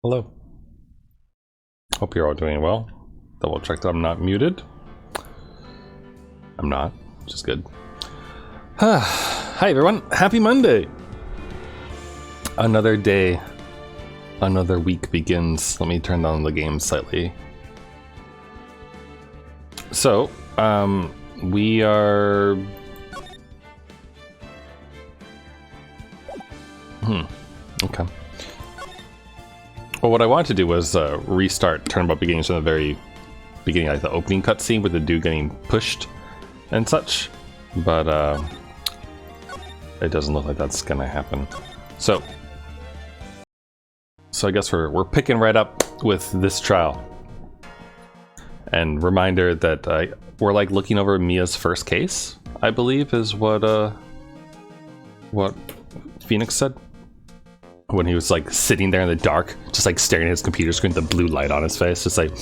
Hello. Hope you're all doing well. Double check that I'm not muted. I'm not, which is good. Hi everyone, happy Monday! Another day, another week begins. Let me turn down the game slightly. So, we are... Okay. Well, what I wanted to do was restart Turnabout Beginnings from the very beginning, like the opening cutscene with the dude getting pushed and such, but it doesn't look like that's gonna happen. So I guess we're picking right up with this trial. And reminder that we're like looking over Mia's first case, I believe, is what Phoenix said. When he was like sitting there in the dark, just like staring at his computer screen with the blue light on his face, just like,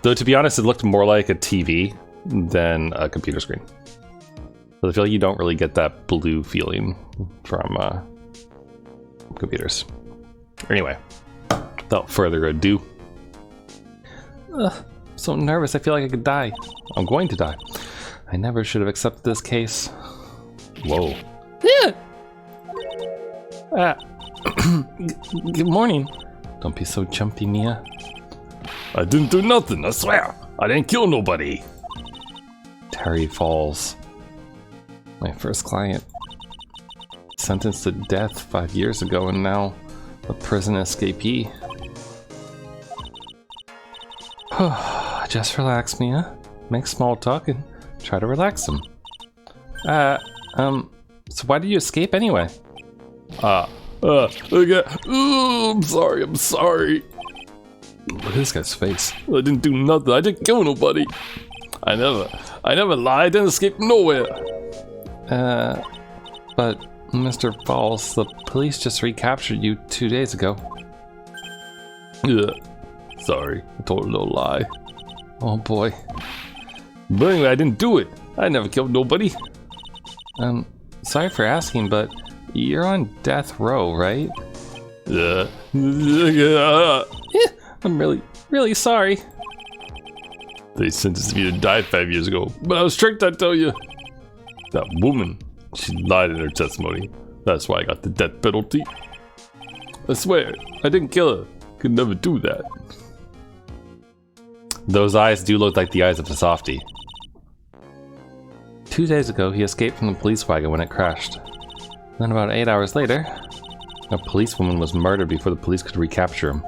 Though to be honest, it looked more like a TV than a computer screen. But I feel like you don't really get that blue feeling from computers. Anyway, without further ado. So nervous, I feel like I could die. I'm going to die. I never should have accepted this case. Whoa. Good morning. Don't be so jumpy, Mia. I didn't do nothing, I swear. I didn't kill nobody. Terry Falls. My first client. Sentenced to death 5 years ago and now a prison escapee. Just relax, Mia. Make small talk and try to relax him. So why did you escape anyway? Okay. Ooh, I'm sorry. Look at this guy's face. I didn't do nothing. I didn't kill nobody. I never lied. I didn't escape nowhere. But Mr. Falls, the police just recaptured you 2 days ago. Yeah. Sorry, I told a little lie. Oh boy. But anyway, I didn't do it. I never killed nobody. Sorry for asking, but you're on death row, right? Yeah. I'm really sorry. They sentenced me to die 5 years ago, but I was tricked, I tell you. That woman, she lied in her testimony. That's why I got the death penalty. I swear, I didn't kill her. Could never do that. Those eyes do look like the eyes of a softie. 2 days ago, he escaped from the police wagon when it crashed. Then about 8 hours later, a policewoman was murdered before the police could recapture him.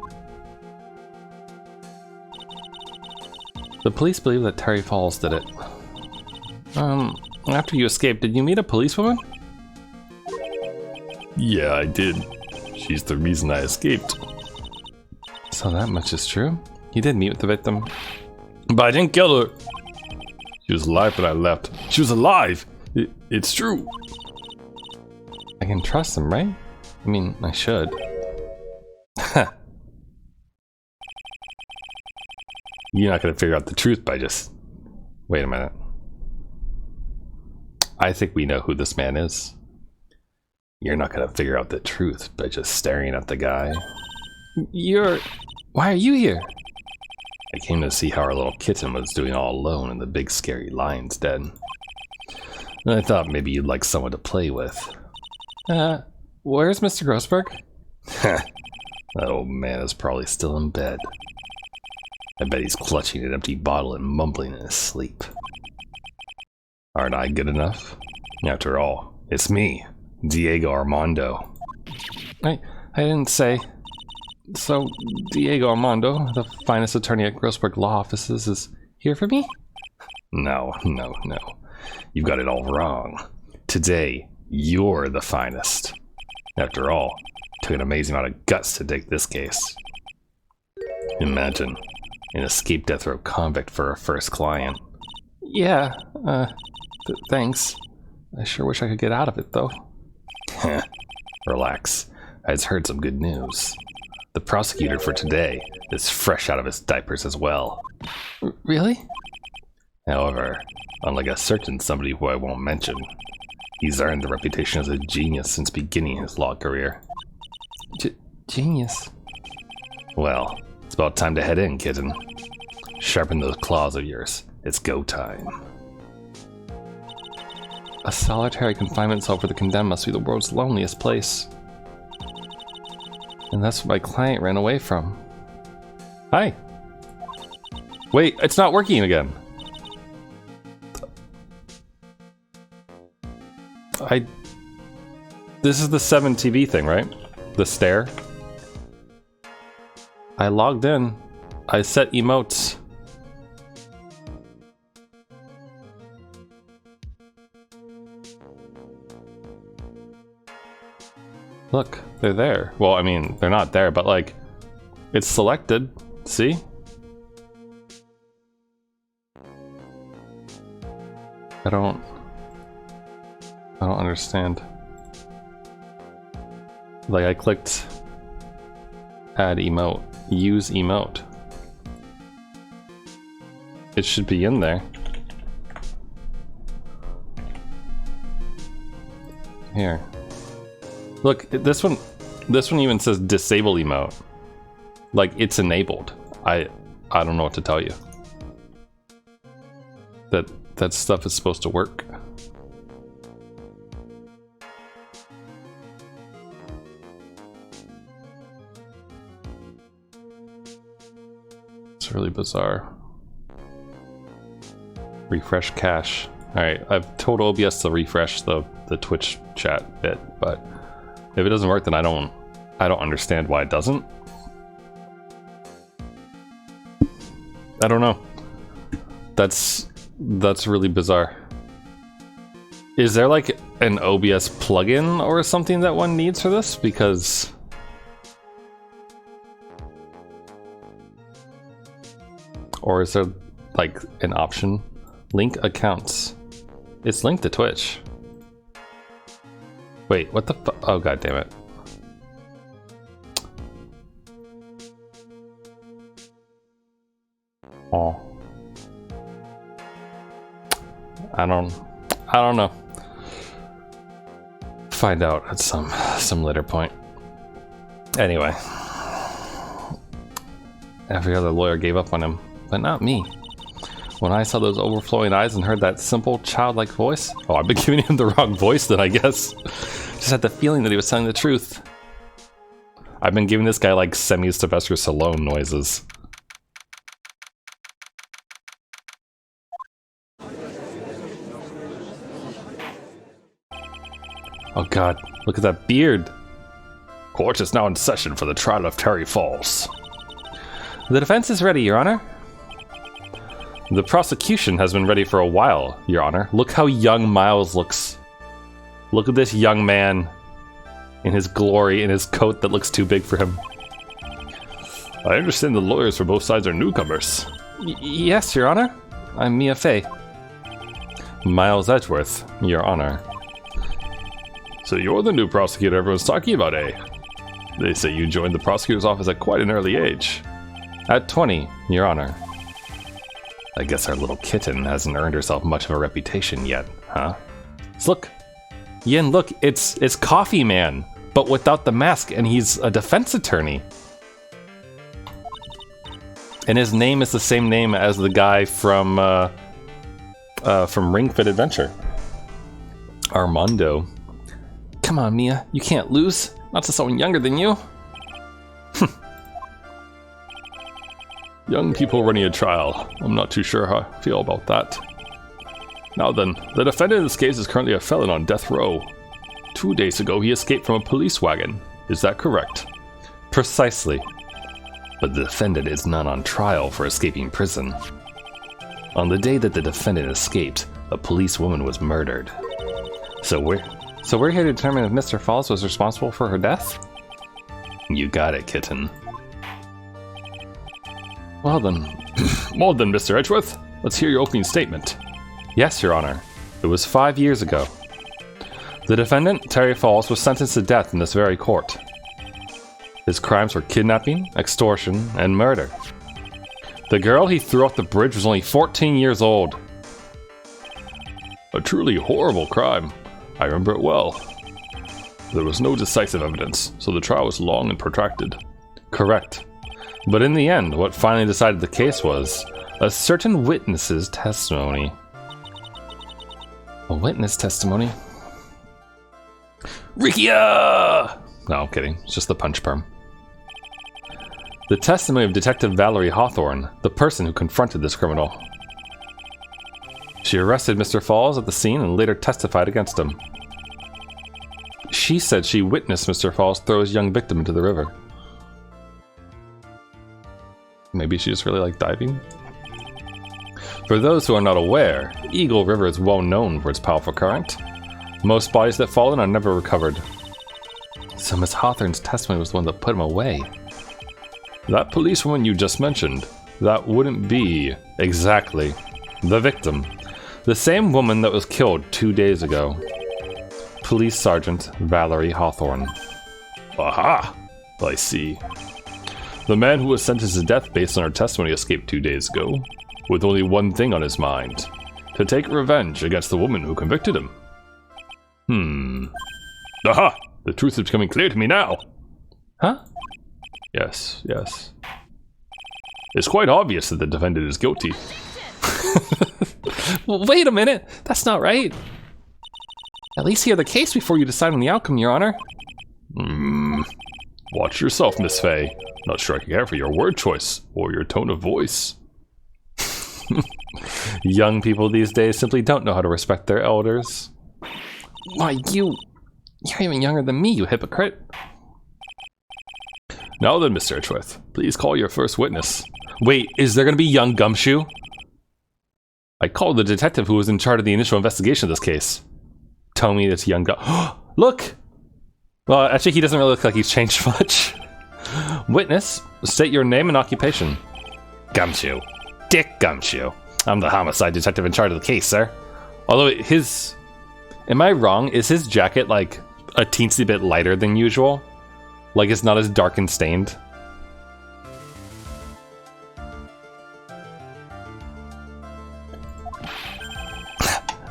The police believe that Terry Falls did it. After you escaped, did you meet a policewoman? Yeah, I did. She's the reason I escaped. So that much is true? You did meet with the victim. But I didn't kill her. She was alive when I left. She was alive! It's true. I can trust him, right? I mean, I should. You're not gonna figure out the truth by just... Wait a minute. I think we know who this man is. You're not gonna figure out the truth by just staring at the guy. Why are you here? I came to see how our little kitten was doing all alone in the big scary lion's den. And I thought maybe you'd like someone to play with. Where's Mr. Grossberg? That old man is probably still in bed. I bet he's clutching an empty bottle and mumbling in his sleep. Aren't I good enough? After all, it's me, Diego Armando. I didn't say. So, Diego Armando, the finest attorney at Grossberg Law Offices, is here for me? No. You've got it all wrong. Today, you're the finest. After all, it took an amazing amount of guts to take this case. Imagine, an escaped death row convict for a first client. Yeah, thanks. I sure wish I could get out of it, though. Relax. I just heard some good news. The prosecutor for today is fresh out of his diapers as well. Really? However, unlike a certain somebody who I won't mention, he's earned the reputation as a genius since beginning his law career. Genius. Well, it's about time to head in, kitten. Sharpen those claws of yours. It's go time. A solitary confinement cell for the condemned must be the world's loneliest place. And that's what my client ran away from. Hi. Wait, it's not working again. This is the 7 TV thing, right? The stare. I logged in. I set emotes. Look, they're there. Well, I mean, they're not there, but like, it's selected. See? I don't understand. Like, I clicked add emote, use emote. It should be in there. Here. Look, this one even says disable emote. Like, it's enabled. I don't know what to tell you. That stuff is supposed to work. It's really bizarre. Refresh cache. Alright, I've told OBS to refresh the Twitch chat bit, but if it doesn't work, then I don't understand why it doesn't. I don't know. That's really bizarre. Is there like an OBS plugin or something that one needs for this? Because or is there like an option? Link accounts. It's linked to Twitch. Wait, what the fu- oh god damn it. Oh. I don't know. Find out at some later point. Anyway. Every other lawyer gave up on him, but not me. When I saw those overflowing eyes and heard that simple, childlike voice... Oh, I've been giving him the wrong voice then, I guess. Just had the feeling that he was telling the truth. I've been giving this guy like semi-Sylvester Stallone noises. Oh god, look at that beard! Court is now in session for the trial of Terry Falls. The defense is ready, Your Honor. The prosecution has been ready for a while, Your Honor. Look how young Miles looks. Look at this young man in his glory, in his coat that looks too big for him. I understand the lawyers for both sides are newcomers. Yes, Your Honor. I'm Mia Fey. Miles Edgeworth, Your Honor. So you're the new prosecutor everyone's talking about, eh? They say you joined the prosecutor's office at quite an early age. At 20, Your Honor. I guess our little kitten hasn't earned herself much of a reputation yet, huh? Look, Yin, look, it's Coffee Man, but without the mask, and he's a defense attorney. And his name is the same name as the guy from Ring Fit Adventure. Armando. Come on, Mia, you can't lose. Not to someone younger than you. Young people running a trial. I'm not too sure how I feel about that. Now then, the defendant in this case is currently a felon on death row. 2 days ago, he escaped from a police wagon. Is that correct? Precisely. But the defendant is not on trial for escaping prison. On the day that the defendant escaped, a policewoman was murdered. So we're here to determine if Mr. Falls was responsible for her death? You got it, kitten. Well then, Mr. Edgeworth, let's hear your opening statement. Yes, Your Honor. It was 5 years ago. The defendant, Terry Falls, was sentenced to death in this very court. His crimes were kidnapping, extortion, and murder. The girl he threw off the bridge was only 14 years old. A truly horrible crime. I remember it well. There was no decisive evidence, so the trial was long and protracted. Correct. But in the end, what finally decided the case was a certain witness's testimony. A witness testimony? Rikia! No, I'm kidding. It's just the punch perm. The testimony of Detective Valerie Hawthorne, the person who confronted this criminal. She arrested Mr. Falls at the scene and later testified against him. She said she witnessed Mr. Falls throw his young victim into the river. Maybe she just really liked diving? For those who are not aware, Eagle River is well known for its powerful current. Most bodies that fall in are never recovered. So Miss Hawthorne's testimony was the one that put him away. That policewoman you just mentioned, that wouldn't be exactly the victim. The same woman that was killed 2 days ago. Police Sergeant Valerie Hawthorne. Aha! I see. The man who was sentenced to death based on her testimony escaped 2 days ago, with only one thing on his mind: to take revenge against the woman who convicted him. Aha! The truth is becoming clear to me now. Huh? Yes. It's quite obvious that the defendant is guilty. Well, wait a minute. That's not right. At least hear the case before you decide on the outcome, Your Honor. Watch yourself, Miss Fay. Not sure I care for your word choice or your tone of voice. Young people these days simply don't know how to respect their elders. Why, you're even younger than me, you hypocrite. Now then, Mr. Edgeworth, please call your first witness. Wait, is there gonna be young Gumshoe? I called the detective who was in charge of the initial investigation of this case. Tell me it's young Look! Well, actually, he doesn't really look like he's changed much. Witness, state your name and occupation. Gumshoe. Dick Gumshoe. I'm the homicide detective in charge of the case, sir. Although his... Am I wrong? Is his jacket, like, a teensy bit lighter than usual? Like, it's not as dark and stained?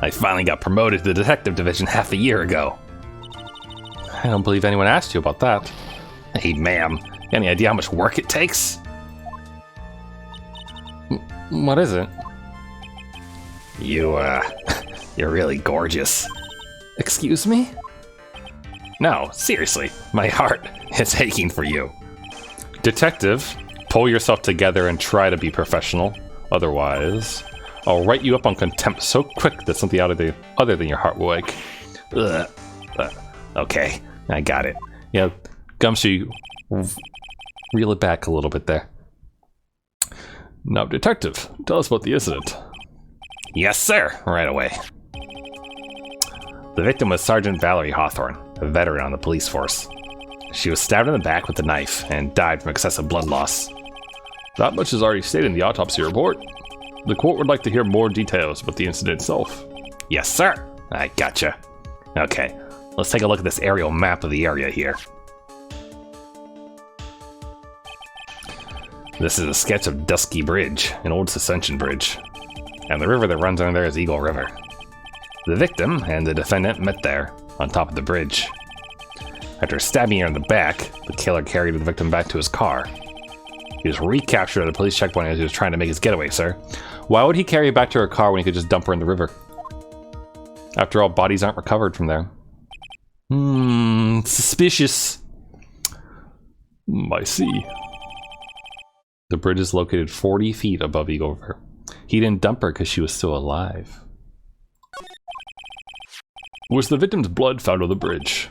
I finally got promoted to the detective division half a year ago. I don't believe anyone asked you about that. Hey, ma'am, any idea how much work it takes? What is it? You're really gorgeous. Excuse me? No, seriously, my heart is aching for you. Detective, pull yourself together and try to be professional. Otherwise, I'll write you up on contempt so quick that something other than your heart will ache. Okay, I got it. Yeah, Gumshoe, reel it back a little bit there. Now, detective, tell us about the incident. Yes, sir, right away. The victim was Sergeant Valerie Hawthorne, a veteran on the police force. She was stabbed in the back with a knife and died from excessive blood loss. That much is already stated in the autopsy report. The court would like to hear more details about the incident itself. Yes, sir. I gotcha. Okay, let's take a look at this aerial map of the area here. This is a sketch of Dusky Bridge, an old suspension bridge. And the river that runs under there is Eagle River. The victim and the defendant met there, on top of the bridge. After stabbing her in the back, the killer carried the victim back to his car. He was recaptured at a police checkpoint as he was trying to make his getaway, sir. Why would he carry her back to her car when he could just dump her in the river? After all, bodies aren't recovered from there. Suspicious. I see. The bridge is located 40 feet above Eagle River. He didn't dump her because she was still alive. Was the victim's blood found on the bridge?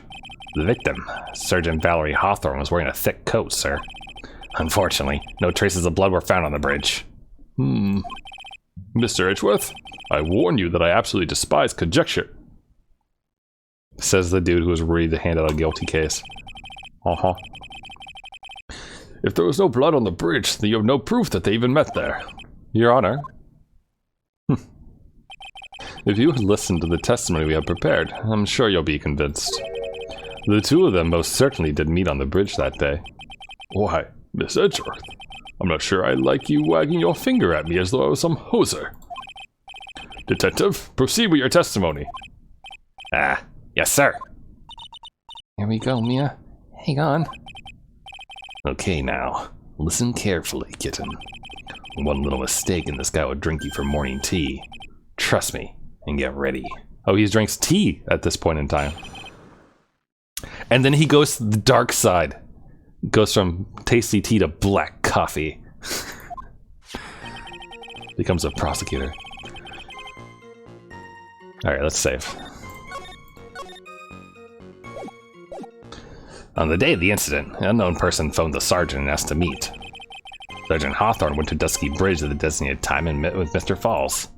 The victim, Sergeant Valerie Hawthorne, was wearing a thick coat, sir. Unfortunately, no traces of blood were found on the bridge. Mr. Edgeworth, I warn you that I absolutely despise conjecture. Says the dude who was ready to hand out a guilty case. If there was no blood on the bridge, then you have no proof that they even met there. Your Honor. If you had listened to the testimony we have prepared, I'm sure you'll be convinced. The two of them most certainly did meet on the bridge that day. Why, Miss Edgeworth, I'm not sure I like you wagging your finger at me as though I was some hoser. Detective, proceed with your testimony. Yes, sir. Here we go, Mia. Hang on. Okay now, listen carefully, kitten. One little mistake and this guy will drink you for morning tea. Trust me, and get ready. Oh, he drinks tea at this point in time. And then he goes to the dark side. Goes from tasty tea to black coffee. Becomes a prosecutor. Alright, let's save. On the day of the incident, an unknown person phoned the sergeant and asked to meet. Sergeant Hawthorne went to Dusky Bridge at the designated time and met with Mr. Falls.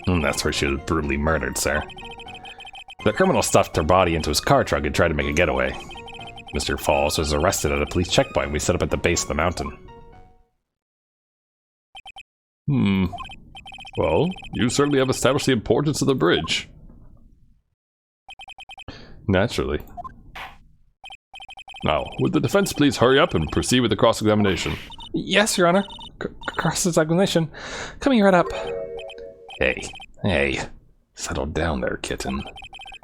That's where she was brutally murdered, sir. The criminal stuffed her body into his car truck and tried to make a getaway. Mr. Falls was arrested at a police checkpoint we set up at the base of the mountain. Well, you certainly have established the importance of the bridge. Naturally. Now, would the defense please hurry up and proceed with the cross-examination? Yes, Your Honor. Cross-examination. Coming right up. Hey. Settle down there, kitten.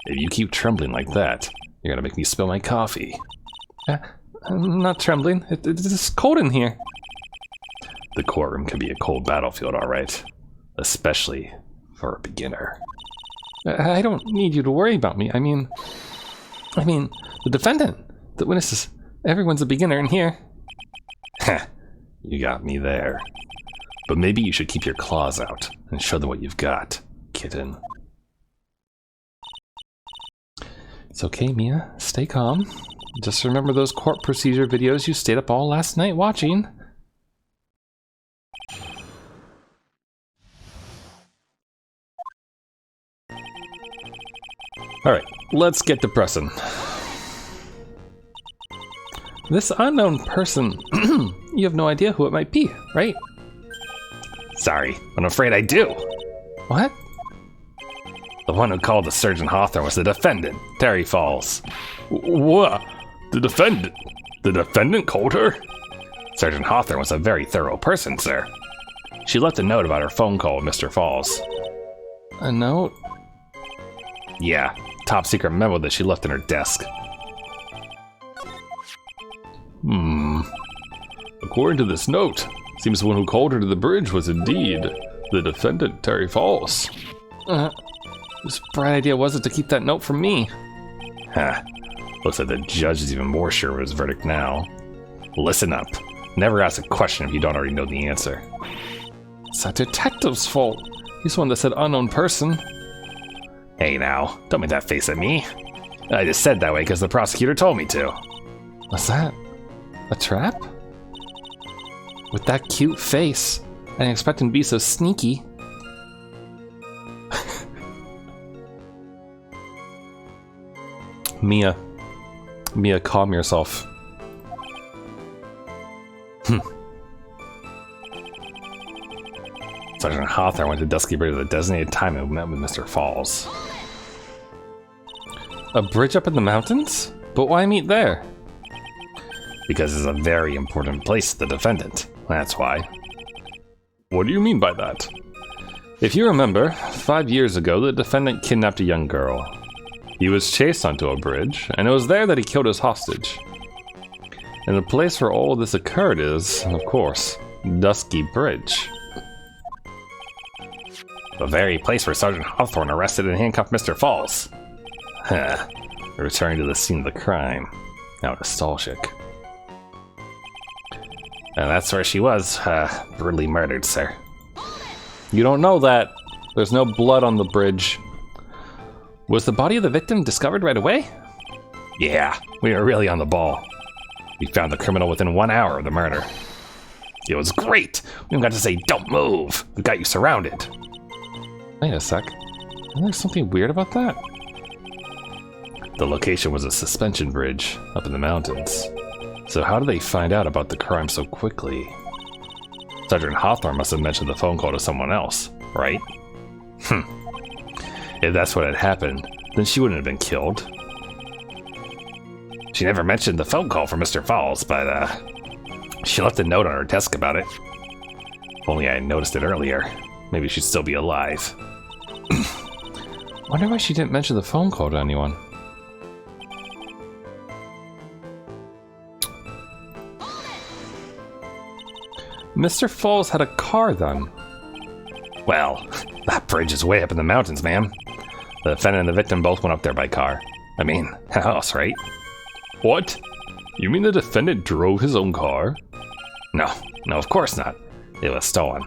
If you keep trembling like that, you're gonna make me spill my coffee. I'm not trembling. It's cold in here. The courtroom can be a cold battlefield, all right. Especially for a beginner. I don't need you to worry about me. I mean, the defendant, the witnesses, everyone's a beginner in here. You got me there. But maybe you should keep your claws out and show them what you've got, kitten. It's okay, Mia. Stay calm. Just remember those court procedure videos you stayed up all last night watching. Alright, let's get to pressing. This unknown person, you have no idea who it might be, right? Sorry, I'm afraid I do. What? The one who called the Sergeant Hawthorne was the defendant, Terry Falls. What? The defendant? The defendant called her? Sergeant Hawthorne was a very thorough person, sir. She left a note about her phone call with Mr. Falls. A note? Yeah, top secret memo that she left in her desk. According to this note, seems the one who called her to the bridge was indeed the defendant, Terry Falls. Whose bright idea was it to keep that note from me? Looks like the judge is even more sure of his verdict now. Listen up. Never ask a question if you don't already know the answer. It's that detective's fault. He's the one that said unknown person. Hey now, don't make that face at me. I just said that way because the prosecutor told me to. Was that a trap? With that cute face, I didn't expect him to be so sneaky. Mia, calm yourself. Sergeant Hawthorne went to Dusky Bridge at the designated time and met with Mr. Falls. A bridge up in the mountains? But why meet there? Because it's a very important place to the defendant. That's why. What do you mean by that? If you remember, 5 years ago, the defendant kidnapped a young girl. He was chased onto a bridge, and it was there that he killed his hostage. And the place where all of this occurred is, of course, Dusky Bridge. The very place where Sergeant Hawthorne arrested and handcuffed Mr. Falls. Returning to the scene of the crime. Now nostalgic. And that's where she was, brutally murdered, sir. You don't know that. There's no blood on the bridge. Was the body of the victim discovered right away? Yeah, we were really on the ball. We found the criminal within 1 hour of the murder. It was great! We even got to say, don't move! We got you surrounded. Wait a sec. Isn't there something weird about that? The location was a suspension bridge up in the mountains. So how did they find out about the crime so quickly? Sergeant Hawthorne must have mentioned the phone call to someone else, right? If that's what had happened, then she wouldn't have been killed. She never mentioned the phone call from Mr. Falls, but she left a note on her desk about it. If only I had noticed it earlier. Maybe she'd still be alive. Wonder why she didn't mention the phone call to anyone. Mr. Falls had a car then. Well, that bridge is way up in the mountains, ma'am. The defendant and the victim both went up there by car. I mean, how else, right? What? You mean the defendant drove his own car? No, of course not. It was stolen.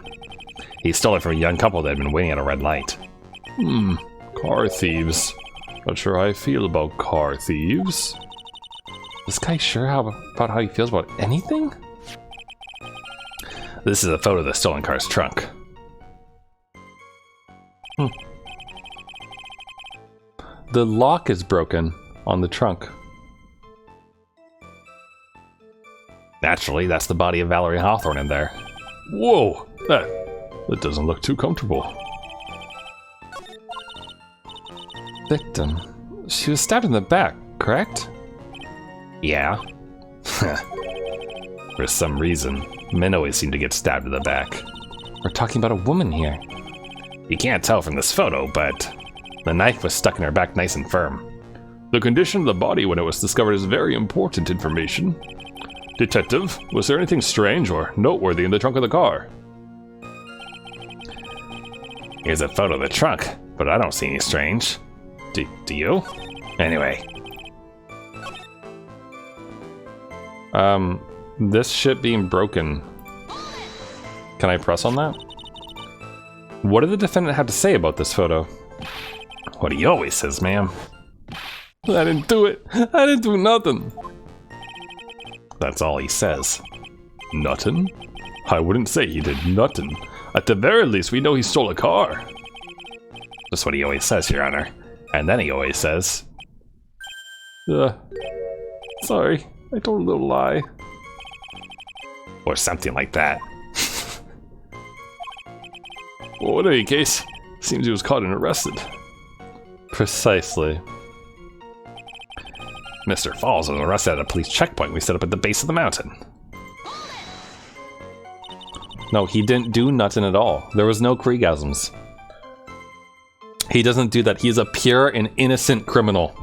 He stole it from a young couple that had been waiting at a red light. Car thieves. Not sure how I feel about car thieves. This guy sure about how he feels about anything? This is a photo of the stolen car's trunk. The lock is broken on the trunk. Naturally, that's the body of Valerie Hawthorne in there. Whoa! That doesn't look too comfortable. Victim. She was stabbed in the back, correct? Yeah. For some reason, men always seem to get stabbed in the back. We're talking about a woman here. You can't tell from this photo, but the knife was stuck in her back nice and firm. The condition of the body when it was discovered is very important information. Detective, was there anything strange or noteworthy in the trunk of the car? Here's a photo of the trunk, but I don't see any strange. Do you? Anyway. This shit being broken. Can I press on that? What did the defendant have to say about this photo? What he always says, ma'am. I didn't do it. I didn't do nothing. That's all he says. Nothing? I wouldn't say he did nothing. At the very least, we know he stole a car. That's what he always says, Your Honor. And then he always says... Sorry, I told a little lie. Or something like that. Well, in any case, seems he was caught and arrested. Precisely. Mr. Falls was arrested at a police checkpoint we set up at the base of the mountain. No, he didn't do nothing at all. There was no Kriegasms. He doesn't do that. He's a pure and innocent criminal.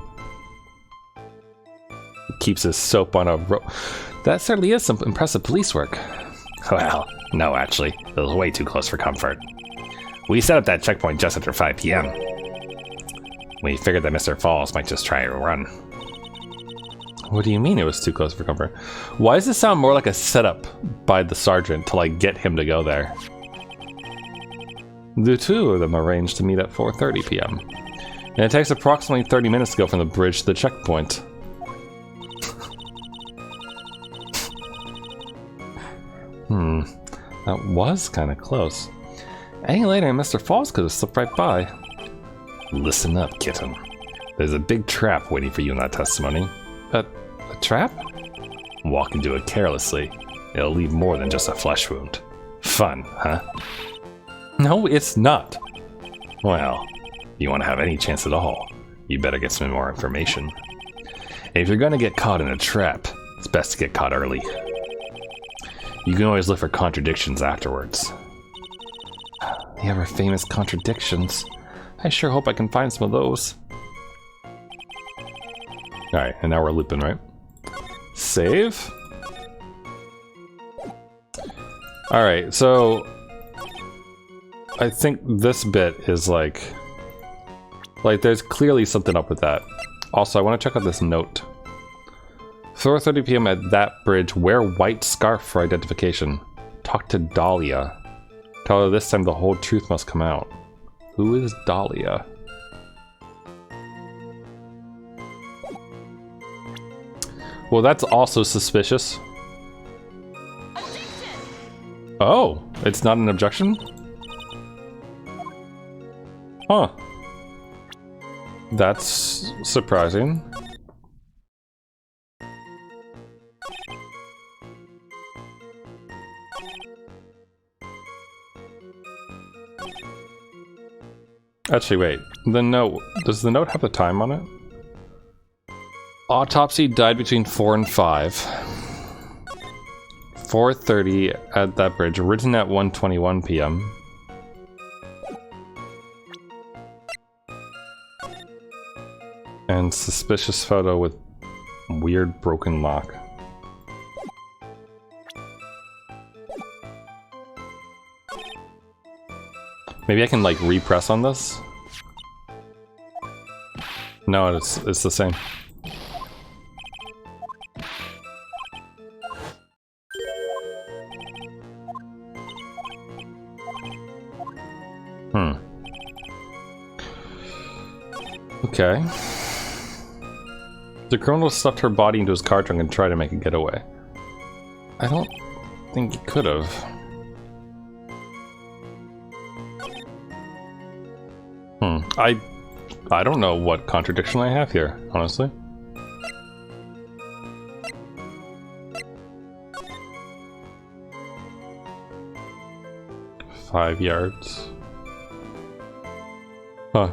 He keeps his soap on a rope. That certainly is some impressive police work. Well, no, actually. It was way too close for comfort. We set up that checkpoint just after 5 p.m. We figured that Mr. Falls might just try to run. What do you mean it was too close for comfort? Why does this sound more like a setup by the sergeant to like get him to go there? The two of them arranged to meet at 4:30 p.m. And it takes approximately 30 minutes to go from the bridge to the checkpoint. That was kind of close. Any later, Mr. Falls could have slipped right by. Listen up, kitten. There's a big trap waiting for you in that testimony. A trap? Walk into it carelessly. It'll leave more than just a flesh wound. Fun, huh? No, it's not. Well, you want to have any chance at all, you better get some more information. And if you're going to get caught in a trap, it's best to get caught early. You can always look for contradictions afterwards. The ever famous contradictions. I sure hope I can find some of those. Alright, and now we're looping, right? Save? Alright, so... I think this bit is like... there's clearly something up with that. Also, I want to check out this note. 4:30 p.m. at that bridge, wear white scarf for identification. Talk to Dahlia. Tell her this time the whole truth must come out. Who is Dahlia? Well, that's also suspicious. Oh, it's not an objection? Huh. That's surprising. Actually, wait. The note. Does the note have the time on it? Autopsy died between 4 and 5. 4:30 at that bridge. Written at 1:21 p.m. And suspicious photo with weird broken lock. Maybe I can like repress on this? No, it's the same. Okay. The criminal stuffed her body into his car trunk and tried to make a getaway. I don't think he could have. I don't know what contradiction I have here, honestly. "5 yards. Huh.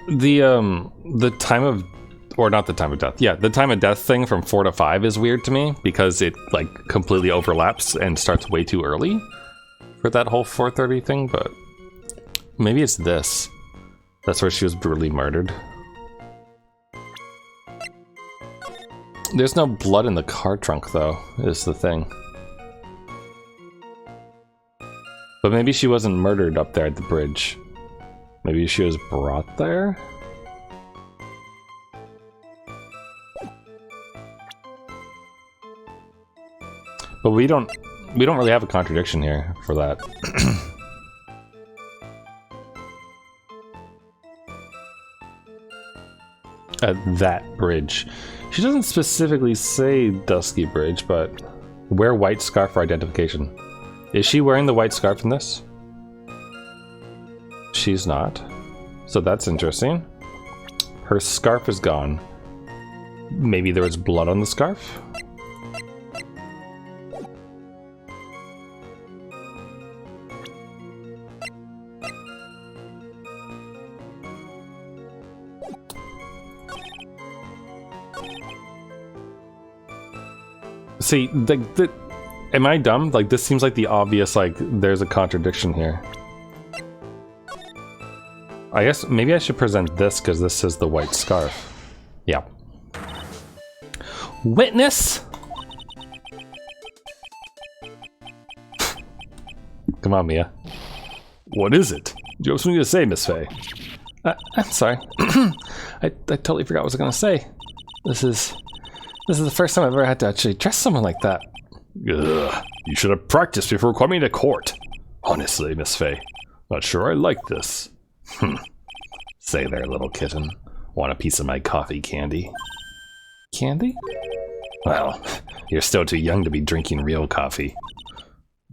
The time of, or not the time of death, yeah, the time of death thing from 4 to 5 is weird to me because it like completely overlaps and starts way too early for that whole 4:30 thing, but maybe it's this. That's where she was brutally murdered. There's no blood in the car trunk though, is the thing. But maybe she wasn't murdered up there at the bridge. Maybe she was brought there? But we don't really have a contradiction here for that. At that bridge. She doesn't specifically say Dusky Bridge, but wear white scarf for identification. Is she wearing the white scarf in this? She's not. So that's interesting. Her scarf is gone. Maybe there was blood on the scarf? See, am I dumb? Like, this seems like the obvious, like, there's a contradiction here. I guess maybe I should present this because this is the white scarf. Yeah. Witness! Come on, Mia. What is it? Do you have something to say, Miss Faye? I'm sorry. I totally forgot what I was going to say. This is the first time I've ever had to actually dress someone like that. Ugh, you should have practiced before coming to court. Honestly, Miss Faye, not sure I like this. Say there, little kitten. Want a piece of my coffee candy? Candy? Well, you're still too young to be drinking real coffee.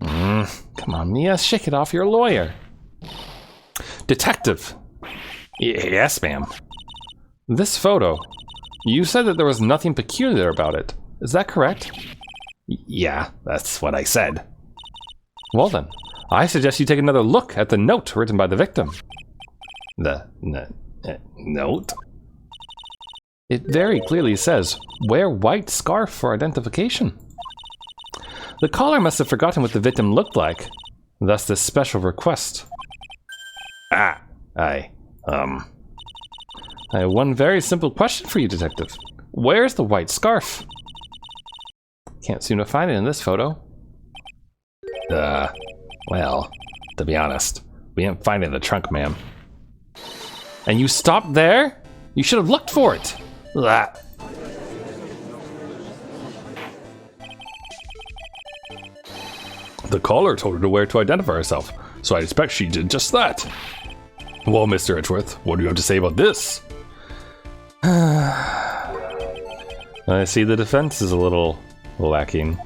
Come on, Mia, shake it off, you're a lawyer. Detective! Yes, ma'am. This photo. You said that there was nothing peculiar about it. Is that correct? Yeah, that's what I said. Well then, I suggest you take another look at the note written by the victim. The note? It very clearly says, wear white scarf for identification. The caller must have forgotten what the victim looked like, thus this special request. I have one very simple question for you, Detective. Where's the white scarf? Can't seem to find it in this photo. Well, to be honest, we didn't find it in the trunk, ma'am. And you stopped there? You should have looked for it. Blah. The caller told her to wear to identify herself, so I expect she did just that. Well, Mr. Edgeworth, what do you have to say about this? I see the defense is a little lacking.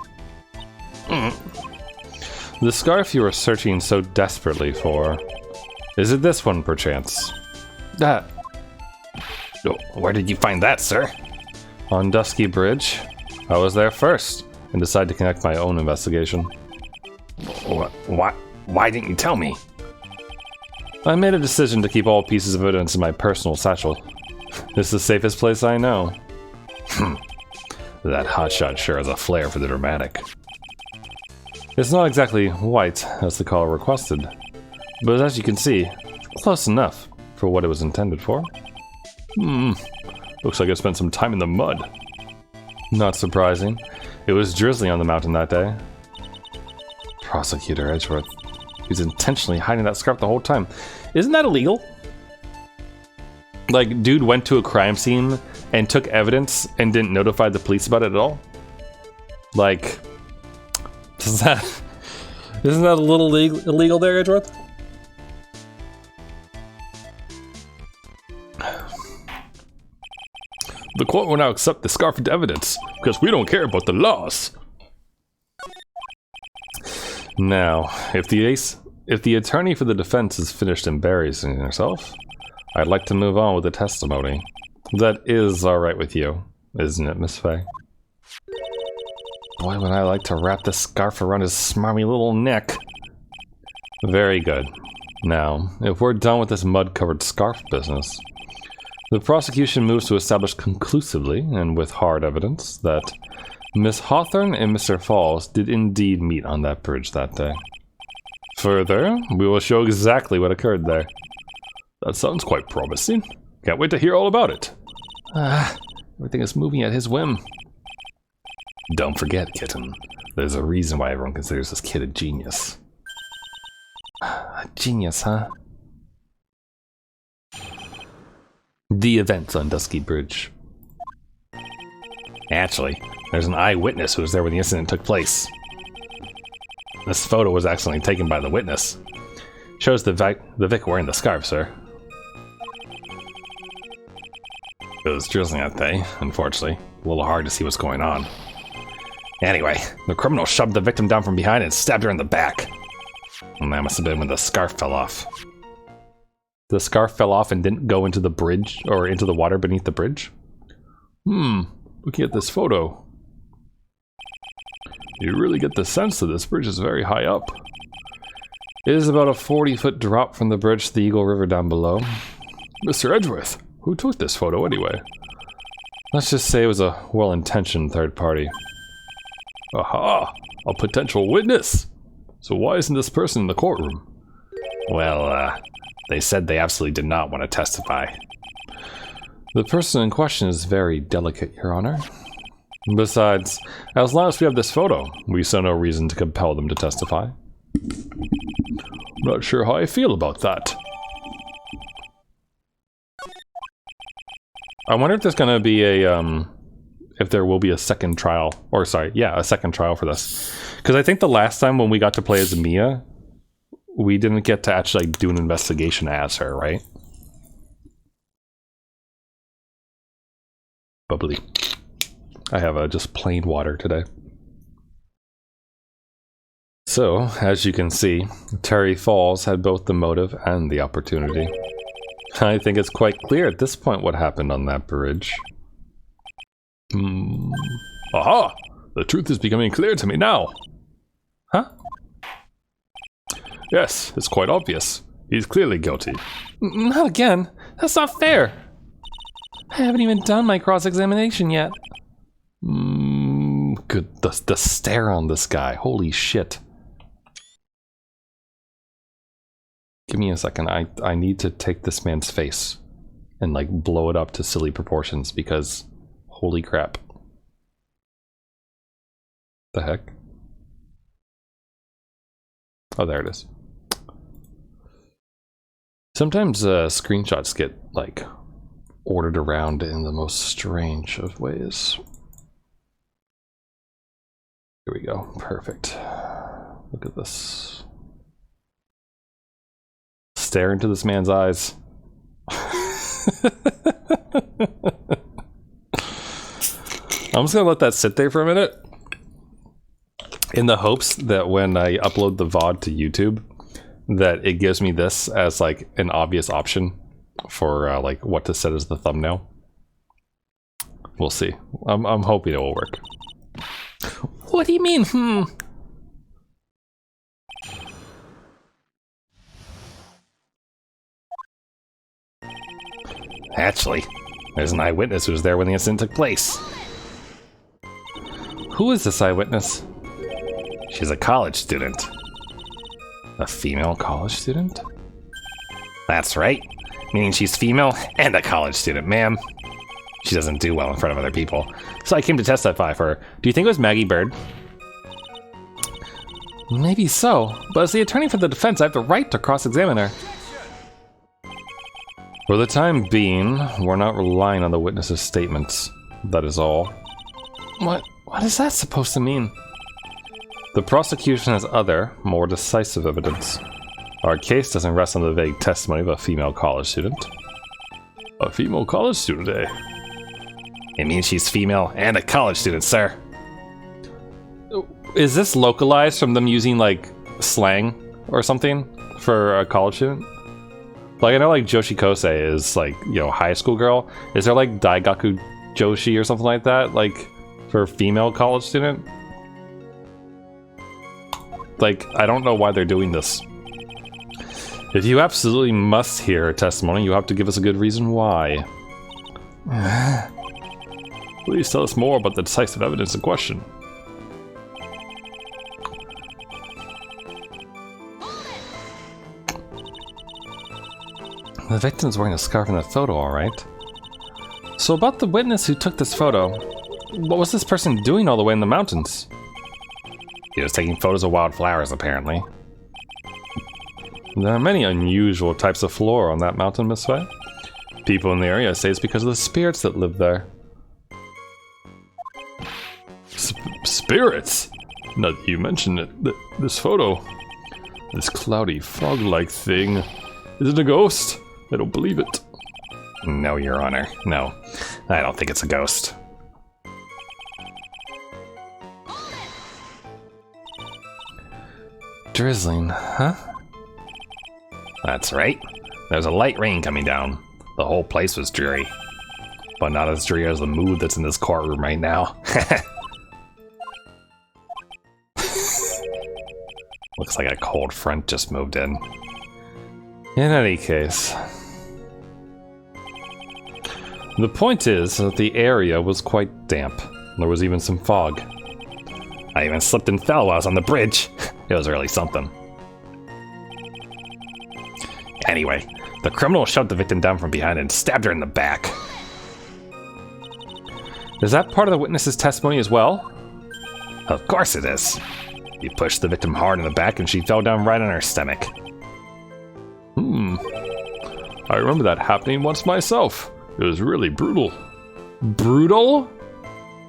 The scarf you were searching so desperately for. Is it this one, perchance? Where did you find that, sir? On Dusky Bridge. I was there first, and decided to conduct my own investigation. Why didn't you tell me? I made a decision to keep all pieces of evidence in my personal satchel. It's the safest place I know. That hotshot sure has a flair for the dramatic. It's not exactly white, as the caller requested, but as you can see, close enough for what it was intended for. Looks like I spent some time in the mud. Not surprising. It was drizzling on the mountain that day. Prosecutor Edgeworth. He's intentionally hiding that scarf the whole time. Isn't that illegal? Like, dude went to a crime scene and took evidence and didn't notify the police about it at all? Like, isn't that a little illegal there, Edgeworth? The court will now accept the scarf into evidence, because we don't care about the laws. Now, if the attorney for the defense is finished embarrassing herself, I'd like to move on with the testimony. That is alright with you, isn't it, Miss Faye? Boy, would I like to wrap this scarf around his smarmy little neck. Very good. Now, if we're done with this mud-covered scarf business, the prosecution moves to establish conclusively, and with hard evidence, that Miss Hawthorne and Mr. Falls did indeed meet on that bridge that day. Further, we will show exactly what occurred there. That sounds quite promising. Can't wait to hear all about it. Everything is moving at his whim. Don't forget, kitten. There's a reason why everyone considers this kid a genius. A genius, huh? The events on Dusky Bridge. Actually, there's an eyewitness who was there when the incident took place. This photo was accidentally taken by the witness. Shows the Vic wearing the scarf, sir. It was drizzling that day, unfortunately. A little hard to see what's going on. Anyway, the criminal shoved the victim down from behind and stabbed her in the back. And that must have been when the scarf fell off. The scarf fell off and didn't go into the bridge, or into the water beneath the bridge? Looking at this photo, you really get the sense that this bridge is very high up. It is about a 40-foot drop from the bridge to the Eagle River down below. Mr. Edgeworth, who took this photo anyway? Let's just say it was a well-intentioned third party. Aha! A potential witness! So why isn't this person in the courtroom? Well, they said they absolutely did not want to testify. The person in question is very delicate, Your Honor. Besides, as long as we have this photo, we saw no reason to compel them to testify. Not sure how I feel about that. I wonder if there's gonna be a, if there will be a second trial, or sorry, yeah, a second trial for this. Because I think the last time when we got to play as Mia, we didn't get to actually do an investigation as her, right? Bubbly. I have just plain water today. So, as you can see, Terry Falls had both the motive and the opportunity. I think it's quite clear at this point what happened on that bridge. Aha! The truth is becoming clear to me now. Huh? Yes, it's quite obvious. He's clearly guilty. Not again. That's not fair. I haven't even done my cross-examination yet. Good. The stare on this guy. Holy shit. Give me a second. I need to take this man's face and like blow it up to silly proportions because holy crap. The heck? Oh, there it is. Sometimes screenshots get like ordered around in the most strange of ways. Here we go. Perfect. Look at this. Stare into this man's eyes. I'm just gonna let that sit there for a minute in the hopes that when I upload the VOD to YouTube that it gives me this as like an obvious option for like what to set as the thumbnail. We'll see. I'm hoping it will work. What do you mean? Actually, there's an eyewitness who was there when the incident took place. Who is this eyewitness? She's a college student. A female college student? That's right. meaning she's female and a college student, ma'am. She doesn't do well in front of other people, so I came to testify for her. Do you think it was Maggie Bird? Maybe so, but as the attorney for the defense, I have the right to cross-examine her. For the time being, we're not relying on the witness's statements. That is all. What is that supposed to mean? The prosecution has other, more decisive evidence. Our case doesn't rest on the vague testimony of a female college student. A female college student, eh? It means she's female and a college student, sir. Is this localized from them using, like, slang or something for a college student? Like, I know, like, Joshi Kosei is, like, you know, high school girl. Is there, like, Daigaku Joshi or something like that? Like, for a female college student? Like, I don't know why they're doing this. If you absolutely must hear her testimony, you have to give us a good reason why. Please tell us more about the decisive evidence in question. The victim's wearing a scarf in the photo, alright. So about the witness who took this photo, what was this person doing all the way in the mountains? He was taking photos of wildflowers, apparently. There are many unusual types of flora on that mountain, Miss Fay. People in the area say it's because of the spirits that live there. Spirits? Now that you mentioned it, this photo, this cloudy fog-like thing, is it a ghost? I don't believe it. No, Your Honor. No, I don't think it's a ghost. Drizzling, huh? That's right. There's a light rain coming down. The whole place was dreary. But not as dreary as the mood that's in this courtroom right now. Looks like a cold front just moved in. In any case, the point is that the area was quite damp. There was even some fog. I even slipped and fell while I was on the bridge. It was really something. Anyway, the criminal shoved the victim down from behind and stabbed her in the back. Is that part of the witness's testimony as well? Of course it is. He pushed the victim hard in the back and she fell down right on her stomach. I remember that happening once myself. It was really brutal. Brutal?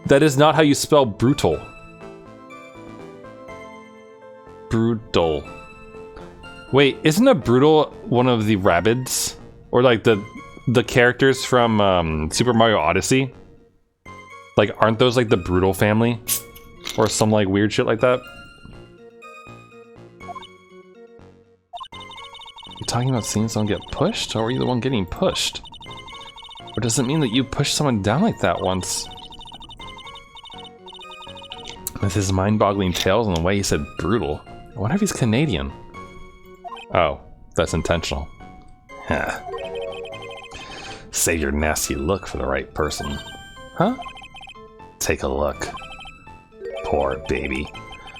That is not how you spell brutal. Brutal. Wait, isn't a brutal one of the Rabbids? Or like the characters from Super Mario Odyssey? Like, aren't those like the Brutal family? Or some like weird shit like that? You talking about seeing someone get pushed? Or were you the one getting pushed? Or does it mean that you pushed someone down like that once? With his mind-boggling tales and the way he said brutal, I wonder if he's Canadian. Oh, that's intentional. Huh. Save your nasty look for the right person. Huh? Take a look. Poor baby.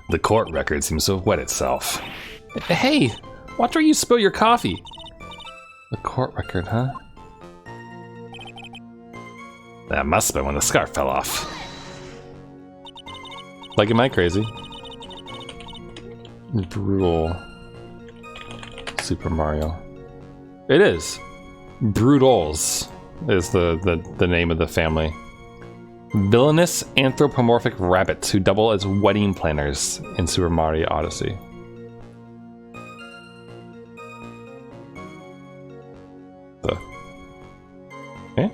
The court record seems to have wet itself. Hey! Watch where you spill your coffee! The court record, huh? That must have been when the scarf fell off. Like, am I crazy? Brutal. Super Mario. It is. Brutals is the name of the family. Villainous anthropomorphic rabbits who double as wedding planners in Super Mario Odyssey. Eh?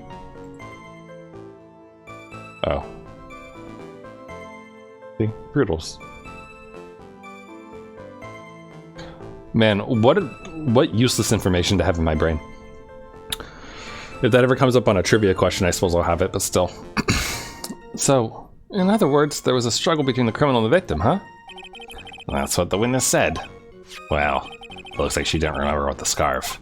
Oh. See? Brutals. Man, what useless information to have in my brain. If that ever comes up on a trivia question, I suppose I'll have it, but still. So, in other words, there was a struggle between the criminal and the victim, huh? That's what the witness said. Well, it looks like she didn't remember about the scarf.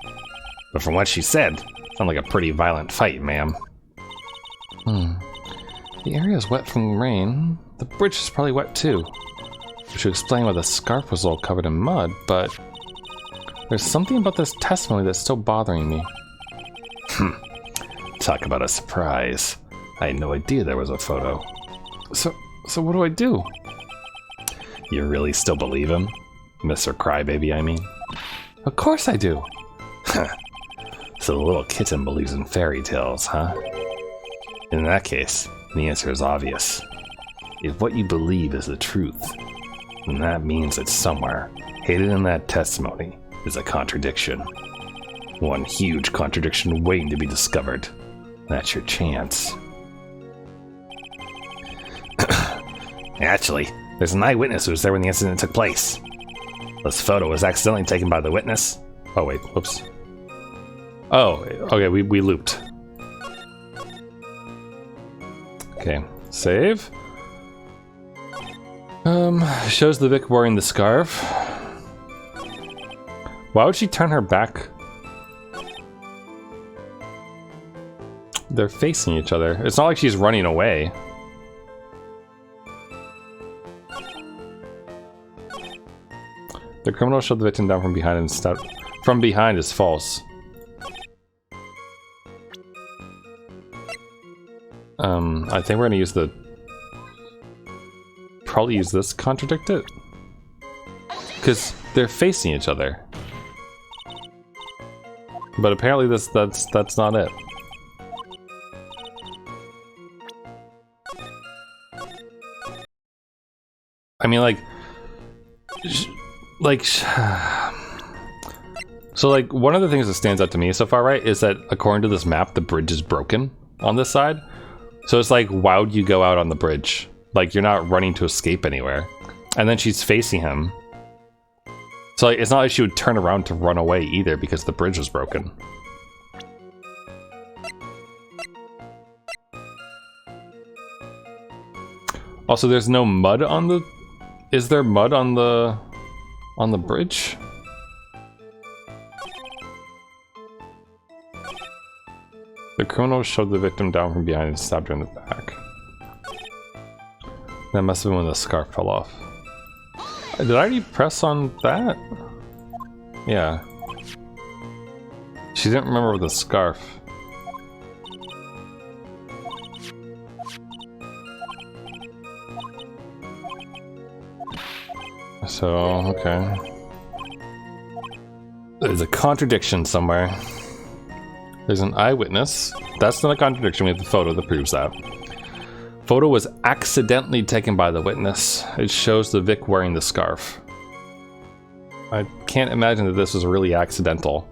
But from what she said, it sounded like a pretty violent fight, ma'am. The area is wet from rain. The bridge is probably wet too. Which would explain why the scarf was all covered in mud, but there's something about this testimony that's still bothering me. Talk about a surprise. I had no idea there was a photo. So what do I do? You really still believe him? Mr. Crybaby, I mean? Of course I do! So the little kitten believes in fairy tales, huh? In that case, the answer is obvious. If what you believe is the truth, then that means that somewhere, hidden in that testimony, is a contradiction. One huge contradiction waiting to be discovered. That's your chance. Actually, there's an eyewitness who was there when the incident took place. This photo was accidentally taken by the witness. Oh wait, whoops. Oh, okay, we looped. Okay, save. Shows the Vic wearing the scarf. Why would she turn her back? They're facing each other. It's not like she's running away. The criminal showed the victim down from behind and stabbed. From behind is false. I think we're gonna use the... Probably use this, contradict it? Because they're facing each other. But apparently that's not it. I mean, so like one of the things that stands out to me so far, right, is that according to this map, the bridge is broken on this side. So it's like, why would you go out on the bridge? Like, you're not running to escape anywhere. And then she's facing him. So like, it's not like she would turn around to run away either because the bridge was broken. Also, there's no mud on the... Is there mud on the bridge? The criminal shoved the victim down from behind and stabbed her in the back. That must have been when the scarf fell off. Did I already press on that? Yeah. She didn't remember the scarf. So, okay. There's a contradiction somewhere. There's an eyewitness. That's not a contradiction, we have the photo that proves that. Photo was accidentally taken by the witness. It shows the Vic wearing the scarf. I can't imagine that this was really accidental.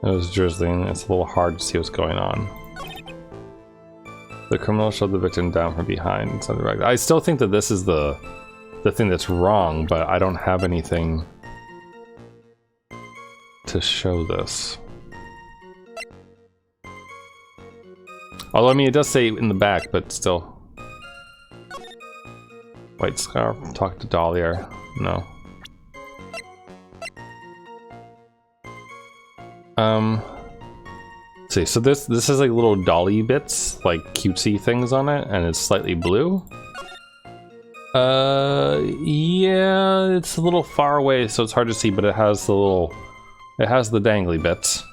It was drizzling. It's a little hard to see what's going on. The criminal showed the victim down from behind. I still think that this is the thing that's wrong, but I don't have anything to show this. Although, I mean, it does say in the back, but still. White scarf, talk to Dahlia. No. Let's see, so this has like little dolly bits, like cutesy things on it, and it's slightly blue. Yeah, it's a little far away, so it's hard to see, but it has the little... It has the dangly bits.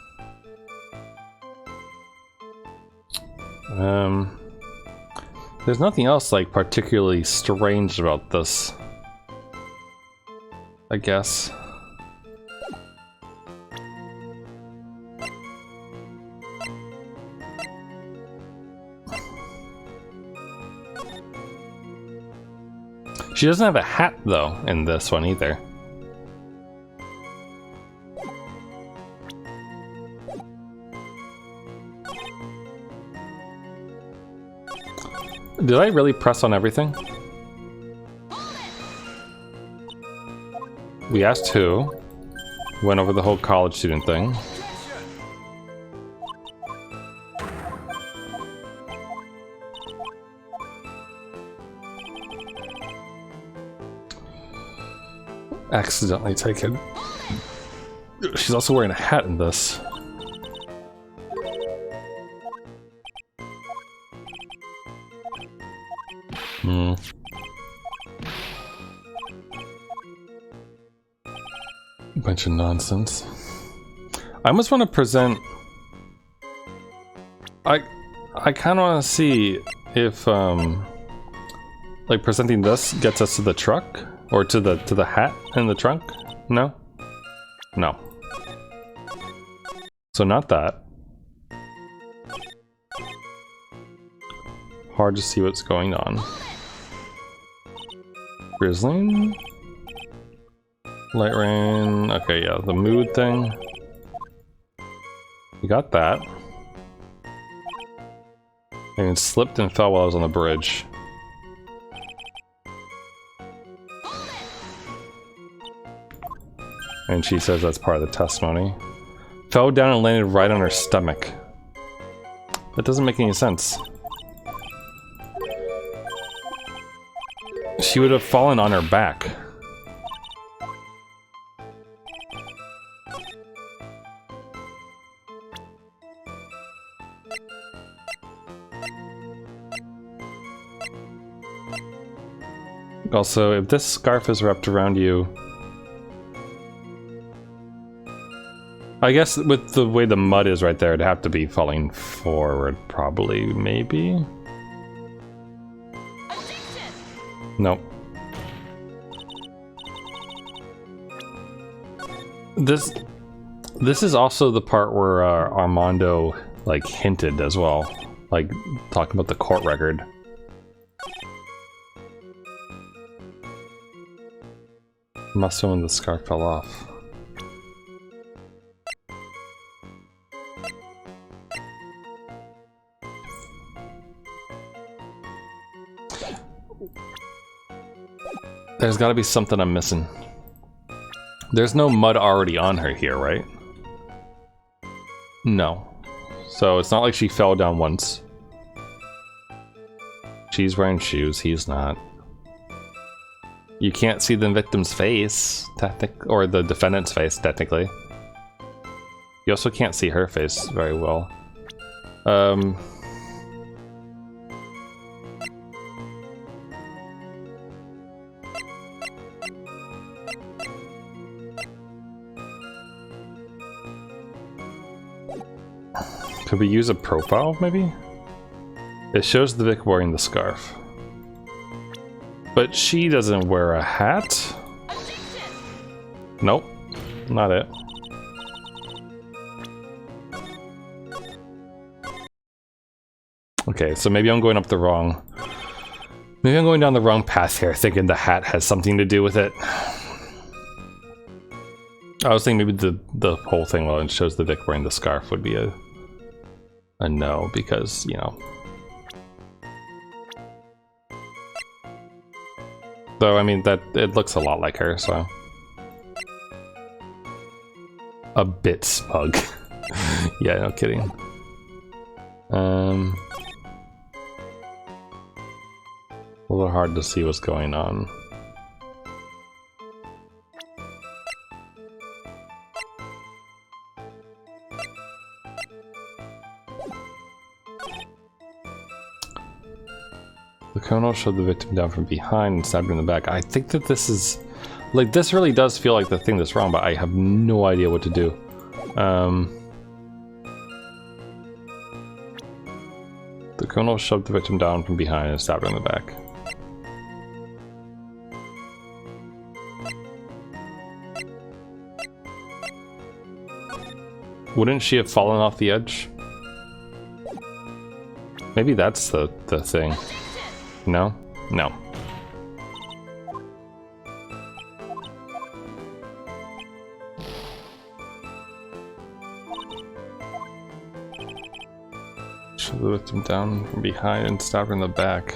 There's nothing else like particularly strange about this, I guess. She doesn't have a hat though in this one either. Did I really press on everything? We asked who. Went over the whole college student thing. Accidentally taken. She's also wearing a hat in this. Bunch of nonsense. I almost want to present... I kind of want to see if, like, presenting this gets us to the truck? Or to the hat in the trunk? No? No. So not that. Hard to see what's going on. Drizzling? Light rain. Okay, yeah, the mood thing. We got that. And slipped and fell while I was on the bridge. And she says that's part of the testimony. Fell down and landed right on her stomach. That doesn't make any sense. She would have fallen on her back. Also, if this scarf is wrapped around you... I guess with the way the mud is right there, it'd have to be falling forward, probably, maybe? Nope. This is also the part where Armando, like, hinted as well. Like, talking about the court record. Must have when the scarf fell off. There's gotta be something I'm missing. There's no mud already on her here, right? No. So it's not like she fell down once. She's wearing shoes, he's not. You can't see the victim's face, or the defendant's face, technically. You also can't see her face very well. Could we use a profile, maybe? It shows the Vic wearing the scarf. But she doesn't wear a hat? Nope, not it. Okay, so maybe I'm going up the wrong... Maybe I'm going down the wrong path here, thinking the hat has something to do with it. I was thinking maybe the whole thing, well, it shows the Vic wearing the scarf would be a no, because, you know... Though, I mean, that it looks a lot like her, so... A bit smug. Yeah, no kidding. A little hard to see what's going on. The criminal showed the victim down from behind and stabbed her in the back. I think that this is... Like, this really does feel like the thing that's wrong, but I have no idea what to do. The criminal shoved the victim down from behind and stabbed her in the back. Wouldn't she have fallen off the edge? Maybe that's the thing. No? No. Shove the victim down from behind and stab her in the back.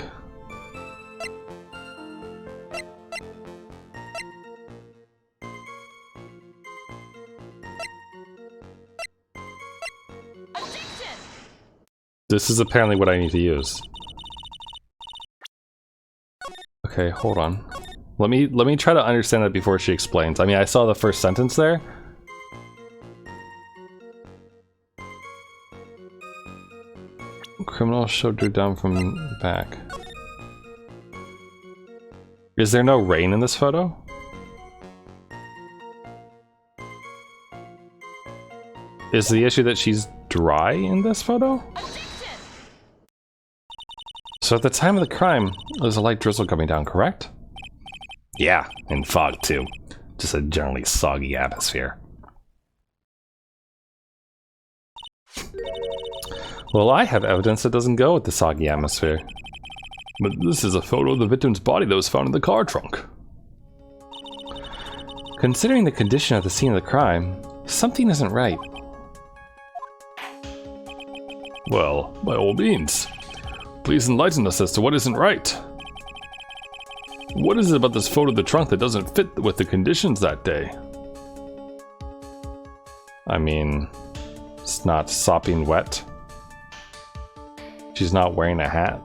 This is apparently what I need to use. Okay, hold on. Let me try to understand that before she explains. I mean, I saw the first sentence there. Criminal shoved her down from back. Is there no rain in this photo? Is the issue that she's dry in this photo? So at the time of the crime, there's a light drizzle coming down, correct? Yeah, and fog too. Just a generally soggy atmosphere. Well, I have evidence that doesn't go with the soggy atmosphere. But this is a photo of the victim's body that was found in the car trunk. Considering the condition of the scene of the crime, something isn't right. Well, by all means, please enlighten us as to what isn't right. What is it about this photo of the trunk that doesn't fit with the conditions that day? I mean, it's not sopping wet. She's not wearing a hat.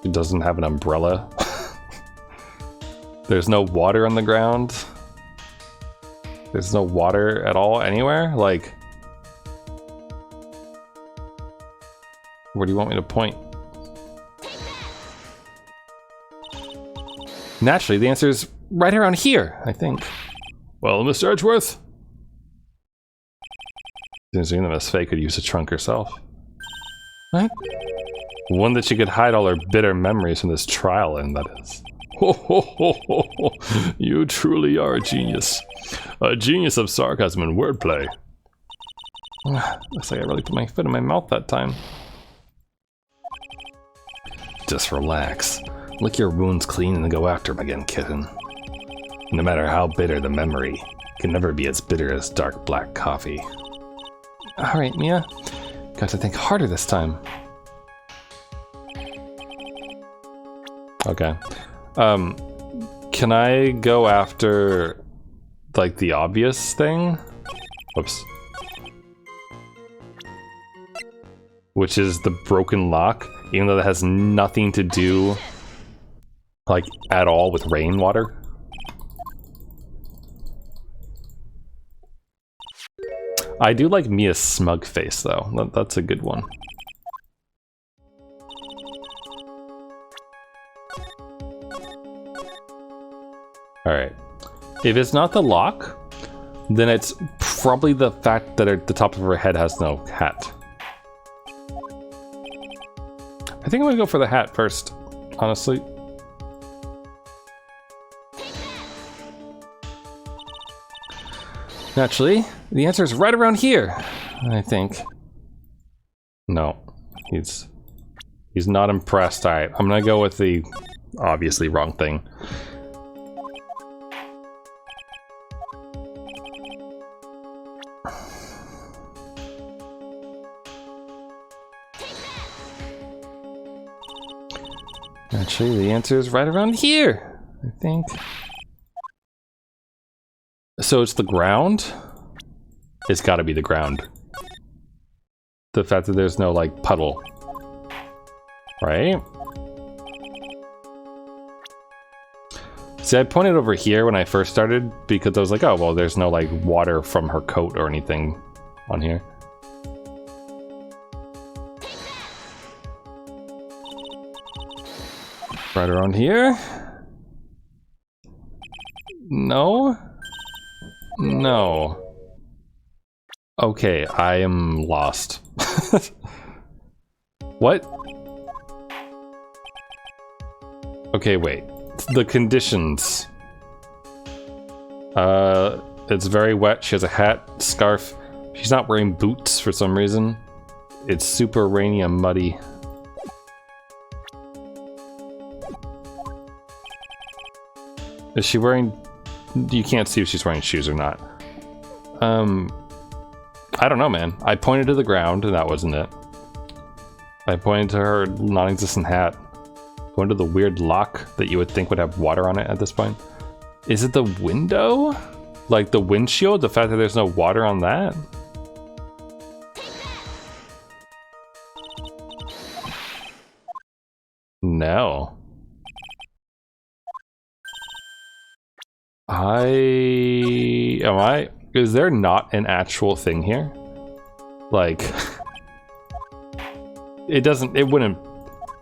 It doesn't have an umbrella. There's no water on the ground. There's no water at all anywhere? Like, where do you want me to point? Naturally, the answer is right around here, I think. Well, Mr. Edgeworth? Seems that Miss Faye could use a trunk herself. What? One that she could hide all her bitter memories from this trial in, that is. Ho ho ho ho ho! You truly are a genius. A genius of sarcasm and wordplay. Looks like I really put my foot in my mouth that time. Just relax. Lick your wounds clean and then go after him again, kitten. No matter how bitter the memory, it can never be as bitter as dark black coffee. Alright, Mia. Got to think harder this time. Okay. Can I go after, like, the obvious thing? Whoops. Which is the broken lock, even though that has nothing to do, like, at all with rainwater. I do like Mia's smug face, though. That's a good one. Alright. If it's not the lock, then it's probably the fact that the top of her head has no hat. I think I'm gonna go for the hat first, honestly. Naturally, the answer is right around here, I think. No, he's not impressed. Alright, I'm gonna go with the obviously wrong thing. Actually, the answer is right around here, I think. So it's the ground? It's gotta be the ground. The fact that there's no, like, puddle. Right? See, I pointed over here when I first started because I was like, oh, well, there's no, like, water from her coat or anything on here. Right around here? No? No. Okay, I am lost. What? Okay, wait. The conditions. It's very wet. She has a hat, scarf. She's not wearing boots for some reason. It's super rainy and muddy. Is she wearing... You can't see if she's wearing shoes or not. I don't know, man. I pointed to the ground, and that wasn't it. I pointed to her non-existent hat. Pointed to the weird lock that you would think would have water on it at this point. Is it the window? Like the windshield? The fact that there's no water on that? No. Is there not an actual thing here? Like, it wouldn't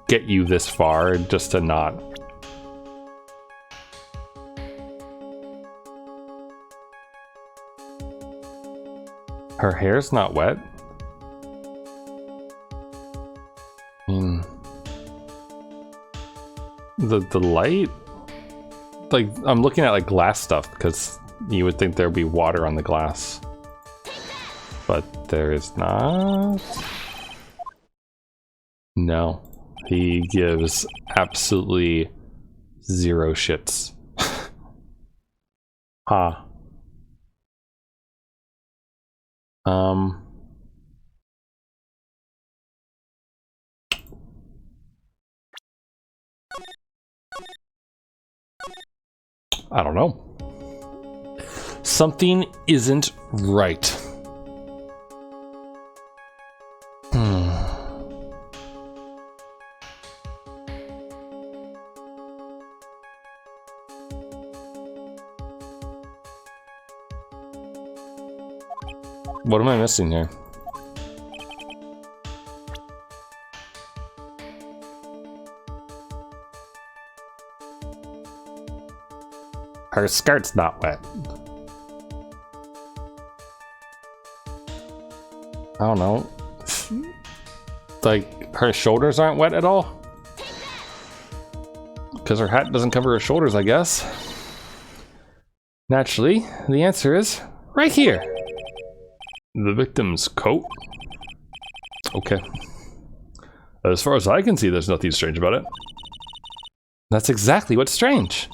get you this far just to not. Her hair's not wet. I mean, the light, like, I'm looking at like glass stuff because you would think there'd be water on the glass, but there is not. No, he gives absolutely zero shits. Huh. I don't know. Something isn't right. What am I missing here? Her skirt's not wet. I don't know. Like, her shoulders aren't wet at all? Because her hat doesn't cover her shoulders, I guess. Naturally, the answer is right here. The victim's coat? Okay. As far as I can see, there's nothing strange about it. That's exactly what's strange.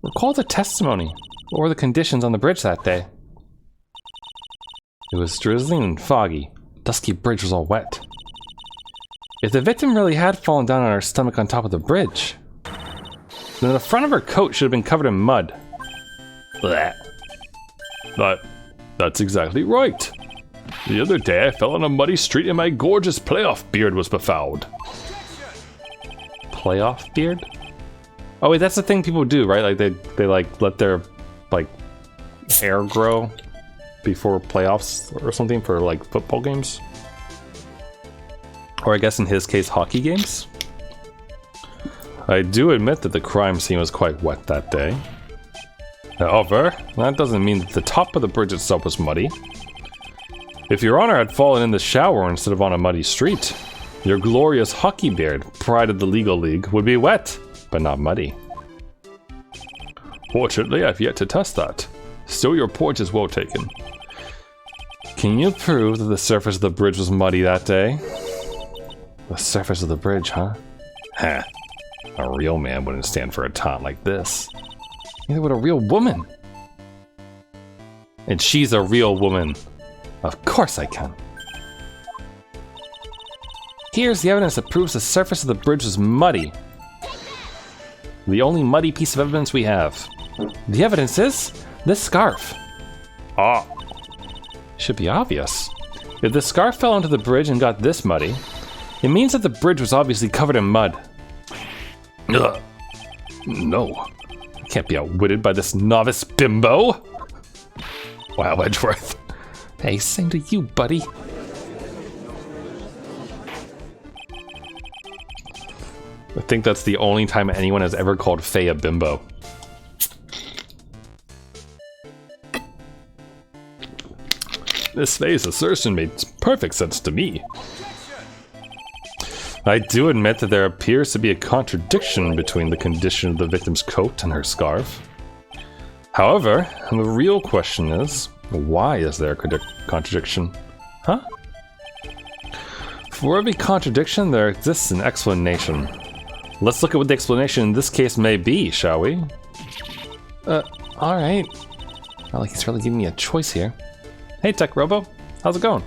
Recall the testimony. What were the conditions on the bridge that day? It was drizzling and foggy. The dusky bridge was all wet. If the victim really had fallen down on her stomach on top of the bridge, then the front of her coat should have been covered in mud. Blech. That's exactly right. The other day I fell on a muddy street and my gorgeous playoff beard was befouled. Playoff beard? Oh wait, that's the thing people do, right? Like they like let their like hair grow before playoffs or something for like football games. Or I guess in his case, hockey games. I do admit that the crime scene was quite wet that day. However, that doesn't mean that the top of the bridge itself was muddy. If Your Honor had fallen in the shower instead of on a muddy street, your glorious hockey beard, pride of the legal league, would be wet, but not muddy. Fortunately, I've yet to test that. Still, your point is well taken. Can you prove that the surface of the bridge was muddy that day? The surface of the bridge, huh? Heh. A real man wouldn't stand for a taunt like this. Neither would a real woman. And she's a real woman. Of course I can. Here's the evidence that proves the surface of the bridge was muddy. The only muddy piece of evidence we have. The evidence is this scarf. Ah. Should be obvious. If the scarf fell onto the bridge and got this muddy, it means that the bridge was obviously covered in mud. Ugh. No. I can't be outwitted by this novice bimbo. Wow, Edgeworth. Hey, same to you, buddy. I think that's the only time anyone has ever called Faye a bimbo. This Faye's assertion made perfect sense to me. I do admit that there appears to be a contradiction between the condition of the victim's coat and her scarf. However, the real question is, why is there a contradiction? Huh? For every contradiction, there exists an explanation. Let's look at what the explanation in this case may be, shall we? Alright. Not like he's really giving me a choice here. Hey, Tech Robo. How's it going?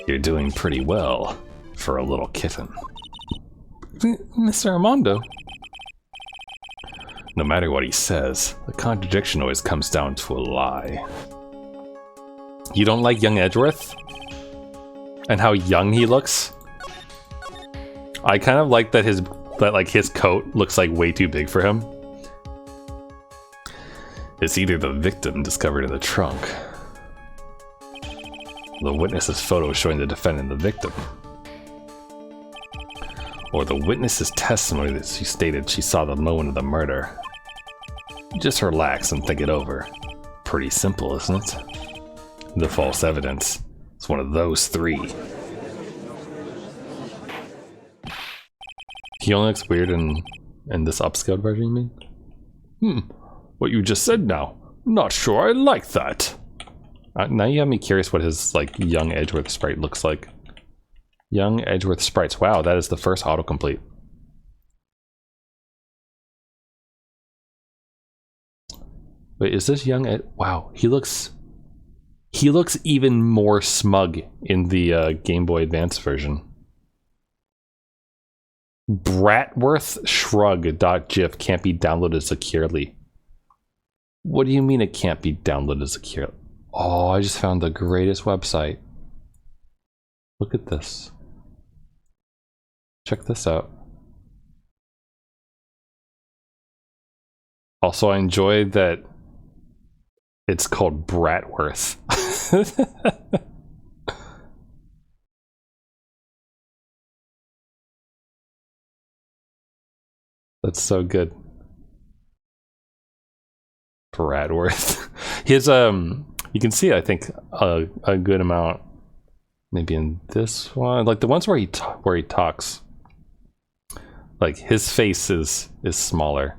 You're doing pretty well for a little kitten. Mr. Armando? No matter what he says, the contradiction always comes down to a lie. You don't like young Edgeworth? And how young he looks? I kind of like that his coat looks like way too big for him. It's either the victim discovered in the trunk, the witness's photo showing the defendant and the victim, or the witness's testimony that she stated she saw the moment of the murder. Just relax and think it over. pretty simple, isn't it? The false evidence. It's one of those three. He only looks weird in this upscaled version, you mean? What you just said now. Not sure I like that. Now you have me curious what his, like, young Edgeworth sprite looks like. Young Edgeworth sprites. Wow, that is the first autocomplete. Wait, is this young Ed? Wow, he looks even more smug in the Game Boy Advance version. Bratworth shrug.gif can't be downloaded securely. What do you mean it can't be downloaded securely? Oh, I just found the greatest website. Look at this. Check this out. Also, I enjoy that it's called Bratworth. That's so good. Bratworth. His you can see, I think, a good amount maybe in this one, like the ones where he talks. Like his face is smaller.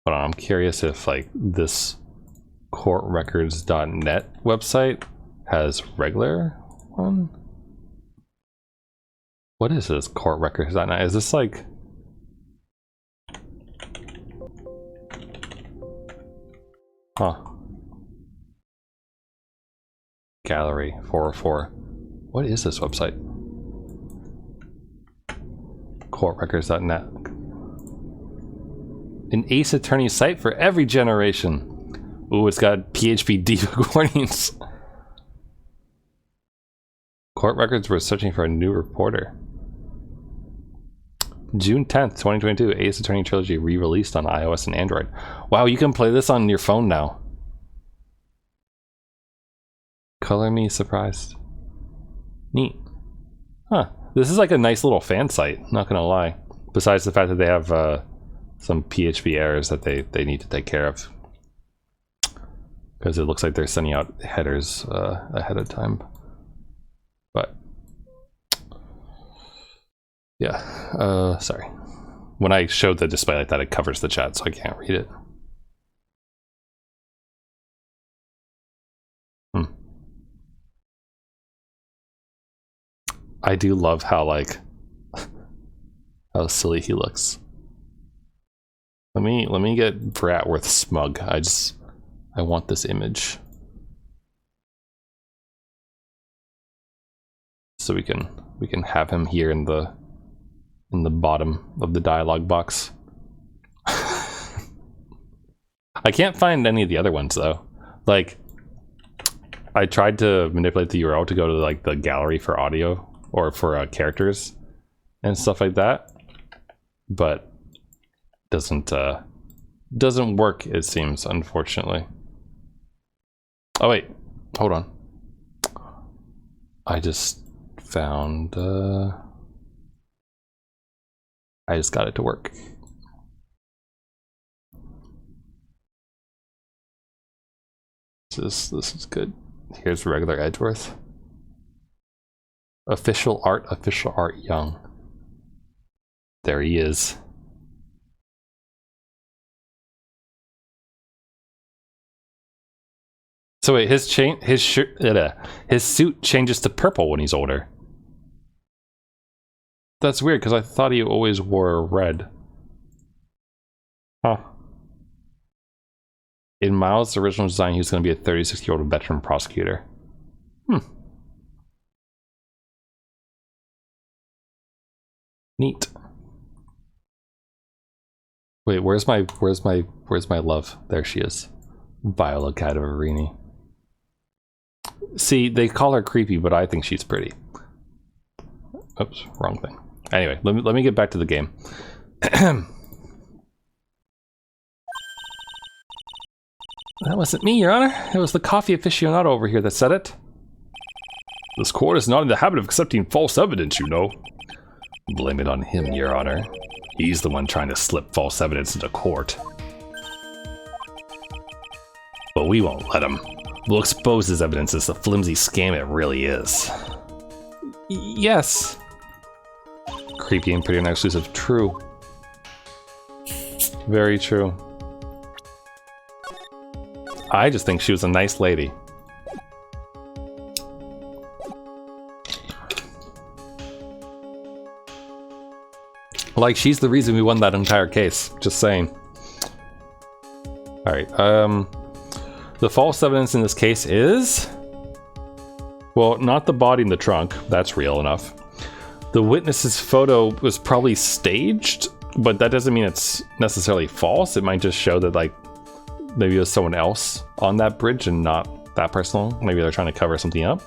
But I'm curious if like this courtrecords.net website has regular one. What is this courtrecords.net? Is this like Gallery 404. What is this website? Courtrecords.net. An Ace Attorney site for every generation. Ooh, it's got PHP debug warnings. Court Records were searching for a new reporter. June 10th, 2022, Ace Attorney Trilogy re-released on iOS and Android. Wow, you can play this on your phone now. Color me surprised. Neat. Huh. This is like a nice little fan site, not gonna lie. Besides the fact that they have some PHP errors that they need to take care of. Because it looks like they're sending out headers ahead of time. But yeah, sorry. When I showed the display like that, it covers the chat, so I can't read it. I do love how like how silly he looks. Let me get Bratworth smug. I want this image. So we can have him here in the bottom of the dialog box. I can't find any of the other ones though. Like I tried to manipulate the URL to go to like the gallery for audio or for characters and stuff like that, but doesn't work, it seems, unfortunately. Oh wait, hold on. I just found I just got it to work. This is good. Here's regular Edgeworth. Official art young. There he is. So wait, his suit changes to purple when he's older. That's weird because I thought he always wore red. Huh. In Miles' original design, he was going to be a 36-year-old veteran prosecutor. Neat. Wait, where's my love? There she is. Viola Cadaverini. See, they call her creepy, but I think she's pretty. Oops, wrong thing. Anyway, let me get back to the game. That wasn't me, Your Honor. It was the coffee aficionado over here that said it. This court is not in the habit of accepting false evidence, you know. Blame it on him, Your Honor. He's the one trying to slip false evidence into court. But we won't let him. We'll expose his evidence as the flimsy scam it really is. Yes. Creepy and pretty unexclusive. True. Very true. I just think she was a nice lady. Like, she's the reason we won that entire case. Just saying. Alright, the false evidence in this case is... Well, not the body in the trunk. That's real enough. The witness's photo was probably staged, but that doesn't mean it's necessarily false. It might just show that, like, maybe it was someone else on that bridge and not that person. Maybe they're trying to cover something up.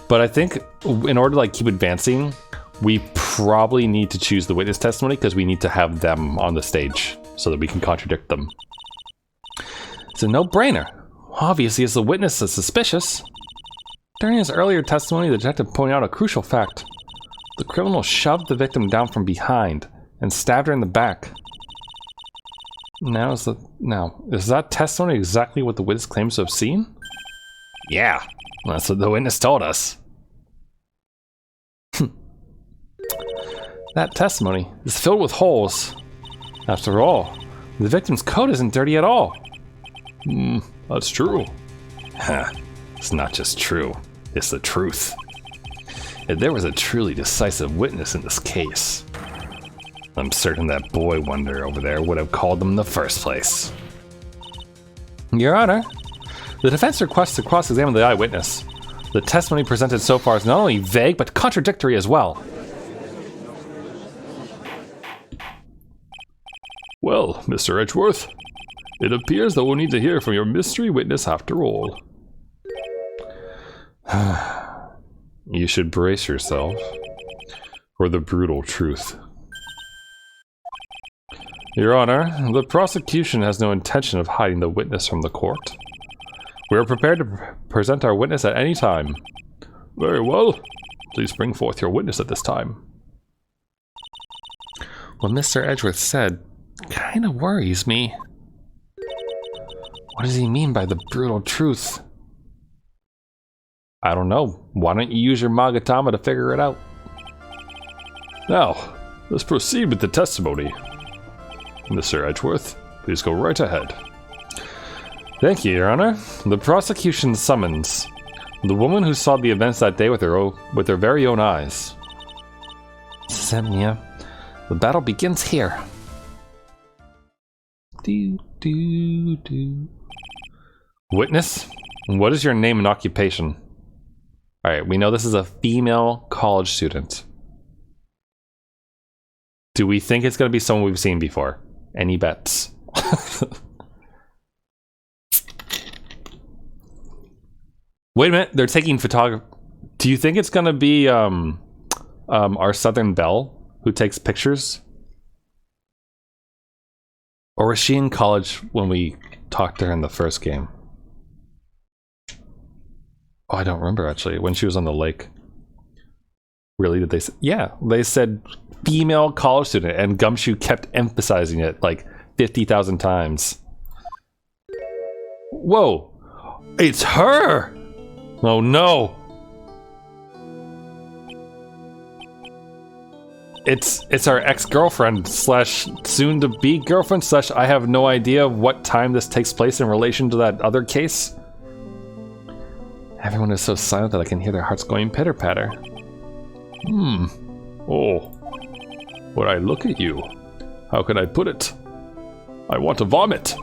But I think in order to, like, keep advancing, we probably need to choose the witness testimony because we need to have them on the stage so that we can contradict them. It's a no-brainer. Obviously, as the witness is suspicious. During his earlier testimony, the detective pointed out a crucial fact. The criminal shoved the victim down from behind and stabbed her in the back. Now, is that testimony exactly what the witness claims to have seen? Yeah, that's what the witness told us. That testimony is filled with holes. After all, the victim's coat isn't dirty at all. That's true. Huh. It's not just true, it's the truth. If there was a truly decisive witness in this case, I'm certain that boy wonder over there would have called them in the first place. Your Honor, the defense requests to cross-examine the eyewitness. The testimony presented so far is not only vague, but contradictory as well. Well, Mr. Edgeworth, it appears that we'll need to hear from your mystery witness after all. You should brace yourself for the brutal truth. Your Honor, the prosecution has no intention of hiding the witness from the court. We are prepared to present our witness at any time. Very well. Please bring forth your witness at this time. What Mr. Edgeworth said kind of worries me. What does he mean by the brutal truth? I don't know. Why don't you use your Magatama to figure it out? Now, let's proceed with the testimony. Mr. Edgeworth, please go right ahead. Thank you, Your Honor. The prosecution summons the woman who saw the events that day with her very own eyes. Semnia, the battle begins here. Witness, what is your name and occupation? Alright, we know this is a female college student. Do we think it's going to be someone we've seen before? Any bets? Wait a minute, they're taking photography. Do you think it's going to be our Southern Belle who takes pictures? Or was she in college when we talked to her in the first game? Oh, I don't remember actually, when she was on the lake. Really, did they say? Yeah, they said female college student, and Gumshoe kept emphasizing it like 50,000 times. Whoa, it's her! Oh no! It's our ex-girlfriend slash soon-to-be girlfriend slash I have no idea what time this takes place in relation to that other case. Everyone is so silent that I can hear their hearts going pitter-patter. Oh. When I look at you, how can I put it? I want to vomit.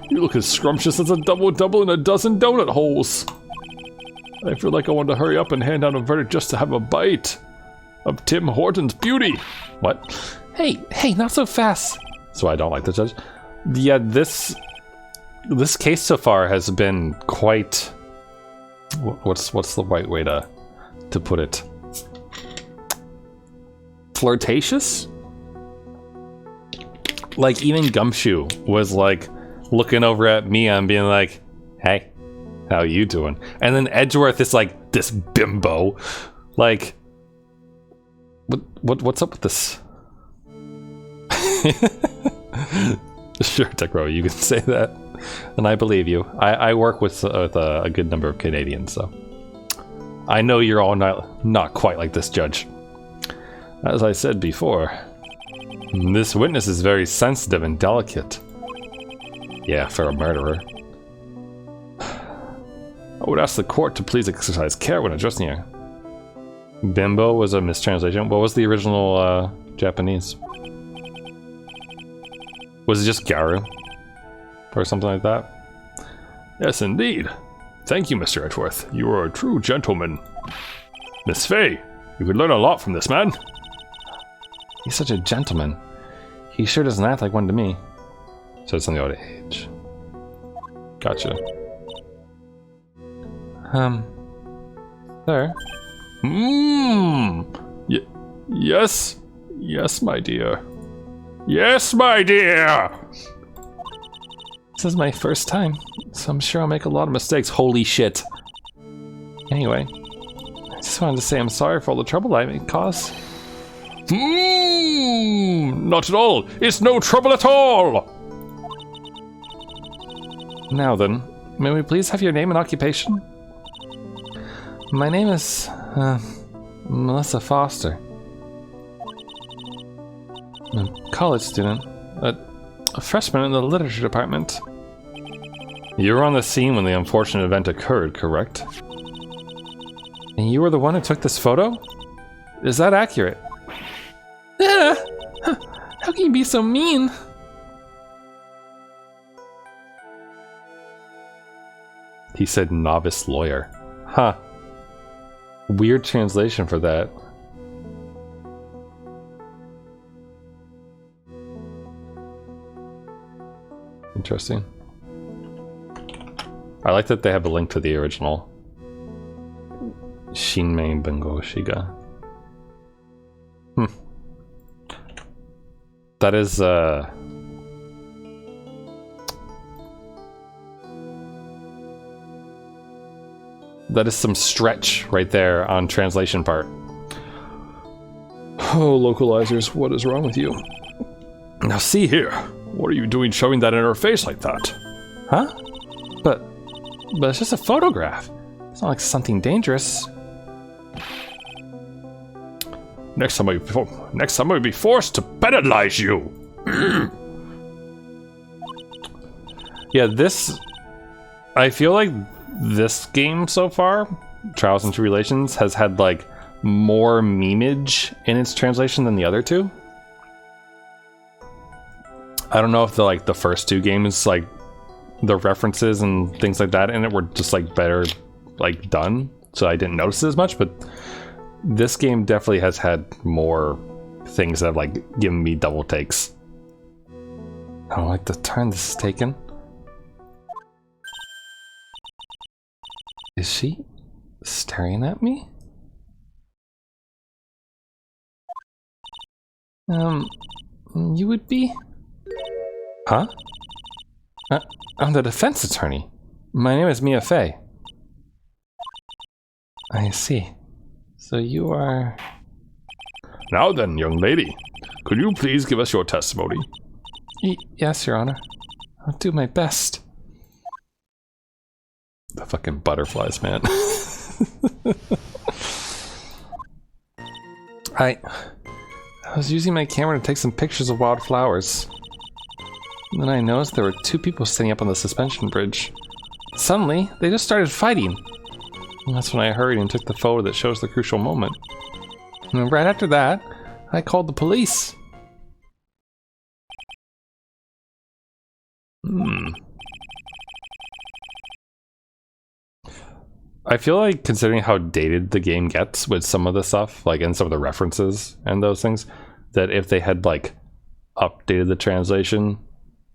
You look as scrumptious as a double-double in a dozen donut holes. I feel like I want to hurry up and hand down a verdict just to have a bite of Tim Horton's beauty. What? Hey, not so fast. So I don't like the judge. Yeah, this case so far has been quite... What's the right way to put it? Flirtatious? Like, even Gumshoe was like looking over at me and being like, hey, how you doing? And then Edgeworth is like this bimbo. Like, what's up with this? Sure, Techro, you can say that. And I believe you. I work with a good number of Canadians, so I know you're all not quite like this judge. As I said before, this witness is very sensitive and delicate. Yeah, for a murderer. I would ask the court to please exercise care when addressing her. Bimbo was a mistranslation. What was the original Japanese? Was it just Garu? Or something like that? Yes, indeed. Thank you, Mr. Edgeworth. You are a true gentleman. Miss Fay, you could learn a lot from this man. He's such a gentleman. He sure doesn't act like one to me. So it's something about age. Gotcha. There. Yes. Yes, my dear. Yes, my dear! This is my first time, so I'm sure I'll make a lot of mistakes. Holy shit. Anyway, I just wanted to say I'm sorry for all the trouble I may cause. Not at all. It's no trouble at all. Now then, may we please have your name and occupation? My name is, Melissa Foster. I'm a college student, a freshman in the literature department. You were on the scene when the unfortunate event occurred, correct? And you were the one who took this photo? Is that accurate? How can you be so mean? He said novice lawyer. Huh. Weird translation for that. Interesting. I like that they have a link to the original. Shinmei Bungo Shiga. That is, that is some stretch right there on translation part. Oh, localizers, what is wrong with you? Now see here. What are you doing showing that in her face like that? Huh? But it's just a photograph. It's not like something dangerous. Next time I'll be forced to penalize you. Yeah, this... I feel like this game so far, Trials and Tribulations, has had like more memeage in its translation than the other two. I don't know if the first two games, like the references and things like that in it were just like better like done, so I didn't notice it as much, but this game definitely has had more things that have like given me double takes. I don't like the turn this is taken. Is she staring at me? You would be? Huh? I'm the defense attorney. My name is Mia Fey. I see. So you are... Now then, young lady, could you please give us your testimony? Yes, Your Honor. I'll do my best. The fucking butterflies, man. I was using my camera to take some pictures of wildflowers. Then I noticed there were two people standing up on the suspension bridge. Suddenly, they just started fighting. And that's when I hurried and took the photo that shows the crucial moment. And right after that, I called the police. I feel like, considering how dated the game gets with some of the stuff, like and some of the references and those things, that if they had like updated the translation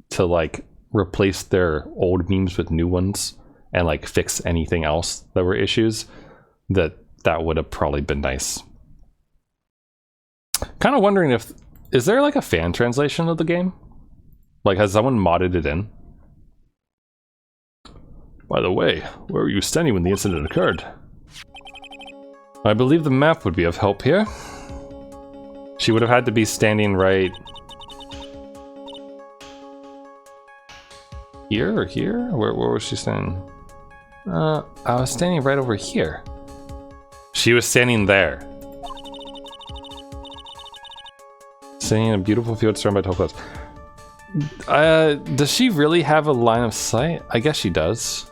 to like replace their old memes with new ones and like fix anything else that were issues, that would have probably been nice. Kind of wondering if, is there like a fan translation of the game? Like, has someone modded it in? By the way, where were you standing when the incident occurred? I believe the map would be of help here. She would have had to be standing right... Here or here? Where was she standing? I was standing right over here. She was standing there. Standing in a beautiful field surrounded by tall clouds. Does she really have a line of sight? I guess she does.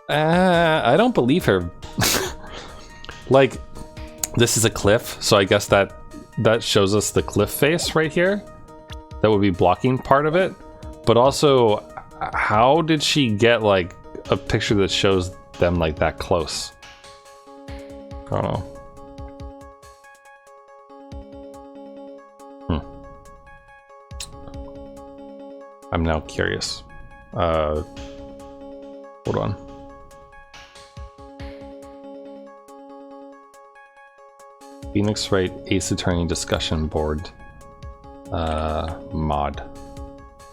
I don't believe her. Like, this is a cliff, so I guess that shows us the cliff face right here. That would be blocking part of it. But also, how did she get like a picture that shows them like that close? I don't know. I'm now curious. Hold on. Phoenix Wright Ace Attorney discussion board.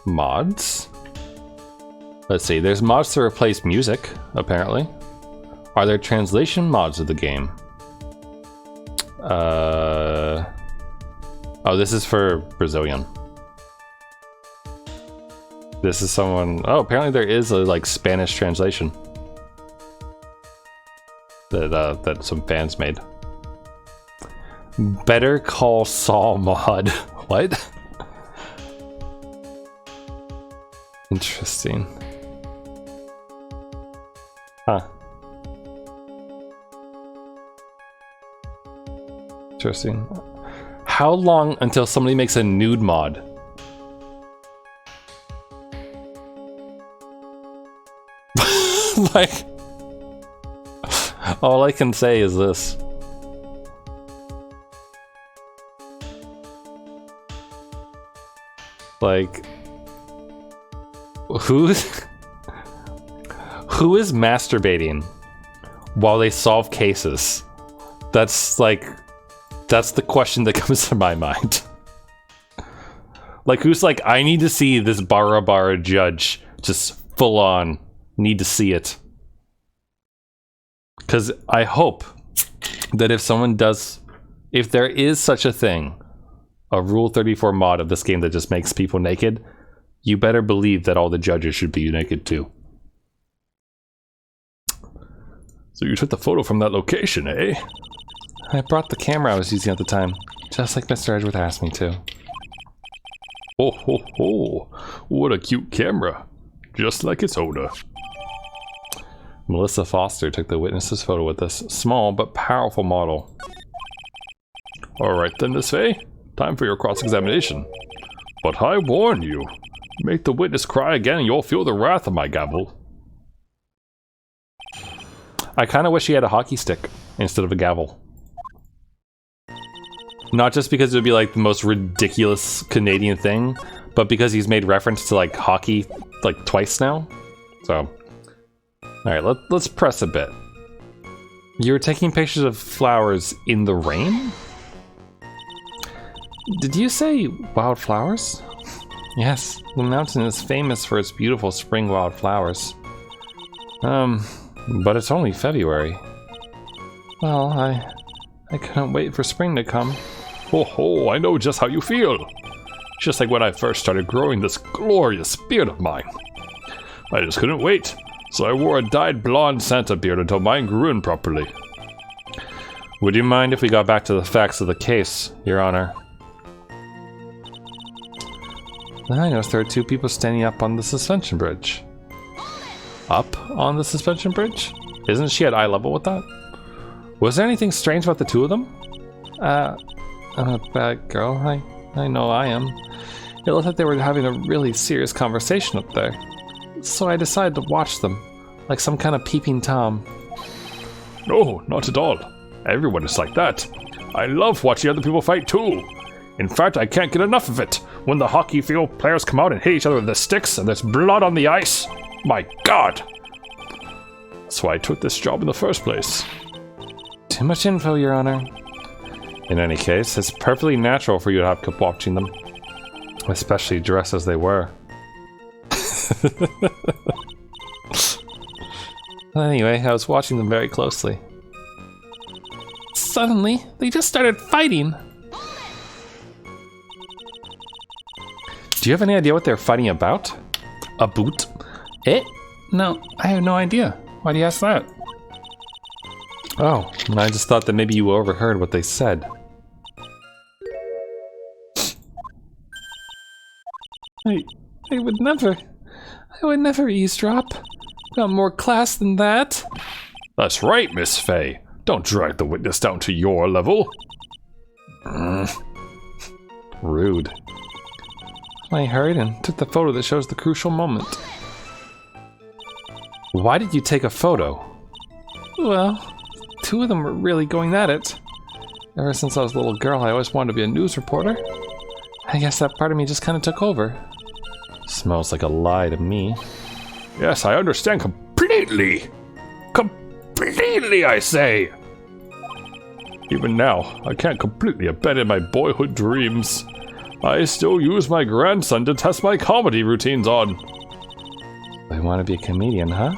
Mods? Let's see, there's mods to replace music, apparently. Are there translation mods of the game? Oh, this is for Brazilian. This is someone... Oh, apparently there is a, like, Spanish translation. That some fans made. Better Call Saul mod. What? Interesting. Huh. Interesting. How long until somebody makes a nude mod? Like, all I can say is this. Like, who is masturbating while they solve cases? That's the question that comes to my mind. Like, who's like, I need to see this Bara judge just full on need to see it. Because I hope that if there is such a thing, a Rule 34 mod of this game that just makes people naked, you better believe that all the judges should be naked too. So you took the photo from that location, eh? I brought the camera I was using at the time, just like Mr. Edgeworth asked me to. Oh ho ho, what a cute camera. Just like its owner. Melissa Foster took the witness's photo with this small but powerful model. Alright then, Miss Faye. Time for your cross-examination. But I warn you, make the witness cry again and you'll feel the wrath of my gavel. I kind of wish he had a hockey stick instead of a gavel. Not just because it would be like the most ridiculous Canadian thing, but because he's made reference to like hockey like twice now. So, alright, let's press a bit. You were taking pictures of flowers in the rain? Did you say wildflowers? Yes, the mountain is famous for its beautiful spring wildflowers. But it's only February. Well, I couldn't wait for spring to come. Ho ho, I know just how you feel. Just like when I first started growing this glorious beard of mine. I just couldn't wait, so I wore a dyed blonde Santa beard until mine grew in properly. Would you mind if we got back to the facts of the case, Your Honor? I noticed there are two people standing up on the suspension bridge. Up on the suspension bridge? Isn't she at eye level with that? Was there anything strange about the two of them? I'm a bad girl. I know I am. It looked like they were having a really serious conversation up there. So I decided to watch them, like some kind of peeping Tom. No, not at all. Everyone is like that. I love watching other people fight too. In fact, I can't get enough of it. When the hockey field players come out and hit each other with their sticks and there's blood on the ice. My God! That's why I took this job in the first place. Too much info, Your Honor. In any case, it's perfectly natural for you to have kept watching them. Especially dressed as they were. Anyway, I was watching them very closely. Suddenly, they just started fighting. Do you have any idea what they're fighting about? A boot? Eh? No, I have no idea. Why do you ask that? Oh, I just thought that maybe you overheard what they said. I would never eavesdrop. Got more class than that. That's right, Miss Faye. Don't drag the witness down to your level. Rude. I hurried and took the photo that shows the crucial moment. Why did you take a photo? Well, two of them were really going at it. Ever since I was a little girl, I always wanted to be a news reporter. I guess that part of me just kind of took over. Smells like a lie to me. Yes, I understand completely. Completely, I say. Even now, I can't completely abandon my boyhood dreams. I still use my grandson to test my comedy routines on. I want to be a comedian, huh?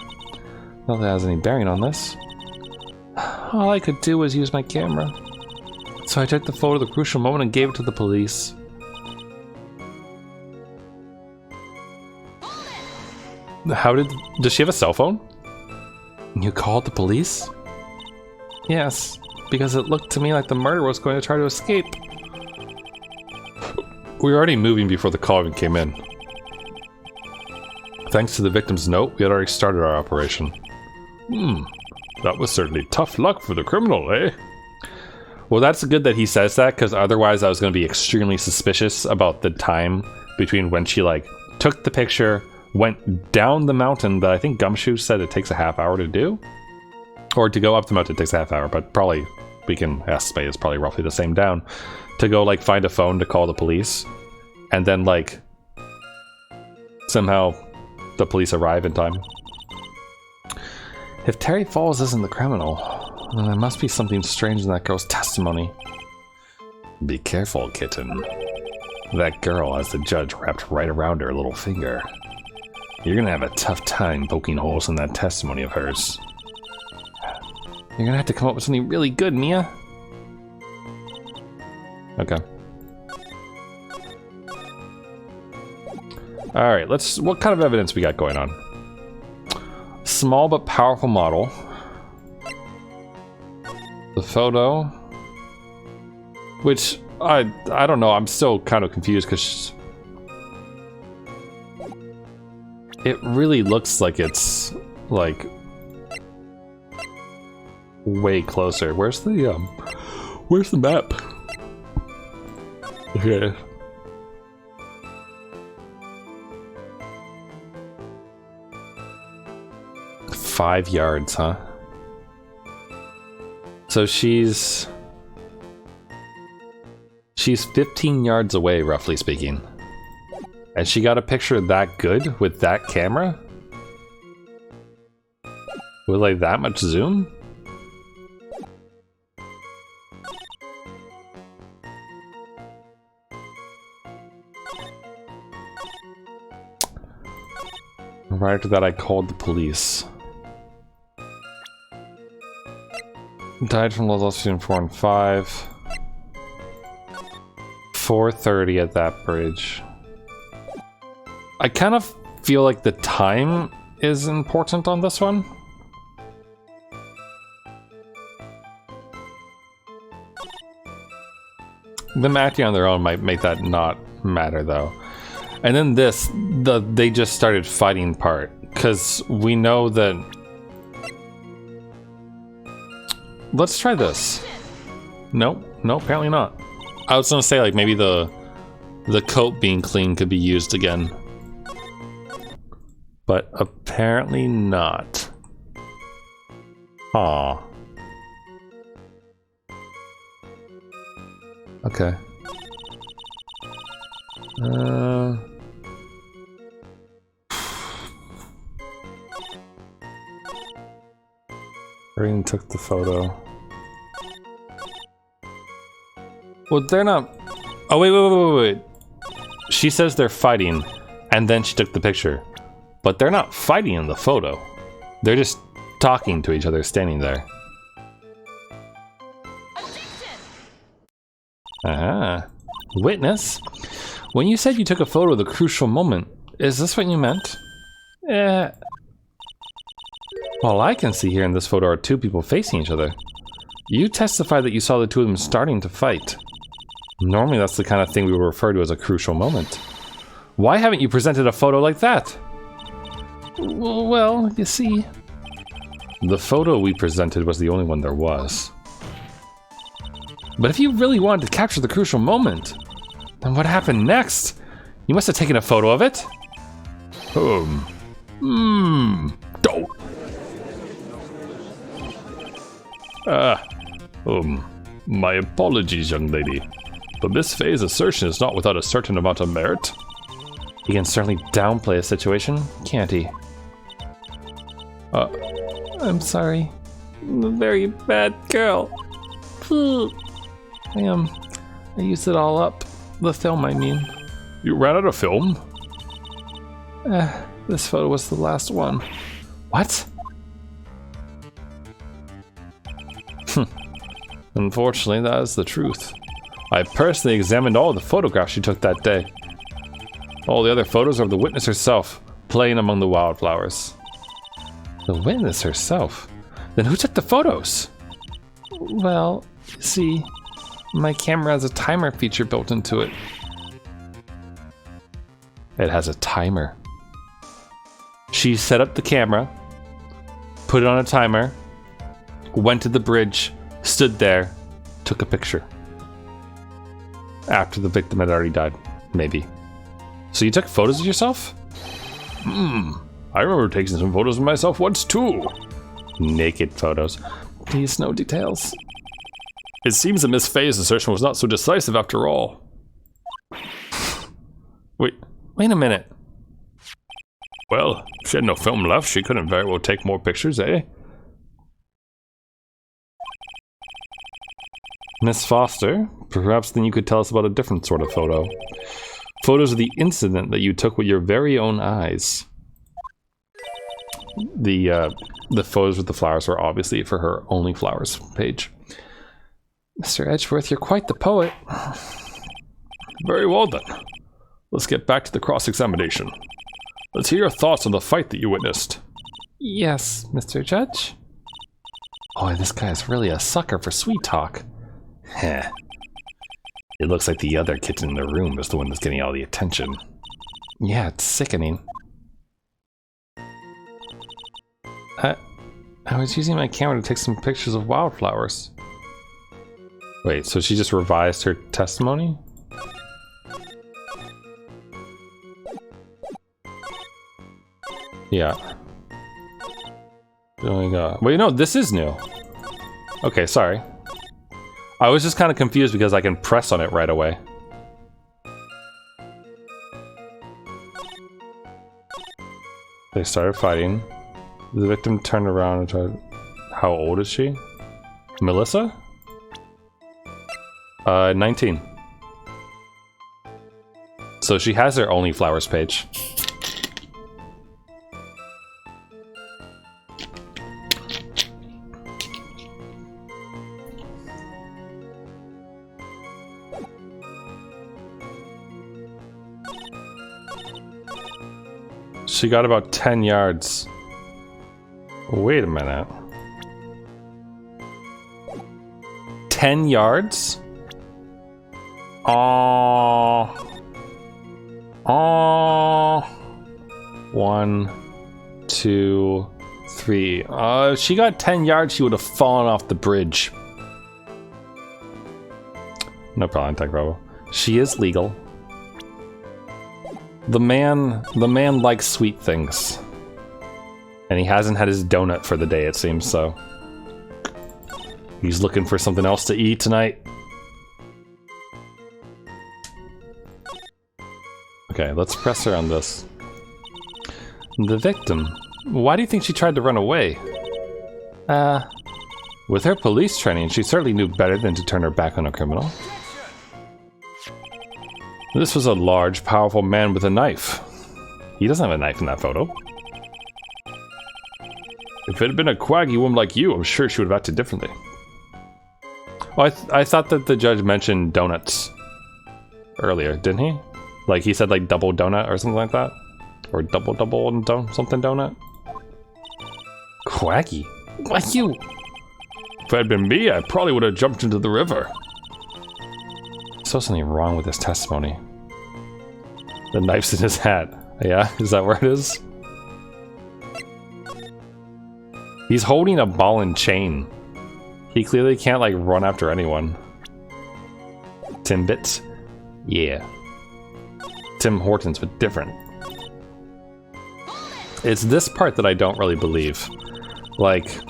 Not that has any bearing on this. All I could do was use my camera. So I took the photo of the crucial moment and gave it to the police. Does she have a cell phone? You called the police? Yes, because it looked to me like the murderer was going to try to escape. We were already moving before the call even came in. Thanks to the victim's note, we had already started our operation. That was certainly tough luck for the criminal, eh? Well, that's good that he says that, because otherwise I was going to be extremely suspicious about the time between when she, like, took the picture, went down the mountain, but I think Gumshoe said it takes a half hour to do. Or to go up the mountain, it takes a half hour, but probably, we can estimate it's probably roughly the same down. To go, like, find a phone to call the police, and then, like, somehow the police arrive in time. If Terry Falls isn't the criminal, then there must be something strange in that girl's testimony. Be careful, kitten. That girl has the judge wrapped right around her little finger. You're gonna have a tough time poking holes in that testimony of hers. You're gonna have to come up with something really good, Mia. Okay. Alright, what kind of evidence we got going on? Small but powerful model. The photo. Which, I don't know, I'm still kind of confused because it really looks like it's, like, way closer. Where's the map? Okay. $5 yards, huh? So she's 15 yards away, roughly speaking. And she got a picture that good with that camera? With like that much zoom? Right after that, I called the police. Died from levels 4 and 5. 4:30 at that bridge. I kind of feel like the time is important on this one. Them acting on their own might make that not matter, though. And then they just started fighting part, because we know that... Let's try this. Nope, apparently not. I was gonna say, like, maybe the coat being clean could be used again. But apparently not. Aw. Okay. Green took the photo. Well, they're not... Oh, wait. She says they're fighting, and then she took the picture. But they're not fighting in the photo. They're just talking to each other standing there. Witness? When you said you took a photo of the crucial moment, is this what you meant? All I can see here in this photo are two people facing each other. You testified that you saw the two of them starting to fight. Normally that's the kind of thing we would refer to as a crucial moment. Why haven't you presented a photo like that? Well, you see... The photo we presented was the only one there was. But if you really wanted to capture the crucial moment, then what happened next? You must have taken a photo of it. Don't. My apologies, young lady. But Miss Faye's assertion is not without a certain amount of merit. He can certainly downplay a situation, can't he? I'm sorry. I'm a very bad girl. I used it all up. The film, I mean. You ran out of film? This photo was the last one. What? Unfortunately, that is the truth. I personally examined all the photographs she took that day. All the other photos are of the witness herself, playing among the wildflowers. The witness herself? Then who took the photos? Well, see, my camera has a timer feature built into it. It has a timer. She set up the camera, put it on a timer, went to the bridge, stood there, took a picture. After the victim had already died, maybe. So you took photos of yourself? I remember taking some photos of myself once too. Naked photos. Please, no details. It seems that Miss Faye's assertion was not so decisive after all. Wait a minute. Well, if she had no film left, she couldn't very well take more pictures, eh? Miss Foster, perhaps then you could tell us about a different sort of photo. Photos of the incident that you took with your very own eyes. The photos with the flowers were obviously for her Only Flowers page. Mr. Edgeworth, you're quite the poet. Very well then. Let's get back to the cross-examination. Let's hear your thoughts on the fight that you witnessed. Yes, Mr. Judge. Boy, this guy is really a sucker for sweet talk. Heh. It looks like the other kitten in the room is the one that's getting all the attention. Yeah, it's sickening. I was using my camera to take some pictures of wildflowers. Wait, so she just revised her testimony? Yeah. Wait, no, this is new. Okay, sorry. I was just kind of confused because I can press on it right away. They started fighting. The victim turned around and tried... How old is she? Melissa? 19. So she has her Only Flowers page. She got about 10 yards. Wait a minute. 10 yards? Oh. 1, 2, 3. If she got 10 yards, she would have fallen off the bridge. No problem, Tech Robo. She is legal. The man likes sweet things. And he hasn't had his donut for the day, it seems, so. He's looking for something else to eat tonight. Okay, let's press her on this. The victim. Why do you think she tried to run away? With her police training, she certainly knew better than to turn her back on a criminal. This was a large, powerful man with a knife. He doesn't have a knife in that photo. If it had been a quaggy woman like you, I'm sure she would have acted differently. Well, I thought that the judge mentioned donuts. earlier, didn't he? Like he said like double donut or something like that? Or double something donut? Quacky? Why you? If it had been me, I probably would have jumped into the river. So something wrong with his testimony. The knife's in his hat. Yeah, is that where it is? He's holding a ball and chain. He clearly can't like run after anyone. Timbits? Yeah. Tim Hortons, but different. It's this part that I don't really believe. Like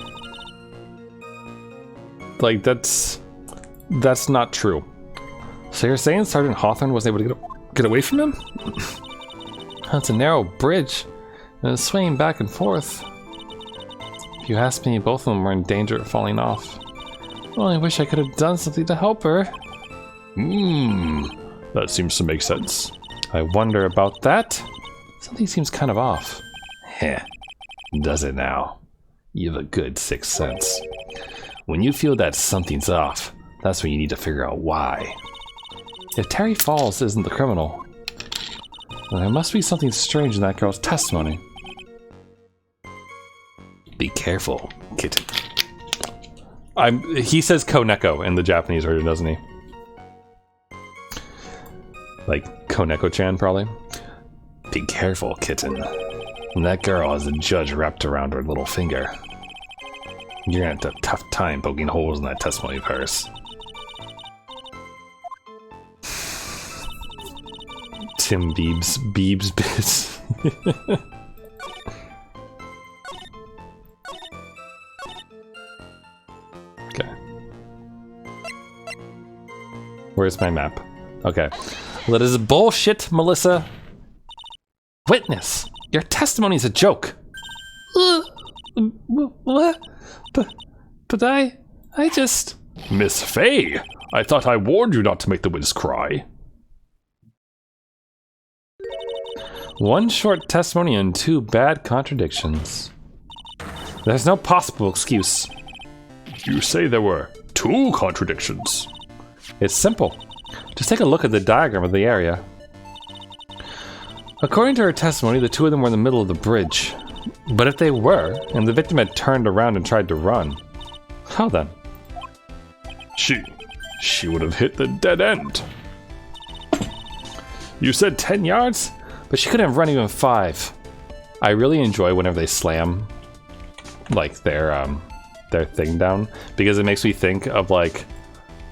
that's not true. So you're saying Sergeant Hawthorne wasn't able to get away from him? That's a narrow bridge, and it's swaying back and forth. If you ask me, both of them were in danger of falling off. Well, I wish I could have done something to help her. That seems to make sense. I wonder about that. Something seems kind of off. Heh. Does it now? You have a good sixth sense. When you feel that something's off, that's when you need to figure out why. If Terry Falls isn't the criminal, then there must be something strange in that girl's testimony. Be careful, kitten. He says Koneko in the Japanese version, doesn't he? Like Koneko-chan, probably. Be careful, kitten. That girl has a judge wrapped around her little finger. You're gonna have a tough time poking holes in that testimony of hers. Tim Beebs bits. Okay. Where's my map? Okay. Well, that is bullshit, Melissa. Witness, your testimony's a joke. What? But I just... Miss Faye, I thought I warned you not to make the winds cry. One short testimony and two bad contradictions. There's no possible excuse. You say there were two contradictions. It's simple. Just take a look at the diagram of the area. According to her testimony, the two of them were in the middle of the bridge. But if they were, and the victim had turned around and tried to run, how then? She would have hit the dead end. You said 10 yards? But she couldn't have run even 5. I really enjoy whenever they slam like their thing down, because it makes me think of like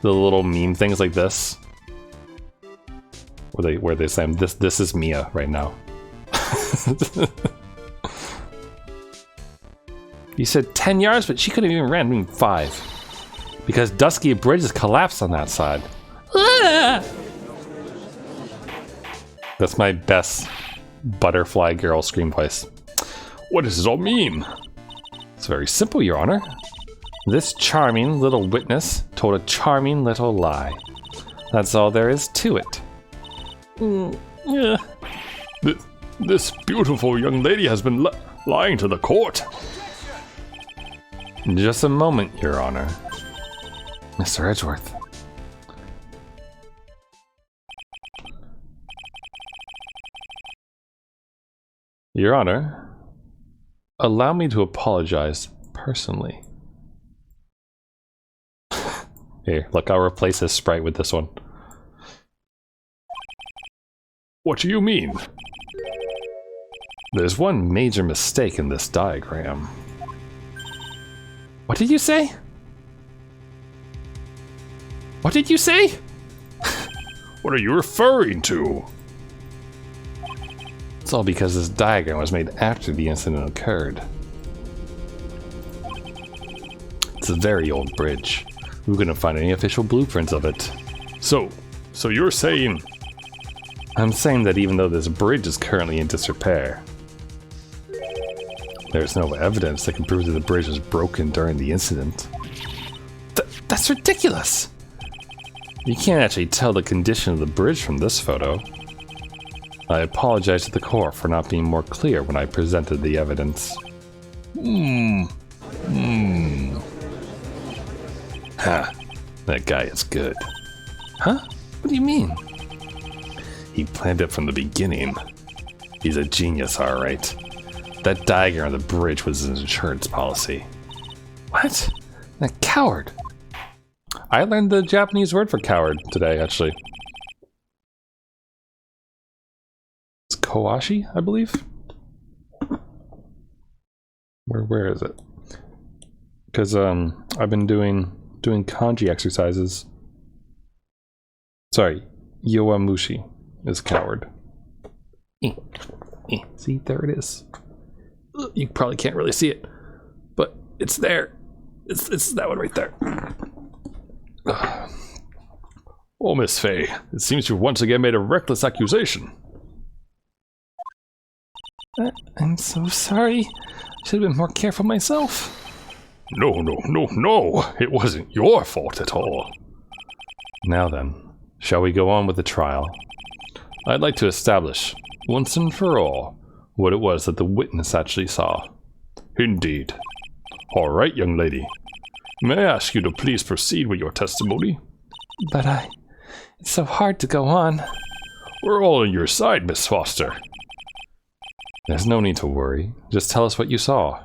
the little meme things like this. Where they slam this is Mia right now. You said 10 yards, but she couldn't even ran 5. Because Dusky Bridge has collapsed on that side. That's my best butterfly girl scream voice. What does this all mean? It's very simple, Your Honor. This charming little witness told a charming little lie. That's all there is to it. Yeah. This beautiful young lady has been lying to the court. Just a moment, Your Honor. Mr. Edgeworth. Your Honor, allow me to apologize personally. Here, look, I'll replace this sprite with this one. What do you mean? There's one major mistake in this diagram. What did you say? What did you say? What are you referring to? It's all because this diagram was made after the incident occurred. It's a very old bridge. We couldn't find any official blueprints of it. So you're saying... I'm saying that even though this bridge is currently in disrepair, there's no evidence that can prove that the bridge was broken during the incident. That's ridiculous! You can't actually tell the condition of the bridge from this photo. I apologize to the court for not being more clear when I presented the evidence. Ha, that guy is good. Huh? What do you mean? He planned it from the beginning. He's a genius, alright. That diagram on the bridge was his insurance policy. What? A coward. I learned the Japanese word for coward today, actually. It's kawashi, I believe? Where is it? Because I've been doing kanji exercises. Sorry, yowamushi is coward. See, there it is. You probably can't really see it, but it's there. It's that one right there. Oh, Miss Faye, it seems you've once again made a reckless accusation. I'm so sorry. I should have been more careful myself. No. It wasn't your fault at all. Now then, shall we go on with the trial? I'd like to establish, once and for all, what it was that the witness actually saw. Indeed. All right, young lady. May I ask you to please proceed with your testimony? But it's so hard to go on. We're all on your side, Miss Foster. There's no need to worry. Just tell us what you saw.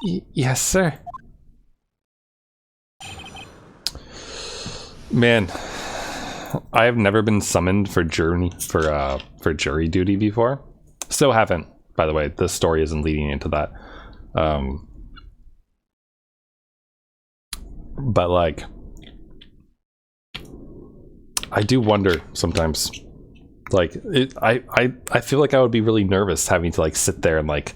Yes, sir. Man, I have never been summoned for jury duty before. Still haven't, by the way. This story isn't leading into that. But like, I do wonder sometimes. Like, I feel like I would be really nervous having to like sit there and like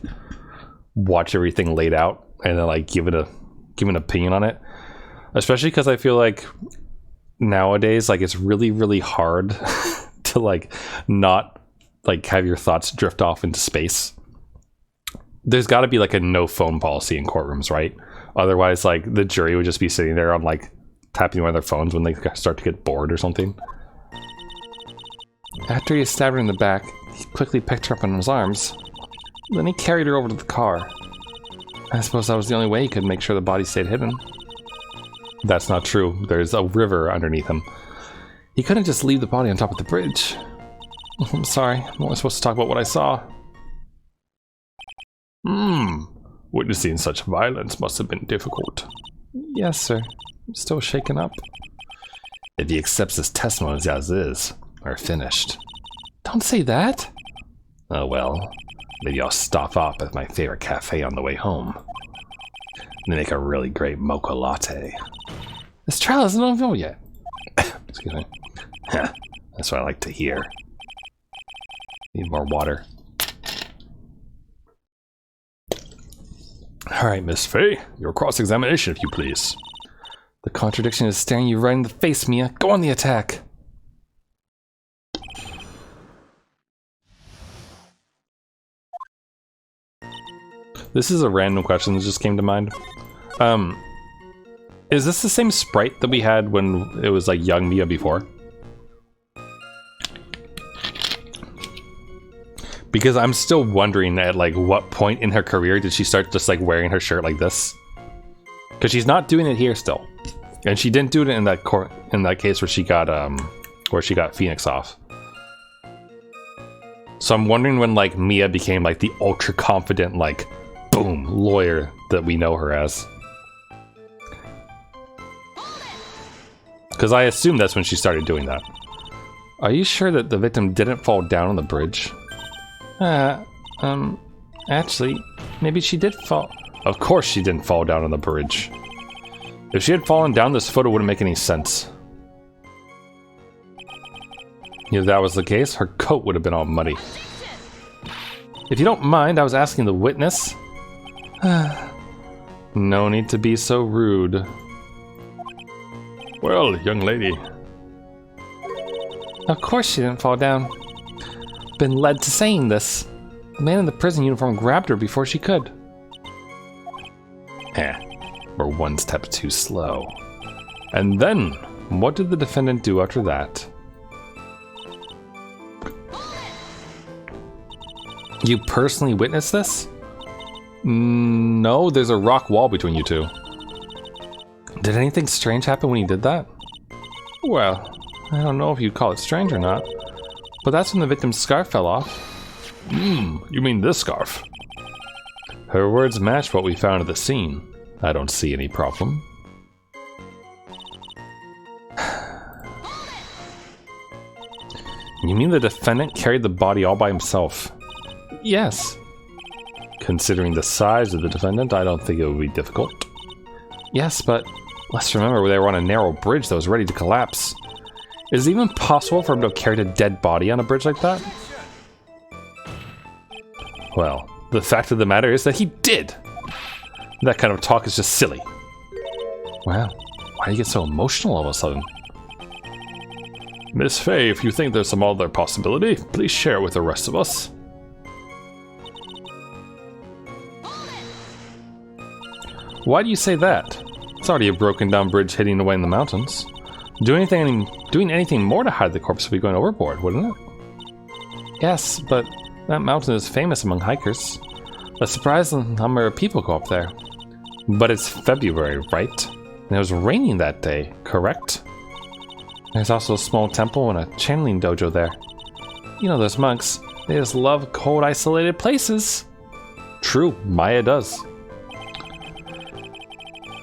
watch everything laid out and then like give an opinion on it. Especially because I feel like nowadays, like, it's really hard to like not like have your thoughts drift off into space. There's got to be like a no phone policy in courtrooms, right? Otherwise, like, the jury would just be sitting there on like tapping one of their phones when they start to get bored or something. After he stabbed her in the back, he quickly picked her up in his arms. Then he carried her over to the car. I suppose that was the only way he could make sure the body stayed hidden. That's not true. There's a river underneath him. He couldn't just leave the body on top of the bridge. I'm sorry, I'm only supposed to talk about what I saw. Witnessing such violence must have been difficult. Yes, sir. I'm still shaken up. If he accepts his testimony as is, we're finished. Don't say that. Oh well, maybe I'll stop off at my favorite cafe on the way home. They make a really great mocha latte. This trial isn't over yet. Excuse me. That's what I like to hear. Need more water. Alright, Miss Faye, your cross-examination, if you please. The contradiction is staring you right in the face, Mia. Go on the attack. This is a random question that just came to mind. Is this the same sprite that we had when it was like young Mia before? Because I'm still wondering at like what point in her career did she start just like wearing her shirt like this? Because she's not doing it here still, and she didn't do it in that case where she got Phoenix off. So I'm wondering when like Mia became like the ultra confident like boom lawyer that we know her as. Because I assume that's when she started doing that. Are you sure that the victim didn't fall down on the bridge? Actually, maybe she did fall. Of course she didn't fall down on the bridge. If she had fallen down, this photo wouldn't make any sense. If that was the case, her coat would have been all muddy. If you don't mind, I was asking the witness. No need to be so rude. Well, young lady. Of course she didn't fall down. Been led to saying this. The man in the prison uniform grabbed her before she could. We're one step too slow. And then, what did the defendant do after that? You personally witnessed this? No, there's a rock wall between you two. Did anything strange happen when he did that? Well, I don't know if you'd call it strange or not. But that's when the victim's scarf fell off. You mean this scarf? Her words match what we found at the scene. I don't see any problem. You mean the defendant carried the body all by himself? Yes. Considering the size of the defendant, I don't think it would be difficult. Yes, but let's remember they were on a narrow bridge that was ready to collapse. Is it even possible for him to have carried a dead body on a bridge like that? Well, the fact of the matter is that he did! That kind of talk is just silly. Wow, why do you get so emotional all of a sudden? Miss Faye, if you think there's some other possibility, please share it with the rest of us. Why do you say that? It's already a broken down bridge hidden away in the mountains. Doing anything more to hide the corpse would be going overboard, wouldn't it? Yes, but that mountain is famous among hikers. A surprising number of people go up there. But it's February, right? And it was raining that day, correct? There's also a small temple and a channeling dojo there. You know those monks, they just love cold, isolated places. True, Maya does.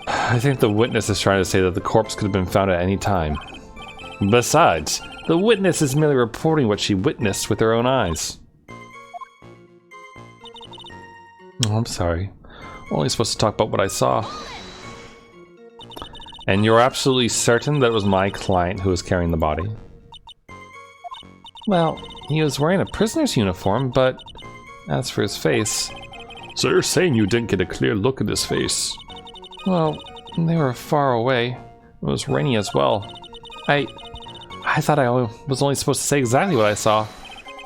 I think the witness is trying to say that the corpse could have been found at any time. Besides, the witness is merely reporting what she witnessed with her own eyes. Oh, I'm sorry. Only supposed to talk about what I saw. And you're absolutely certain that it was my client who was carrying the body? Well, he was wearing a prisoner's uniform, but as for his face... So you're saying you didn't get a clear look at his face? Well, they were far away. It was rainy as well. I thought I was only supposed to say exactly what I saw.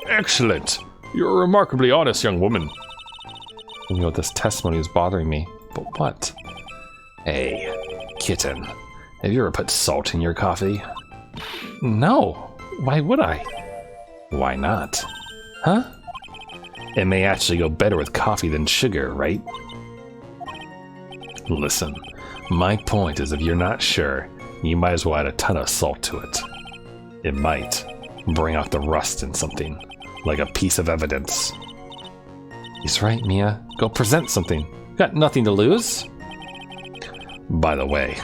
Excellent! You're a remarkably honest young woman. You know, this testimony is bothering me. But what? Hey, kitten. Have you ever put salt in your coffee? No. Why would I? Why not? Huh? It may actually go better with coffee than sugar, right? Listen, my point is if you're not sure, you might as well add a ton of salt to it. It might bring out the rust in something, like a piece of evidence. He's right, Mia. Go present something. Got nothing to lose. By the way,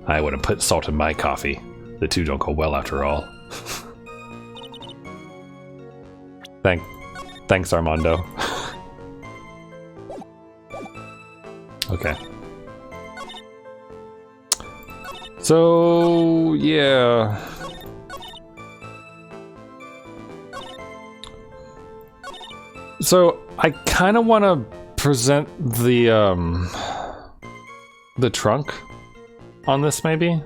I wouldn't put salt in my coffee. The two don't go well after all. Thanks, Armando. Okay. So, yeah. So, I kind of want to present the trunk on this, maybe?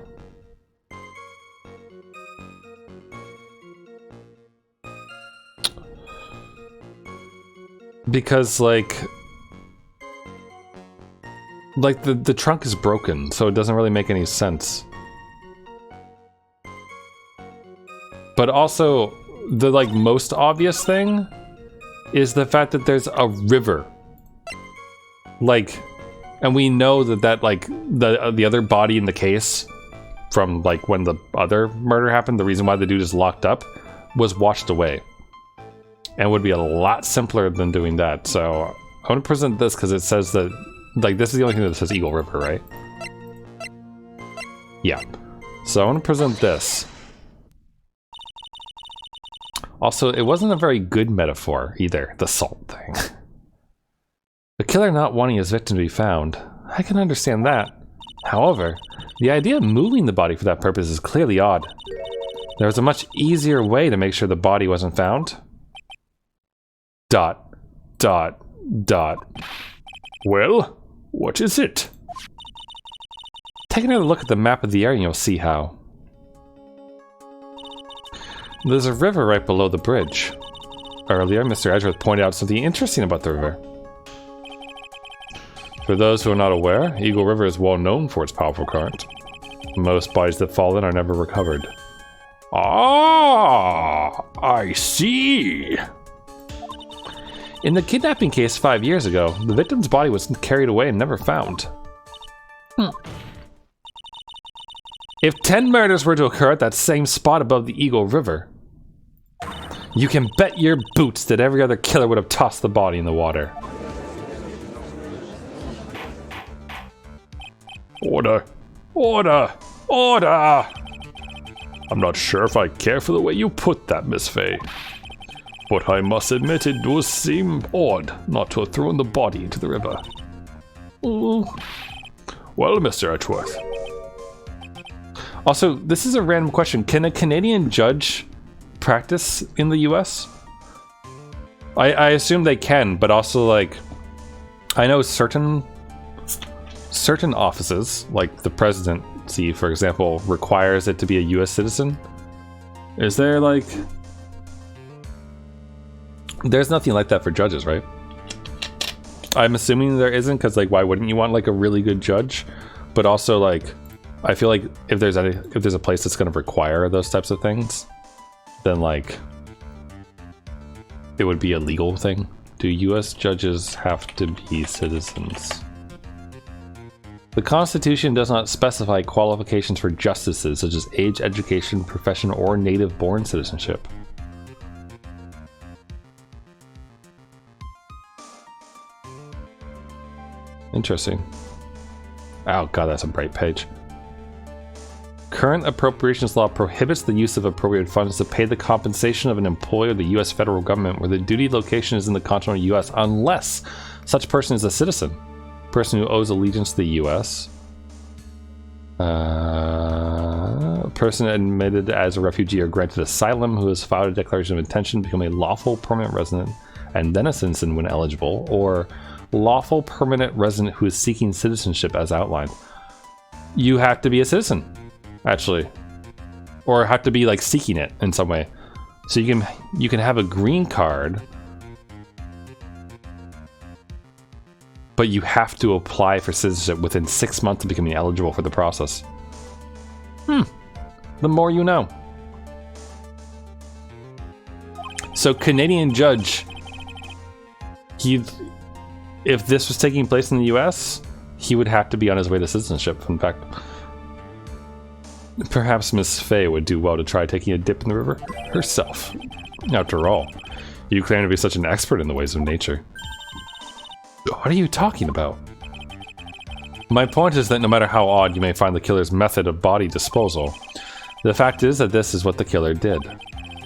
Because, like the trunk is broken, so it doesn't really make any sense. But also, the, like, most obvious thing is the fact that there's a river. Like, and we know that like, the other body in the case from, like, when the other murder happened, the reason why the dude is locked up, was washed away. And would be a lot simpler than doing that. So I want to present this because it says that, like, this is the only thing that says Eagle River, right? Yeah. So I want to present this. Also, it wasn't a very good metaphor either, the salt thing. The killer not wanting his victim to be found, I can understand that. However, the idea of moving the body for that purpose is clearly odd. There was a much easier way to make sure the body wasn't found. ... Well, what is it? Take another look at the map of the area and you'll see how. There's a river right below the bridge. Earlier, Mr. Edgeworth pointed out something interesting about the river. For those who are not aware, Eagle River is well known for its powerful current. Most bodies that fall in are never recovered. Ah, I see. In the kidnapping case 5 years ago, the victim's body was carried away and never found. If 10 murders were to occur at that same spot above the Eagle River, You can bet your boots that every other killer would have tossed the body in the water. Order! Order! Order! I'm not sure if I care for the way you put that, Miss Fay. But I must admit it does seem odd not to have thrown the body into the river. Ooh. Well, Mr. Edgeworth. Also, this is a random question. Can a Canadian judge practice in the US? I assume they can, but also, like, I know certain offices, like the presidency, for example, requires it to be a US citizen. Is there, like... There's nothing like that for judges, right? I'm assuming there isn't, because, like, why wouldn't you want, like, a really good judge? But also, like, I feel like if there's a place that's going to require those types of things, then, like, it would be a legal thing. Do US judges have to be citizens? The Constitution does not specify qualifications for justices, such as age, education, profession, or native-born citizenship. Interesting. Oh god, that's a bright page. Current appropriations law prohibits the use of appropriated funds to pay the compensation of an employee of the U.S. federal government where the duty location is in the continental U.S. unless such person is a citizen. Person who owes allegiance to the U.S. Person admitted as a refugee or granted asylum who has filed a declaration of intention to become a lawful permanent resident and then a citizen when eligible, or lawful permanent resident who is seeking citizenship as outlined. You have to be a citizen, actually, or have to be like seeking it in some way. So you can have a green card, but you have to apply for citizenship within 6 months of becoming eligible for the process. The more you know. So Canadian judge, if this was taking place in the US, he would have to be on his way to citizenship. In fact, perhaps Miss Fay would do well to try taking a dip in the river herself. After all, you claim to be such an expert in the ways of nature. What are you talking about? My point is that no matter how odd you may find the killer's method of body disposal, the fact is that this is what the killer did.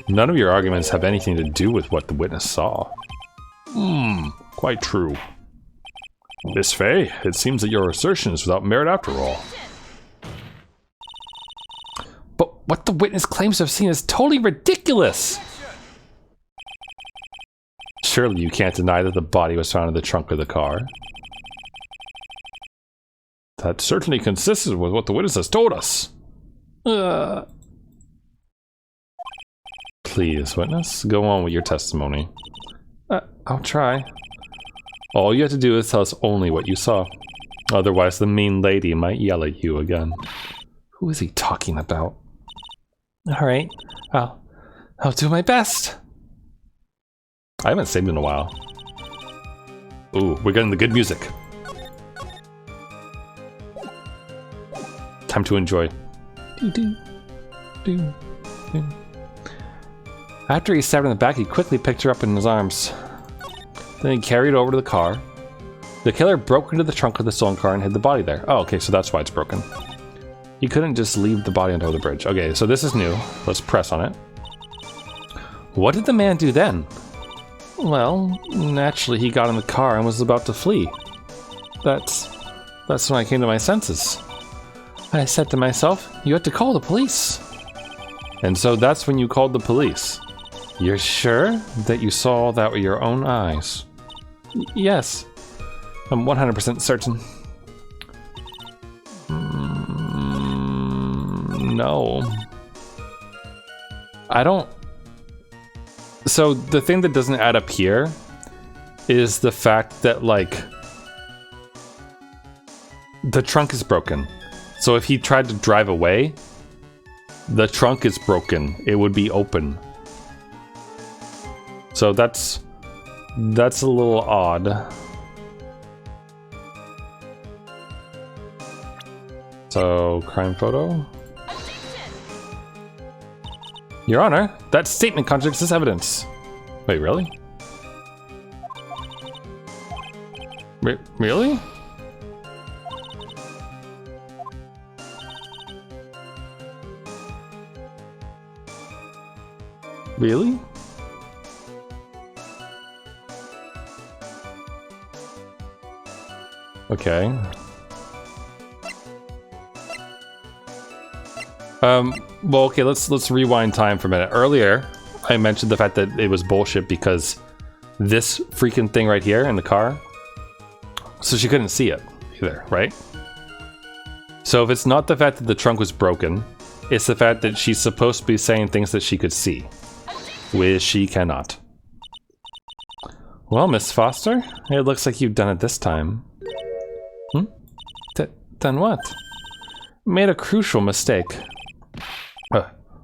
None of your arguments have anything to do with what the witness saw. Quite true. Miss Fay, it seems that your assertion is without merit after all. But what the witness claims to have seen is totally ridiculous! Surely you can't deny that the body was found in the trunk of the car. That certainly consistent with what the witness has told us. Please, witness, go on with your testimony. I'll try. All you have to do is tell us only what you saw. Otherwise, the mean lady might yell at you again. Who is he talking about? Alright, I'll do my best. I haven't saved in a while. Ooh, we're getting the good music. Time to enjoy. After he stabbed her in the back, he quickly picked her up in his arms. Then he carried her over to the car. The killer broke into the trunk of the stolen car and hid the body there. Oh, okay, so that's why it's broken. He couldn't just leave the body on top of the bridge. Okay, so this is new. Let's press on it. What did the man do then? Well, naturally he got in the car and was about to flee. That's when I came to my senses. I said to myself, you had to call the police. And so that's when you called the police. You're sure that you saw that with your own eyes? Yes, I'm 100% certain. No. I don't... So the thing that doesn't add up here is the fact that, like, the trunk is broken. So if he tried to drive away, the trunk is broken. It would be open. So that's a little odd. So, crime photo. Your Honor, that statement contradicts this evidence. Wait, really? Really? Really? Okay. Well, okay, let's rewind time for a minute. Earlier, I mentioned the fact that it was bullshit because this freaking thing right here in the car, so she couldn't see it either, right? So if it's not the fact that the trunk was broken, it's the fact that she's supposed to be saying things that she could see, which she cannot. Well, Miss Foster, it looks like you've done it this time. Done what? Made a crucial mistake.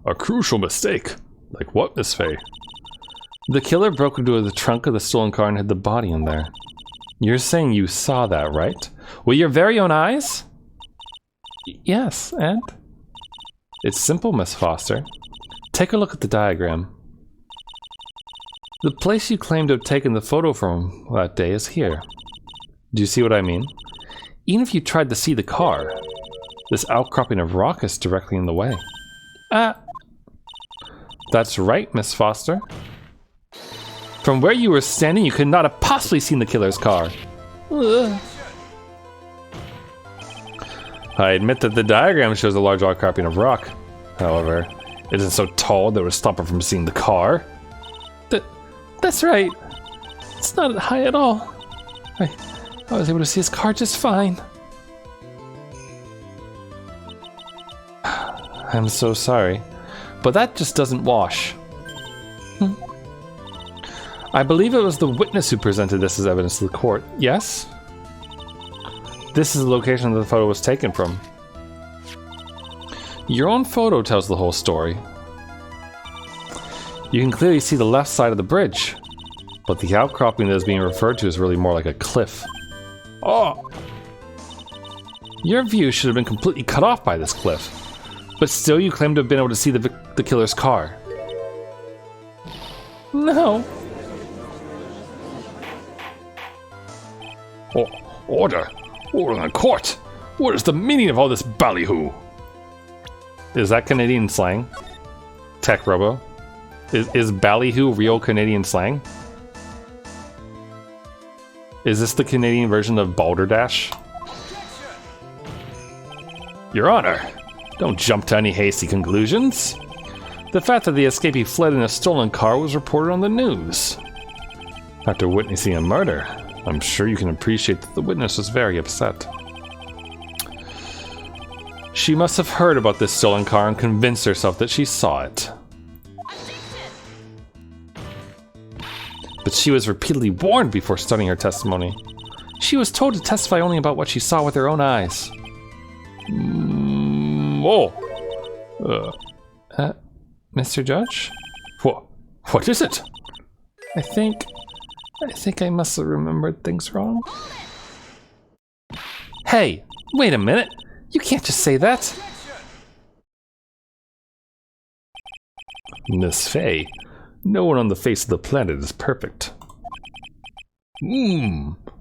A crucial mistake? Like what, Miss Faye? The killer broke into the trunk of the stolen car and hid the body in there. You're saying you saw that, right? With your very own eyes? Yes, and? It's simple, Miss Foster. Take a look at the diagram. The place you claim to have taken the photo from that day is here. Do you see what I mean? Even if you tried to see the car, this outcropping of rock is directly in the way. That's right, Miss Foster. From where you were standing, you could not have possibly seen the killer's car. Ugh. I admit that the diagram shows a large outcropping of rock. However, it isn't so tall that it would stop her from seeing the car. That's right. It's not high at all. I was able to see his car just fine. I'm so sorry, but that just doesn't wash. I believe it was the witness who presented this as evidence to the court, yes? This is the location that the photo was taken from. Your own photo tells the whole story. You can clearly see the left side of the bridge, but the outcropping that is being referred to is really more like a cliff. Oh! Your view should have been completely cut off by this cliff, but still you claim to have been able to see the killer's car. No. Order! Order in the court! What is the meaning of all this ballyhoo? Is that Canadian slang? Tech Robo? Is ballyhoo real Canadian slang? Is this the Canadian version of balderdash? Your Honor, don't jump to any hasty conclusions. The fact that the escapee fled in a stolen car was reported on the news. After witnessing a murder, I'm sure you can appreciate that the witness was very upset. She must have heard about this stolen car and convinced herself that she saw it. But she was repeatedly warned before starting her testimony. She was told to testify only about what she saw with her own eyes. Mr. Judge? What is it? I think I must have remembered things wrong. Hey, wait a minute. You can't just say that. Miss Faye, no one on the face of the planet is perfect.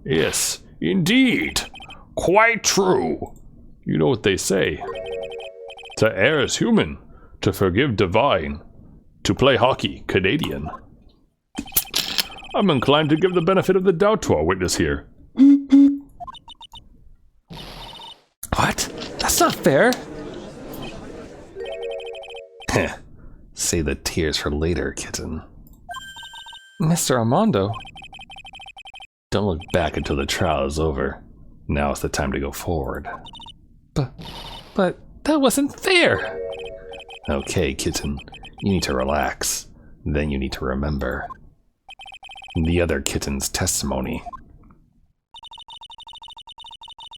Yes, indeed. Quite true. You know what they say. To err is human, to forgive divine, to play hockey Canadian. I'm inclined to give the benefit of the doubt to our witness here. What? That's not fair. Say the tears for later, kitten. Mr. Armando. Don't look back until the trial is over. Now is the time to go forward. But that wasn't fair. Okay, kitten. You need to relax. Then you need to remember the other kitten's testimony.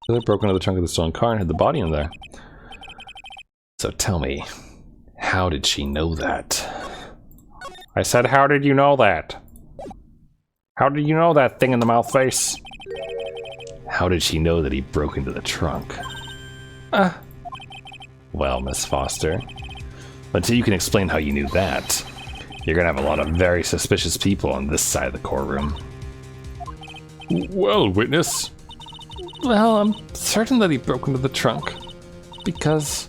They broke into the trunk of the stolen car and hid the body in there. So tell me, how did she know that? I said, how did you know that? How did you know that, thing in the mouth face? How did she know that he broke into the trunk? Uh, Well, Miss Foster, Until you can explain how you knew that, you're gonna have a lot of very suspicious people on this side of the courtroom. Well, witness. Well, I'm certain that he broke into the trunk. Because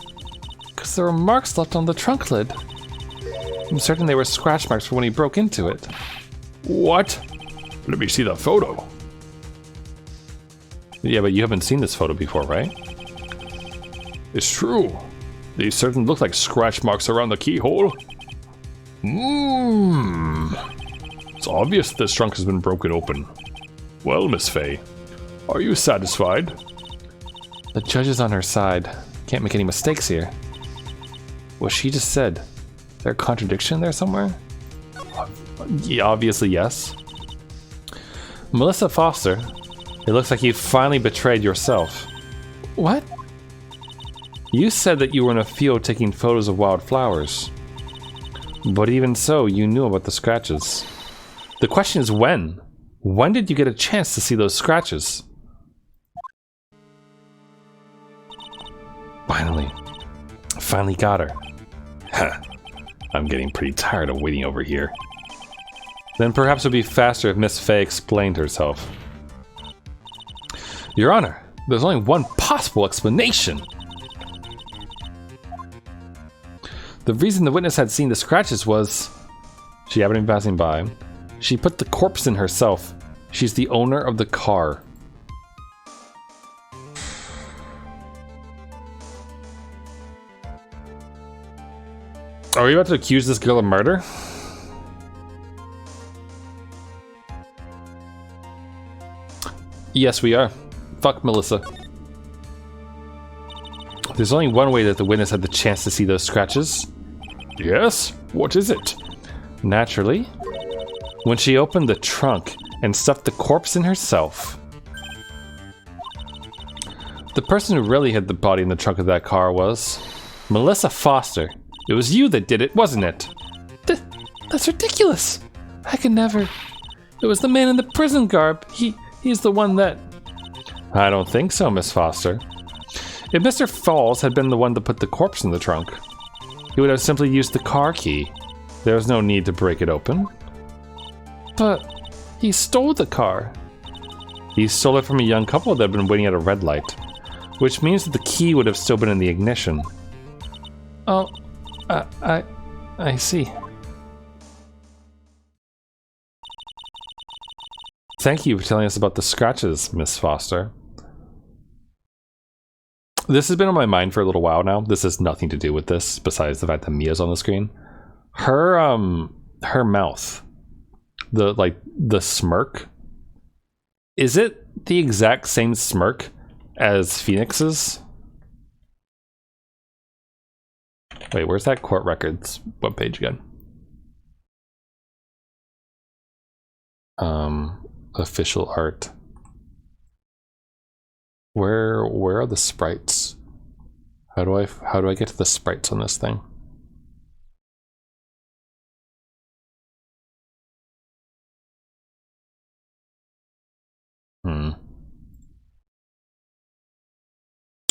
there were marks left on the trunk lid. I'm certain they were scratch marks from when he broke into it. What? Let me see the photo. Yeah, but you haven't seen this photo before, right? It's true. These certainly look like scratch marks around the keyhole. It's obvious this trunk has been broken open. Well, Miss Fay, are you satisfied? The judge is on her side. Can't make any mistakes here. What she just said. Is there a contradiction there somewhere? Yeah, obviously, yes. Melissa Foster, it looks like you finally betrayed yourself. What? You said that you were in a field taking photos of wildflowers. But even so, you knew about the scratches. The question is when? When did you get a chance to see those scratches? Finally got her. Huh. I'm getting pretty tired of waiting over here. Then perhaps it would be faster if Miss Fay explained herself. Your Honor, there's only one possible explanation. The reason the witness had seen the scratches was she happened to be passing by. She put the corpse in herself. She's the owner of the car. Are we about to accuse this girl of murder? Yes, we are. Fuck Melissa. There's only one way that the witness had the chance to see those scratches. Yes? What is it? Naturally, when she opened the trunk and stuffed the corpse in herself. The person who really hid the body in the trunk of that car was Melissa Foster. It was you that did it, wasn't it? That's ridiculous. I could never. It was the man in the prison garb. He's the one that... I don't think so, Miss Foster. If Mr. Falls had been the one to put the corpse in the trunk, he would have simply used the car key. There was no need to break it open. But he stole the car. He stole it from a young couple that had been waiting at a red light, which means that the key would have still been in the ignition. Oh, I see. Thank you for telling us about the scratches, Miss Foster. This has been on my mind for a little while now. This has nothing to do with this, besides the fact that Mia's on the screen. Her mouth, the smirk. Is it the exact same smirk as Phoenix's? Wait, where's that court records webpage again? Official art. Where are the sprites? How do I get to the sprites on this thing?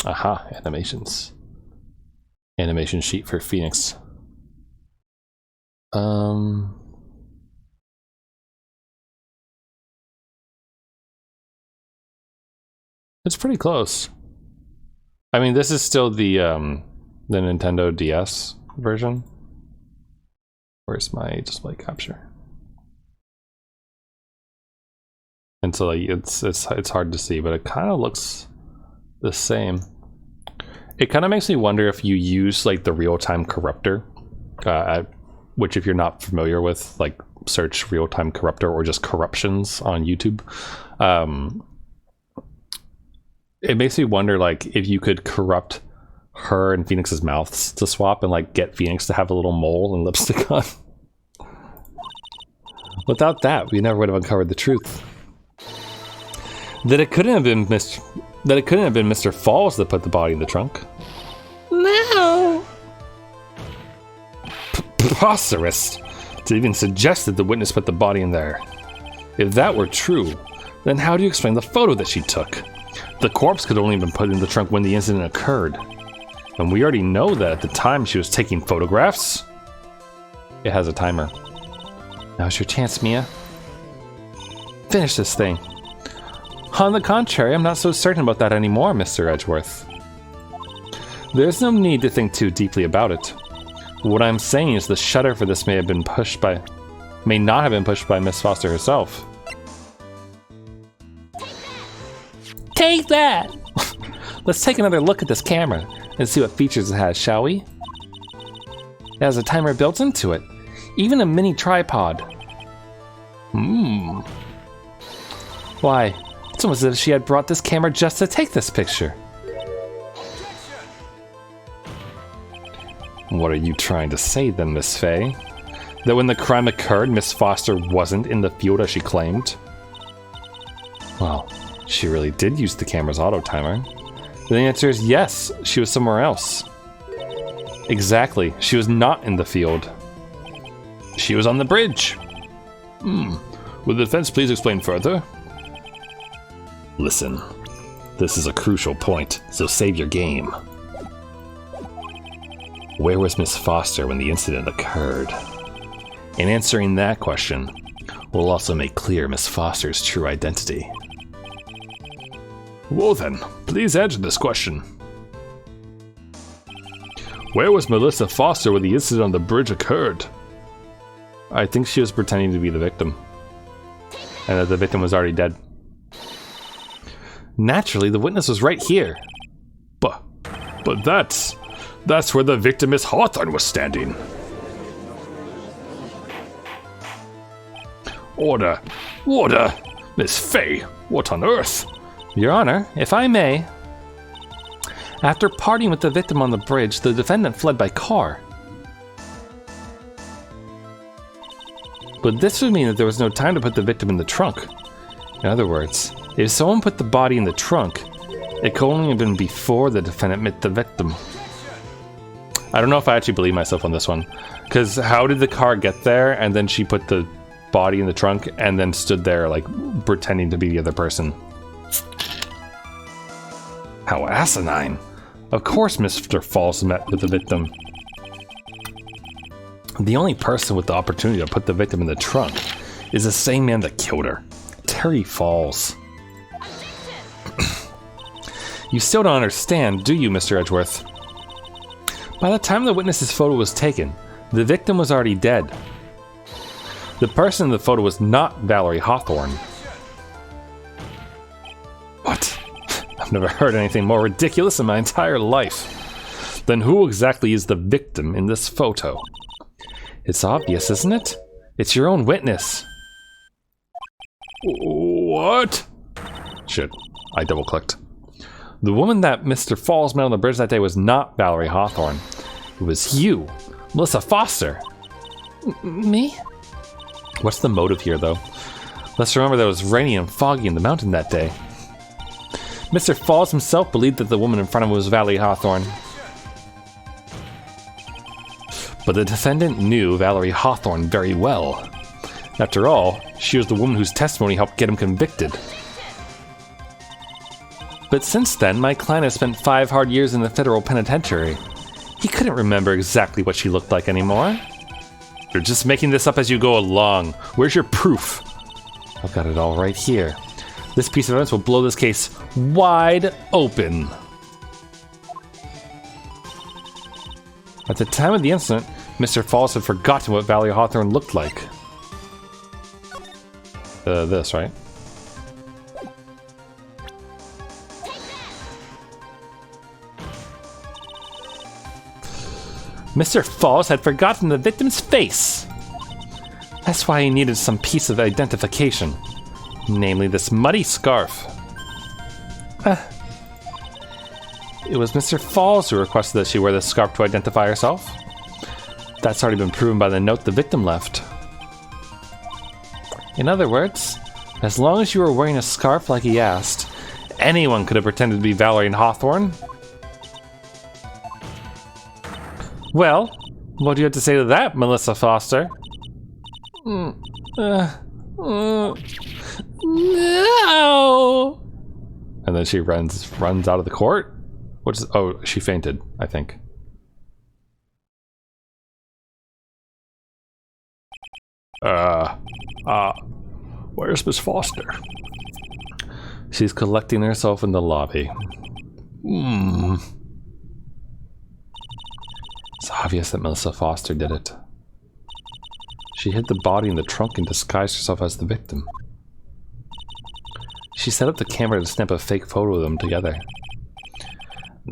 Aha, animations. Animation sheet for Phoenix. It's pretty close. I mean, this is still the Nintendo DS version. Where's my display capture? And so like it's hard to see, but it kind of looks the same. It kind of makes me wonder if you use like the real-time corruptor, which if you're not familiar with, like search real-time corruptor or just corruptions on YouTube. It makes me wonder like if you could corrupt her and Phoenix's mouths to swap and like get Phoenix to have a little mole and lipstick on. Without that, we never would have uncovered the truth. That it couldn't have been Mr. Falls that put the body in the trunk. No. Preposterous to even suggest that the witness put the body in there. If that were true, then how do you explain the photo that she took? The corpse could only have been put in the trunk when the incident occurred. And we already know that at the time she was taking photographs. It has a timer. Now's your chance, Mia. Finish this thing. On the contrary, I'm not so certain about that anymore, Mr. Edgeworth. There's no need to think too deeply about it. What I'm saying is the shutter for this may not have been pushed by Miss Foster herself. Take that! Let's take another look at this camera and see what features it has, shall we? It has a timer built into it, even a mini tripod. Why, it's almost as if she had brought this camera just to take this picture. What are you trying to say then, Miss Fay? That when the crime occurred, Miss Foster wasn't in the field as she claimed? Well, she really did use the camera's auto timer. The answer is yes, she was somewhere else. Exactly, she was not in the field. She was on the bridge. Will the defense please explain further? Listen, this is a crucial point, so save your game. Where was Miss Foster when the incident occurred? In answering that question, we'll also make clear Miss Foster's true identity. Well then, please answer this question. Where was Melissa Foster when the incident on the bridge occurred? I think she was pretending to be the victim. And that the victim was already dead. Naturally, the witness was right here. But that's where the victim, Miss Hawthorne, was standing. Order! Order! Miss Fay, what on earth? Your Honor, if I may. After partying with the victim on the bridge, the defendant fled by car. But this would mean that there was no time to put the victim in the trunk. In other words, if someone put the body in the trunk, it could only have been before the defendant met the victim. I don't know if I actually believe myself on this one. Because how did the car get there and then she put the body in the trunk and then stood there like pretending to be the other person? How asinine. Of course Mr. Falls met with the victim. The only person with the opportunity to put the victim in the trunk is the same man that killed her. Terry Falls. You still don't understand, do you, Mr. Edgeworth? By the time the witness's photo was taken, the victim was already dead. The person in the photo was not Valerie Hawthorne. What? I've never heard anything more ridiculous in my entire life. Then who exactly is the victim in this photo? It's obvious, isn't it? It's your own witness. What? Shit, I double-clicked. The woman that Mr. Falls met on the bridge that day was not Valerie Hawthorne. It was you, Melissa Foster. Me? What's the motive here, though? Let's remember that it was rainy and foggy in the mountain that day. Mr. Falls himself believed that the woman in front of him was Valerie Hawthorne. But the defendant knew Valerie Hawthorne very well. After all, she was the woman whose testimony helped get him convicted. But since then, my client has spent 5 hard years in the federal penitentiary. He couldn't remember exactly what she looked like anymore. You're just making this up as you go along. Where's your proof? I've got it all right here. This piece of evidence will blow this case wide open. At the time of the incident, Mr. Falls had forgotten what Valerie Hawthorne looked like. This, right? Mr. Falls had forgotten the victim's face. That's why he needed some piece of identification. Namely, this muddy scarf. It was Mr. Falls who requested that she wear this scarf to identify herself. That's already been proven by the note the victim left. In other words, as long as you were wearing a scarf like he asked, anyone could have pretended to be Valerie Hawthorne. Well, what do you have to say to that, Melissa Foster? No! And then she runs out of the court. What's... Oh, she fainted, I think. Where's Miss Foster? She's collecting herself in the lobby. It's obvious that Melissa Foster did it. She hid the body in the trunk and disguised herself as the victim. She set up the camera to snap a fake photo of them together.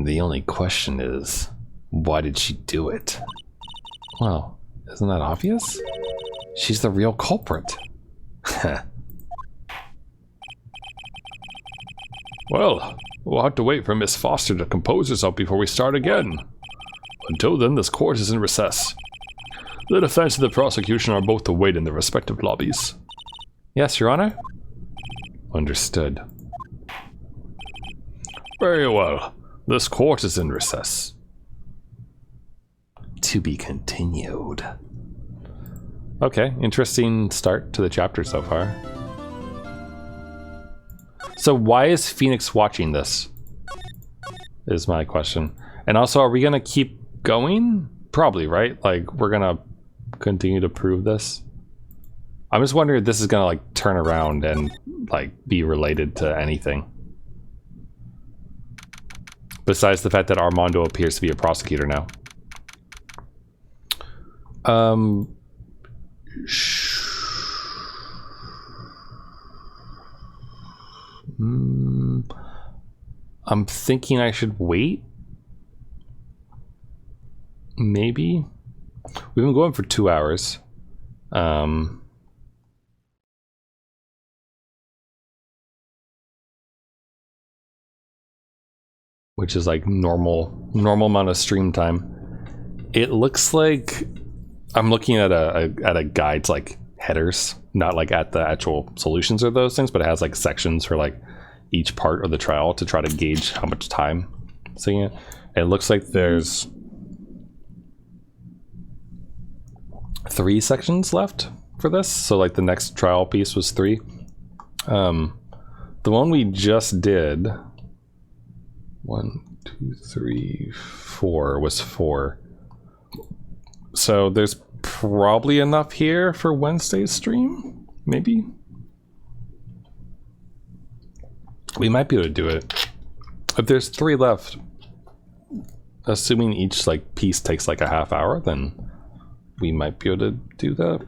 The only question is, why did she do it? Well, isn't that obvious? She's the real culprit. Well, we'll have to wait for Miss Foster to compose herself before we start again. Until then, this court is in recess. The defense and the prosecution are both to wait in their respective lobbies. Yes, Your Honor. Understood. Very well. This court is in recess. To be continued. Okay, interesting start to the chapter so far. So why is Phoenix watching this? Is my question. And also, are we gonna keep going? Probably, right? Like, we're gonna continue to prove this. I'm just wondering if this is gonna like turn around and like be related to anything. Besides the fact that Armando appears to be a prosecutor now. I'm thinking I should wait. Maybe. We've been going for 2 hours. Which is like normal amount of stream time. It looks like I'm looking at a guide's like headers, not like at the actual solutions or those things, but it has like sections for like each part of the trial to try to gauge how much time seeing it. It looks like there's 3 sections left for this. So like the next trial piece was 3. The one we just did, 1, 2, 3, 4 was 4. So there's probably enough here for Wednesday's stream, maybe. We might be able to do it. If there's 3 left, assuming each like piece takes like a half hour, then we might be able to do that.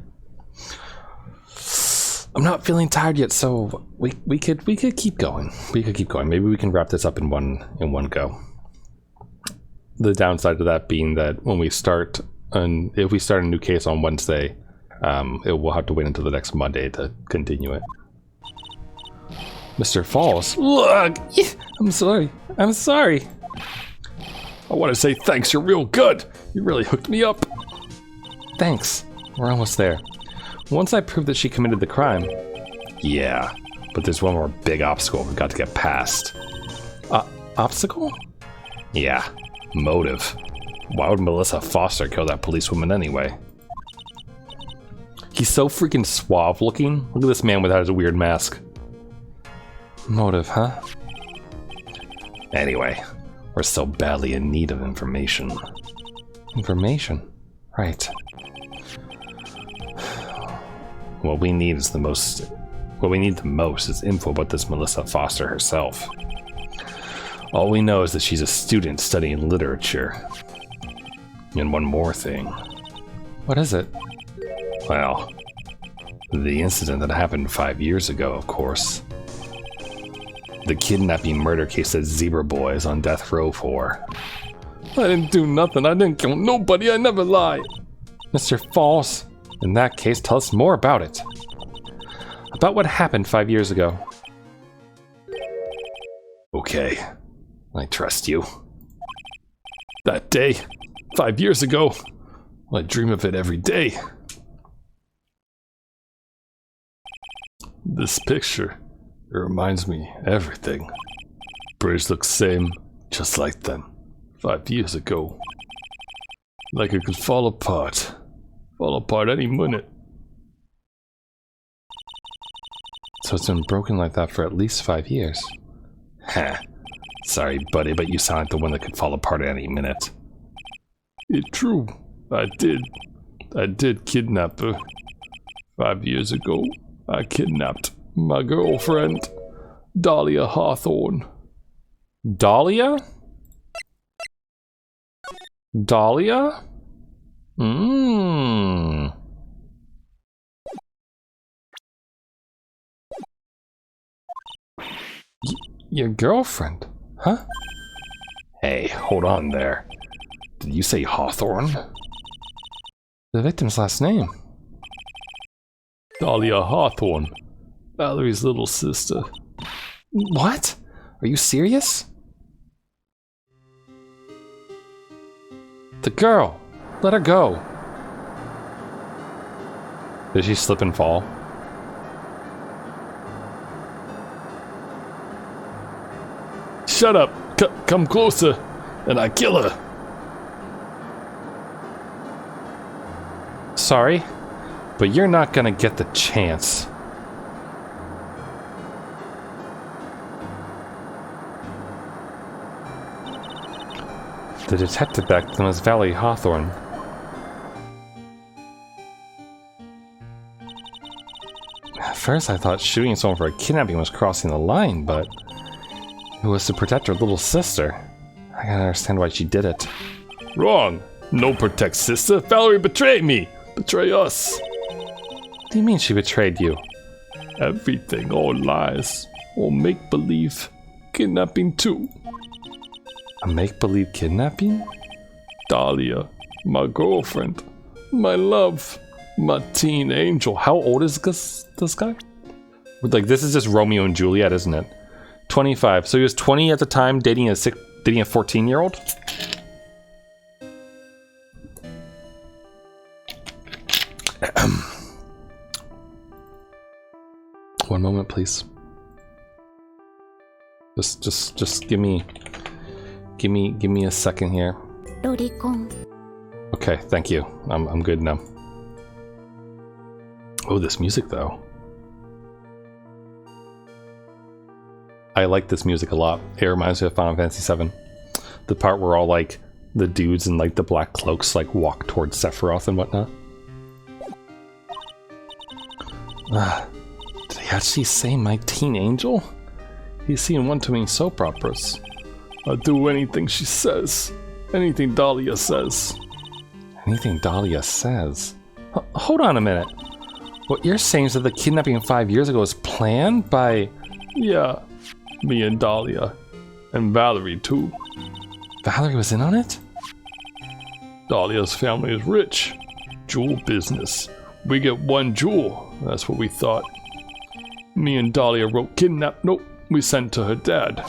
I'm not feeling tired yet, so we could keep going. We could keep going. Maybe we can wrap this up in one go. The downside to that being that when we start, and if we start a new case on Wednesday, we'll have to wait until the next Monday to continue it. Mr. Falls, look! I'm sorry. I'm sorry. I want to say thanks. You're real good. You really hooked me up. Thanks. We're almost there. Once I prove that she committed the crime. Yeah, but there's one more big obstacle we've got to get past. Obstacle? Yeah, motive. Why would Melissa Foster kill that policewoman anyway? He's so freaking suave looking. Look at this man without his weird mask. Motive, huh? Anyway, we're so badly in need of information. Information? Right. What we need the most is info about this Melissa Foster herself. All we know is that she's a student studying literature. And one more thing. What is it? Well, the incident that happened 5 years ago, of course. The kidnapping murder case that Zebra Boy is on death row for. I didn't do nothing. I didn't kill nobody. I never lie. Mr. Falls, in that case, tell us more about it. About what happened 5 years ago. Okay, I trust you. That day, 5 years ago, I dream of it every day. This picture, it reminds me everything. Bridge looks same, just like then, 5 years ago. Like it could fall apart any minute. So it's been broken like that for at least 5 years. Heh. Sorry, buddy, but you sound like the one that could fall apart at any minute. It's true. I did kidnap her. 5 years ago, I kidnapped my girlfriend, Dahlia Hawthorne. Dahlia? Dahlia? Your girlfriend, huh? Hey, hold on there. Did you say Hawthorne? The victim's last name. Dahlia Hawthorne, Valerie's little sister. What? Are you serious? The girl! Let her go! Did she slip and fall? Shut up! Come closer, and I kill her! Sorry, but you're not gonna get the chance. The detective back then was Valerie Hawthorne. At first I thought shooting someone for a kidnapping was crossing the line, but it was to protect her little sister. I gotta understand why she did it. Wrong! No protect sister! Valerie betrayed me! Betray us! What do you mean she betrayed you? Everything, all lies, all make-believe. Kidnapping too. A make-believe kidnapping? Dahlia, my girlfriend, my love, my teen angel. How old is this guy? Like, this is just Romeo and Juliet, isn't it? 25. So he was 20 at the time, dating a 14-year-old? One moment, please. Just give me a second here. Okay, thank you. I'm good now. Oh, this music though. I like this music a lot. It reminds me of Final Fantasy VII. The part where all like the dudes in like the black cloaks like walk towards Sephiroth and whatnot. Did he actually say my teen angel? He's seen one too many soap operas. I'll do anything she says. Anything Dahlia says. Anything Dahlia says? Hold on a minute. What you're saying is that the kidnapping 5 years ago was planned by... Yeah, me and Dahlia. And Valerie too. Valerie was in on it? Dahlia's family is rich. Jewel business. We get one jewel. That's what we thought. Me and Dahlia wrote kidnap note we sent to her dad.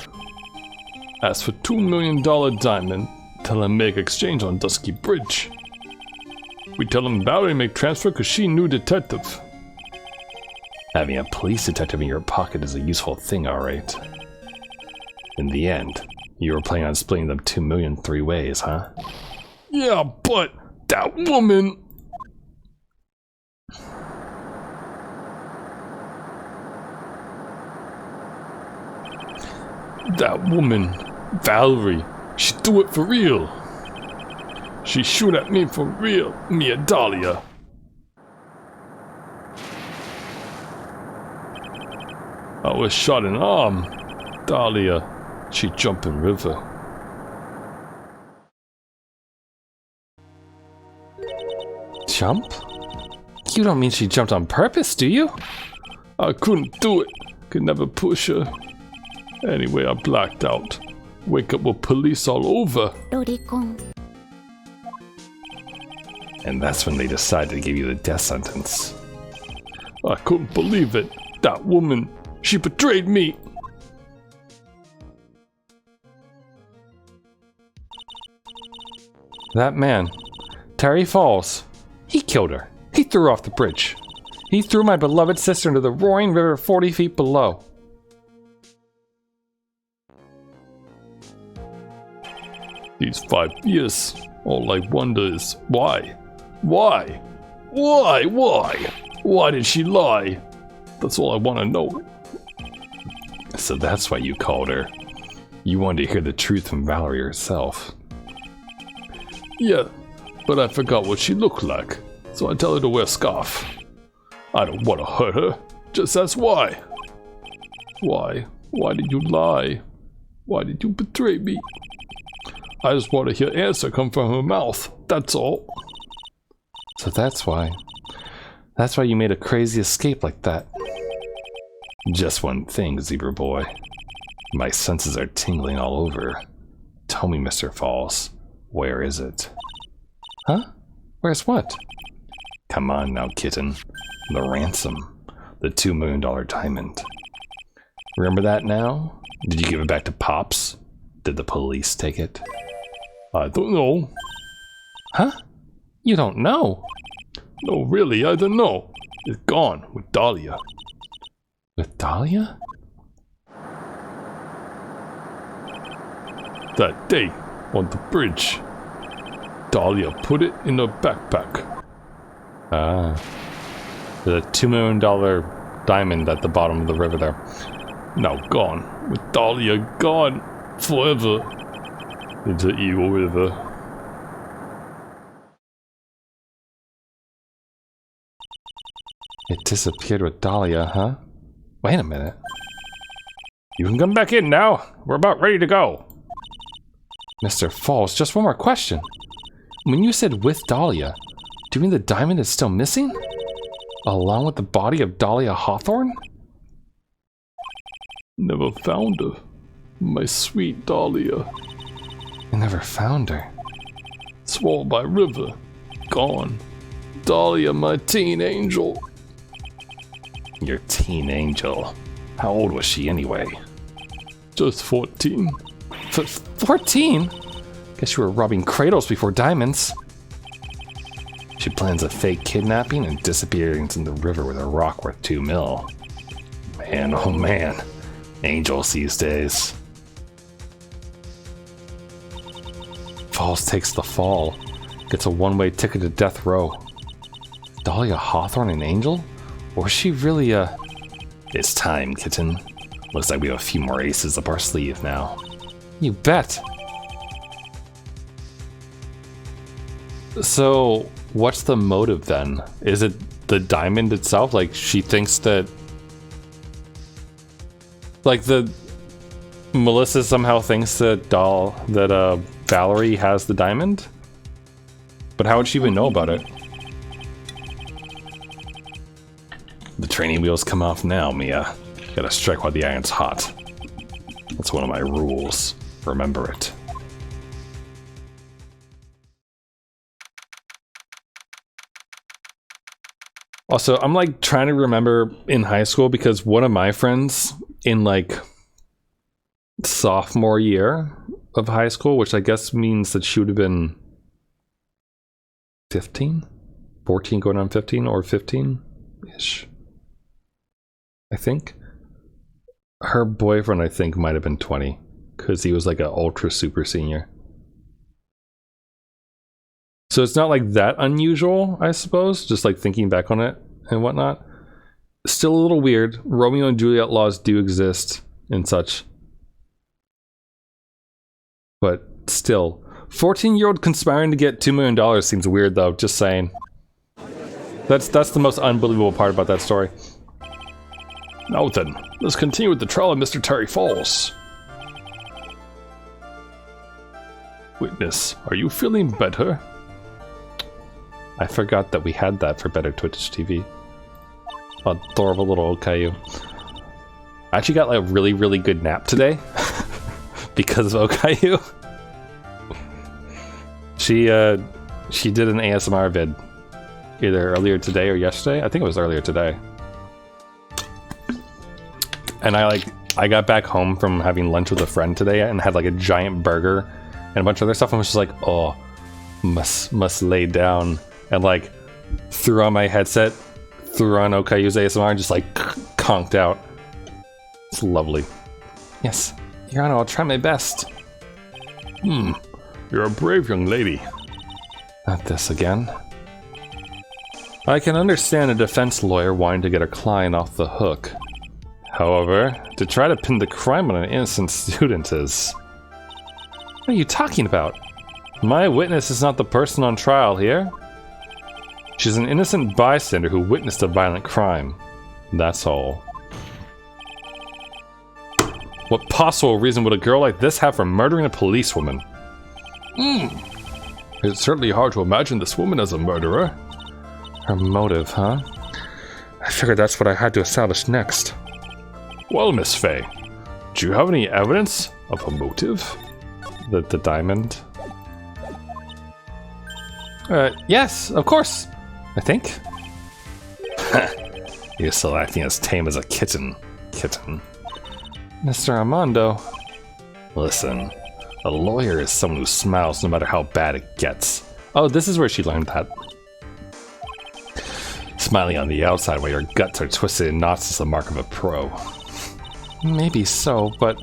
Asked for $2 million diamond. Tell him make exchange on Dusky Bridge. We tell him Valerie make transfer cause she knew detective. Having a police detective in your pocket is a useful thing, alright. In the end, you were planning on splitting them 2 million 3 ways, huh? Yeah, but that woman... That woman, Valerie, she do it for real. She shoot at me for real, me and Dahlia. I was shot in arm. Dahlia, she jump in river. Jump? You don't mean she jumped on purpose, do you? I couldn't do it. Could never push her. Anyway, I blacked out. Wake up with police all over. And that's when they decided to give you the death sentence. I couldn't believe it. That woman, she betrayed me. That man, Terry Falls, he killed her. He threw her off the bridge. He threw my beloved sister into the roaring river 40 feet below. These 5 years, all I wonder is why? Why? Why? Why? Why did she lie? That's all I want to know. So that's why you called her. You wanted to hear the truth from Valerie herself. Yeah, but I forgot what she looked like, so I tell her to wear a scarf. I don't want to hurt her, just ask why. Why? Why did you lie? Why did you betray me? I just want to hear answer come from her mouth, that's all. So that's why. That's why you made a crazy escape like that. Just one thing, Zebra Boy. My senses are tingling all over. Tell me, Mr. Falls, where is it? Huh? Where's what? Come on now, kitten. The ransom. The $2 million diamond. Remember that now? Did you give it back to Pops? Did the police take it? I don't know. Huh? You don't know? No, really, I don't know. It's gone with Dahlia. With Dahlia? That day, on the bridge, Dahlia put it in her backpack. Ah. The $2 million diamond at the bottom of the river there. Now gone, with Dahlia gone forever into Eagle River. It disappeared with Dahlia, huh? Wait a minute. You can come back in now. We're about ready to go. Mr. Falls, just one more question. When you said with Dahlia, do you mean the diamond is still missing? Along with the body of Dahlia Hawthorne? Never found her. My sweet Dahlia. You never found her. Swallowed by river. Gone. Dahlia, my teen angel. Your teen angel. How old was she anyway? Just 14. 14? Guess you were robbing cradles before diamonds. She plans a fake kidnapping and disappearing in the river with a rock worth $2 million. Man, oh man. Angels these days. Falls takes the fall. Gets a one-way ticket to death row. Dahlia Hawthorne an angel? Or is she really a... It's time, kitten. Looks like we have a few more aces up our sleeve now. You bet! So, what's the motive then? Is it the diamond itself? Like, she thinks that... Like, Melissa somehow thinks that Valerie has the diamond? But how would she even know about it? The training wheels come off now, Mia. Gotta strike while the iron's hot. That's one of my rules. Remember it. Also, I'm like trying to remember in high school because one of my friends in like sophomore year of high school, which I guess means that she would have been 15? 14 going on 15 or 15-ish. I think. Her boyfriend, I think, might have been 20 because he was like an ultra super senior. So it's not like that unusual, I suppose, just like thinking back on it and whatnot. Still a little weird. Romeo and Juliet laws do exist and such. But still, 14-year-old conspiring to get $2 million seems weird though, just saying. That's the most unbelievable part about that story. Now then, let's continue with the trial of Mr. Terry Falls. Witness, are you feeling better? I forgot that we had that for Better Twitch TV. Adorable little Okayu. I actually got like a really, really good nap today because of Okayu. She did an ASMR vid either earlier today or yesterday. I think it was earlier today. And I got back home from having lunch with a friend today and had like a giant burger and a bunch of other stuff. And was just like, oh, must lay down. And like threw on my headset, threw on Okayu's ASMR, and just like conked out. It's lovely. Yes, Your Honor, I'll try my best. You're a brave young lady. Not this again. I can understand a defense lawyer wanting to get a client off the hook. However, to try to pin the crime on an innocent student is... What are you talking about? My witness is not the person on trial here. She's an innocent bystander who witnessed a violent crime. That's all. What possible reason would a girl like this have for murdering a policewoman? It's certainly hard to imagine this woman as a murderer. Her motive, huh? I figured that's what I had to establish next. Well, Miss Fay, do you have any evidence of a motive? The diamond? Yes, of course. I think. You're still acting as tame as a kitten. Mr. Armando. Listen, a lawyer is someone who smiles no matter how bad it gets. Oh, this is where she learned that. Smiling on the outside while your guts are twisted in knots is the mark of a pro. Maybe so, but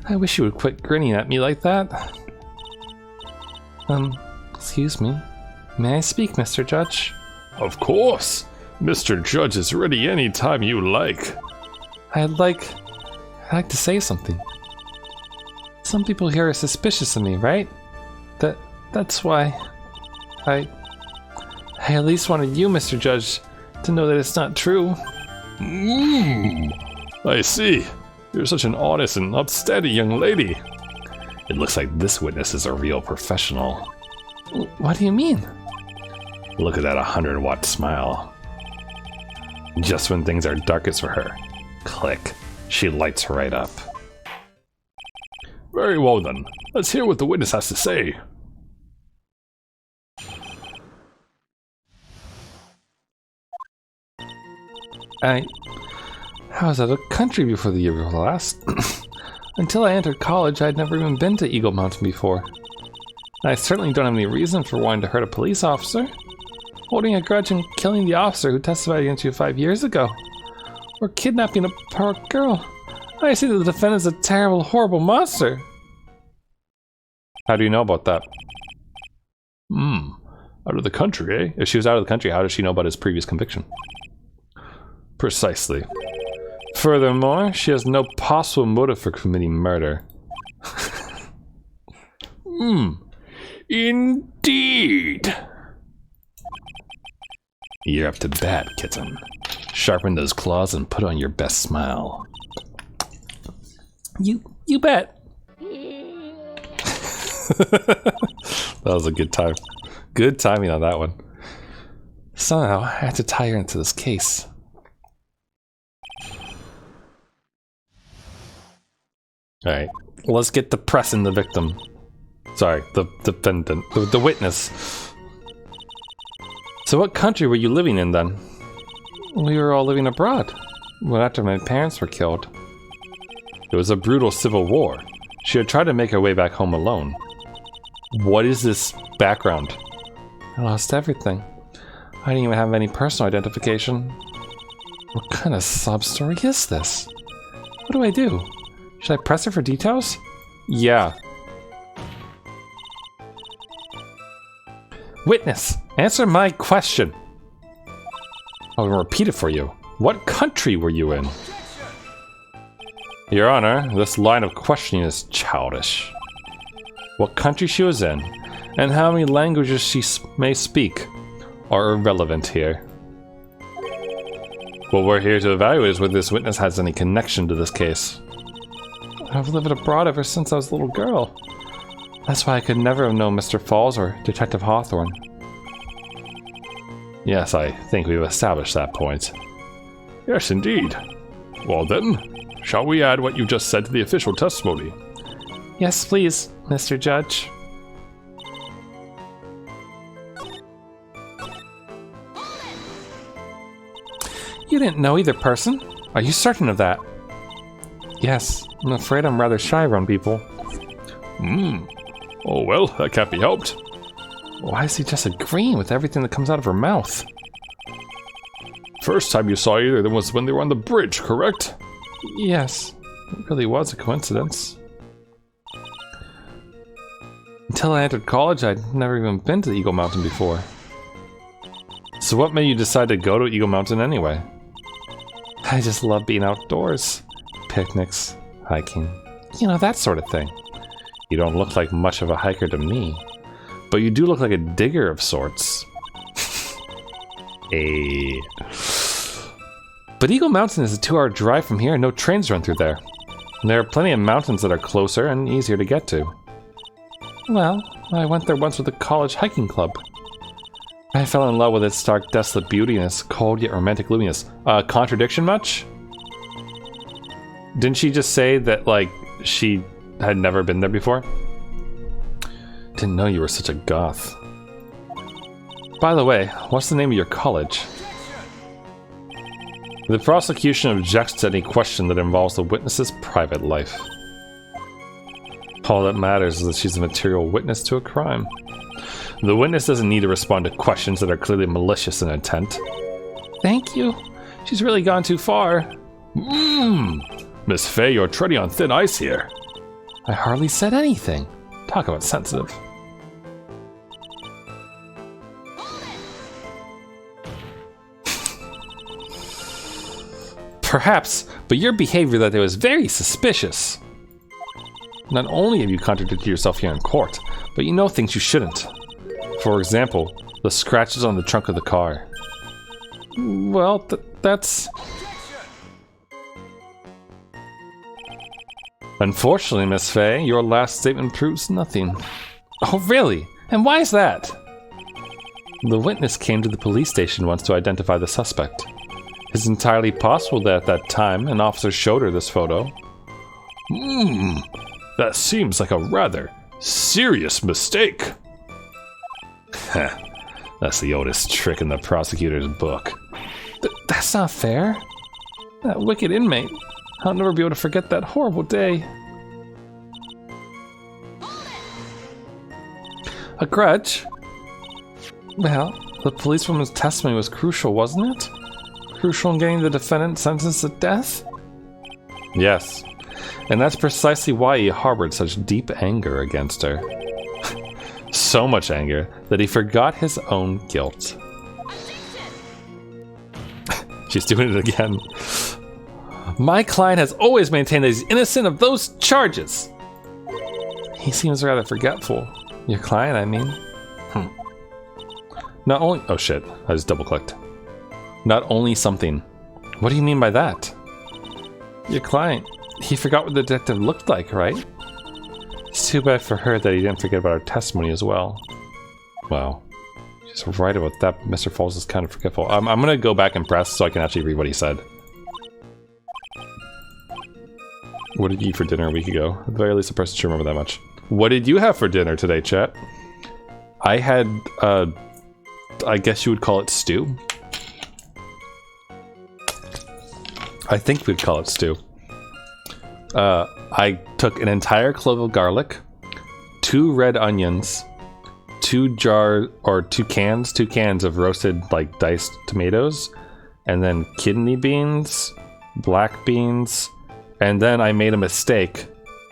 I wish you would quit grinning at me like that. Excuse me. May I speak, Mr. Judge? Of course. Mr. Judge is ready any time you like. I'd like to say something. Some people here are suspicious of me, right? That's why I at least wanted you, Mr. Judge, to know that it's not true. I see. You're such an honest and upstanding young lady. It looks like this witness is a real professional. What do you mean? Look at that 100-watt smile. Just when things are darkest for her. Click. She lights right up. Very well then. Let's hear what the witness has to say. I was out of country before the year before last. Until I entered college, I'd never even been to Eagle Mountain before. I certainly don't have any reason for wanting to hurt a police officer. Holding a grudge and killing the officer who testified against you 5 years ago. Or kidnapping a poor girl. I see that the defendant's a terrible, horrible monster. How do you know about that? Out of the country, eh? If she was out of the country, how does she know about his previous conviction? Precisely. Furthermore, she has no possible motive for committing murder. Indeed. You're up to bat, kitten. Sharpen those claws and put on your best smile. You bet. That was a good time. Good timing on that one. Somehow, I had to tie her into this case. Alright, let's get to pressing the victim. Sorry, the defendant, the witness. So what country were you living in then? We were all living abroad. Well, after my parents were killed. It was a brutal civil war. She had tried to make her way back home alone. What is this background? I lost everything. I didn't even have any personal identification. What kind of sob story is this? What do I do? Should I press her for details? Yeah. Witness, answer my question. I'll repeat it for you. What country were you in? Your Honor, this line of questioning is childish. What country she was in, and how many languages she may speak, are irrelevant here. What we're here to evaluate is whether this witness has any connection to this case. I've lived abroad ever since I was a little girl. That's why I could never have known Mr. Falls or Detective Hawthorne. Yes, I think we've established that point. Yes, indeed. Well then, shall we add what you just said to the official testimony? Yes, please, Mr. Judge. You didn't know either person? Are you certain of that? Yes, I'm afraid I'm rather shy around people. Oh well, that can't be helped. Why is he just agreeing with everything that comes out of her mouth? First time you saw either of them was when they were on the bridge, correct? Yes, it really was a coincidence. Until I entered college, I'd never even been to Eagle Mountain before. So what made you decide to go to Eagle Mountain anyway? I just love being outdoors. picnics, hiking, you know, that sort of thing. You don't look like much of a hiker to me, but you do look like a digger of sorts. Hey. But Eagle Mountain is a 2-hour drive from here and no trains run through there. And there are plenty of mountains that are closer and easier to get to. Well, I went there once with a college hiking club. I fell in love with its stark, desolate beauty and its cold yet romantic gloominess. Contradiction much? Didn't she just say that, like, she had never been there before? Didn't know you were such a goth. By the way, what's the name of your college? The prosecution objects to any question that involves the witness's private life. All that matters is that she's a material witness to a crime. The witness doesn't need to respond to questions that are clearly malicious in intent. Thank you. She's really gone too far. Miss Faye, you're treading on thin ice here. I hardly said anything. Talk about sensitive. Perhaps, but your behavior that day was very suspicious. Not only have you contradicted yourself here in court, but you know things you shouldn't. For example, the scratches on the trunk of the car. Well, that's... Unfortunately, Miss Faye, your last statement proves nothing. Oh, really? And why is that? The witness came to the police station once to identify the suspect. It's entirely possible that at that time, an officer showed her this photo. That seems like a rather serious mistake. That's the oldest trick in the prosecutor's book. That's not fair. That wicked inmate. I'll never be able to forget that horrible day. A grudge? Well, the policewoman's testimony was crucial, wasn't it? Crucial in getting the defendant sentenced to death? Yes. And that's precisely why he harbored such deep anger against her. So much anger that he forgot his own guilt. She's doing it again. My client has always maintained that he's innocent of those charges. He seems rather forgetful. Your client, I mean. Not only... Oh shit, I just double-clicked. Not only something. What do you mean by that? Your client. He forgot what the detective looked like, right? It's too bad for her that he didn't forget about her testimony as well. Wow. She's right about that. Mr. Falls is kind of forgetful. I'm gonna go back and press so I can actually read what he said. What did you eat for dinner a week ago? At the very least, the person should remember that much. What did you have for dinner today, chat? I had, I guess you would call it stew. I think we'd call it stew. I took an entire clove of garlic, 2 red onions, 2 cans of roasted, like, diced tomatoes, and then kidney beans, black beans, and then I made a mistake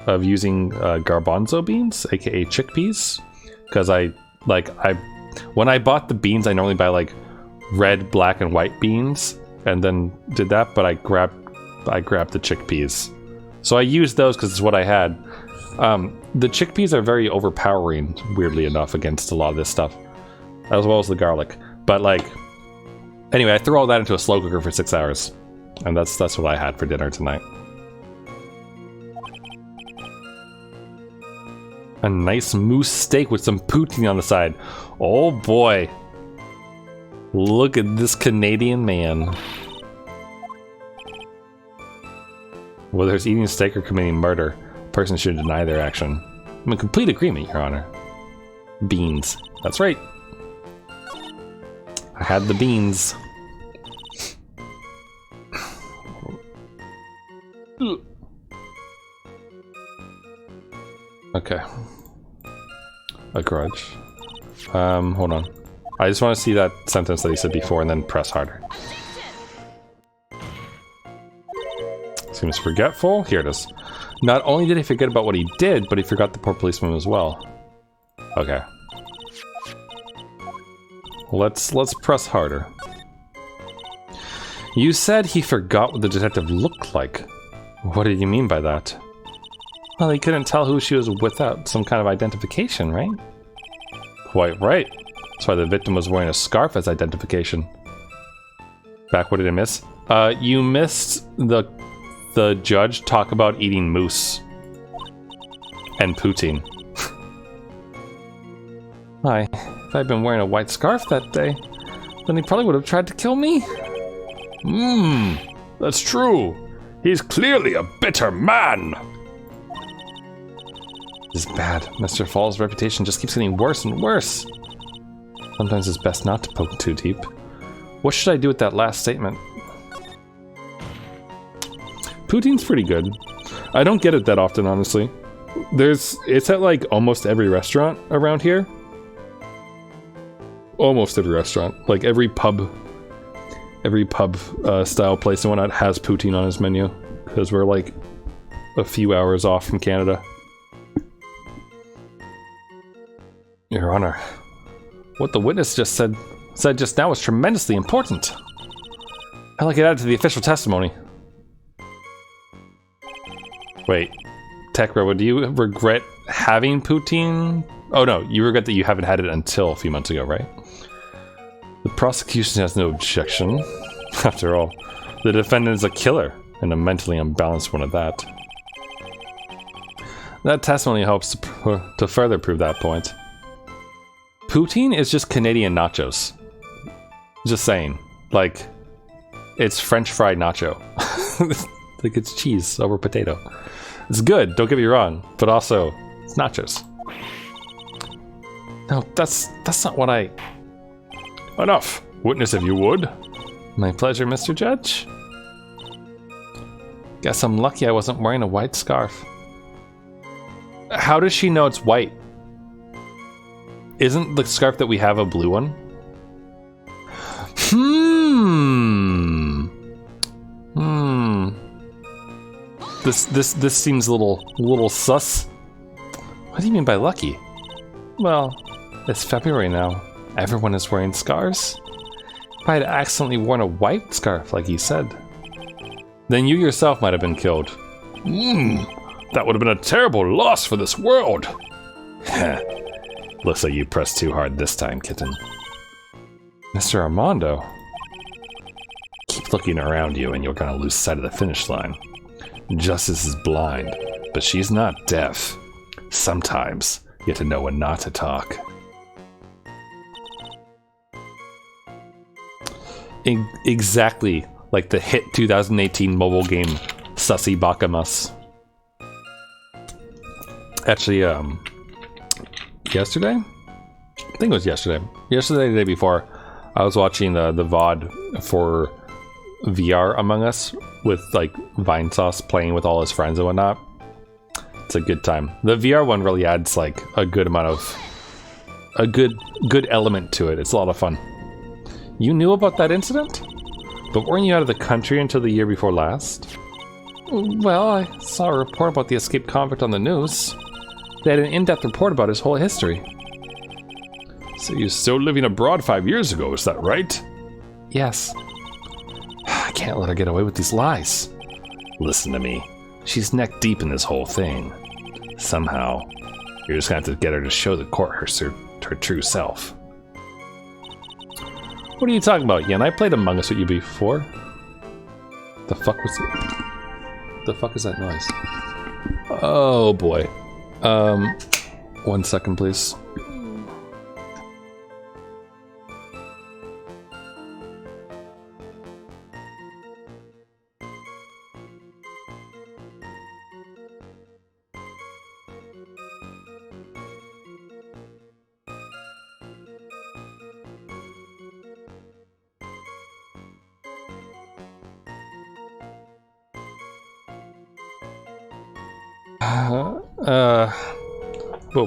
of using garbanzo beans, aka chickpeas, because when I bought the beans, I normally buy like red, black, and white beans, and then did that, but I grabbed the chickpeas. So I used those because it's what I had. The chickpeas are very overpowering, weirdly enough, against a lot of this stuff, as well as the garlic. But like, anyway, I threw all that into a slow cooker for 6 hours, and that's what I had for dinner tonight. A nice moose steak with some poutine on the side. Oh boy. Look at this Canadian man. Whether it's eating steak or committing murder, a person should deny their action. I'm in complete agreement, Your Honor. Beans. That's right. I had the beans. Okay. A grudge. Hold on. I just want to see that sentence that he said before and then press harder. Seems forgetful. Here it is. Not only did he forget about what he did, but he forgot the poor policeman as well. Okay. Let's press harder. You said he forgot what the detective looked like. What did you mean by that? Well, he couldn't tell who she was without some kind of identification, right? Quite right. That's why the victim was wearing a scarf as identification. Back, what did I miss? You missed the judge talk about eating moose. And poutine. Why, if I'd been wearing a white scarf that day, then he probably would have tried to kill me. That's true. He's clearly a bitter man. This is bad. Mr. Fall's reputation just keeps getting worse and worse. Sometimes it's best not to poke too deep. What should I do with that last statement? Poutine's pretty good. I don't get it that often, honestly. It's at like almost every restaurant around here. Almost every restaurant. Like every pub style place and whatnot has poutine on his menu. Because we're like a few hours off from Canada. Your Honor, what the witness just said just now was tremendously important. I'd like it added to the official testimony. Wait, Techro, do you regret having poutine? Oh no, you regret that you haven't had it until a few months ago, right? The prosecution has no objection. After all, the defendant is a killer, and a mentally unbalanced one at that. That testimony helps to further prove that point. Poutine is just Canadian nachos. Just saying. Like, it's French fried nacho. Like, it's cheese over potato. It's good, don't get me wrong, but also, it's nachos. No, that's not what I... Enough. Witness if you would. My pleasure, Mr. Judge. Guess I'm lucky I wasn't wearing a white scarf. How does she know it's white? Isn't the scarf that we have a blue one? This seems a little sus. What do you mean by lucky? Well, it's February now. Everyone is wearing scarves. If I had accidentally worn a white scarf, like you said, then you yourself might have been killed. That would have been a terrible loss for this world. Looks like you pressed too hard this time, kitten. Mr. Armando. Keep looking around you and you're gonna lose sight of the finish line. Justice is blind, but she's not deaf. Sometimes you have to know when not to talk. Exactly like the hit 2018 mobile game Sussy Bakamas. Actually, yesterday? I think it was yesterday. Yesterday, the day before, I was watching the VOD for VR Among Us with like Vine Sauce playing with all his friends and whatnot. It's a good time. The VR one really adds like a good amount of a good element to it. It's a lot of fun. You knew about that incident? But weren't you out of the country until the year before last? Well, I saw a report about the escaped convict on the news. They had an in-depth report about his whole history. So you're still living abroad 5 years ago, is that right? Yes. I can't let her get away with these lies. Listen to me. She's neck deep in this whole thing. Somehow, you're just gonna have to get her to show the court her true self. What are you talking about, Yen? I played Among Us with you before. The fuck was it? The fuck is that noise? Oh boy. 1 second, please.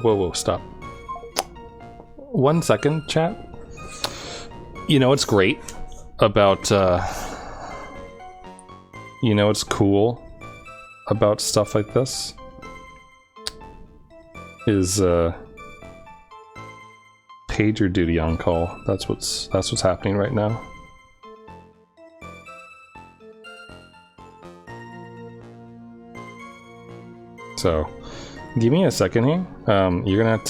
Whoa, stop. 1 second, chat. You know what's great about, you know what's cool about stuff like this? Is, pager duty on call. That's what's happening right now. So, give me a second here. You're gonna have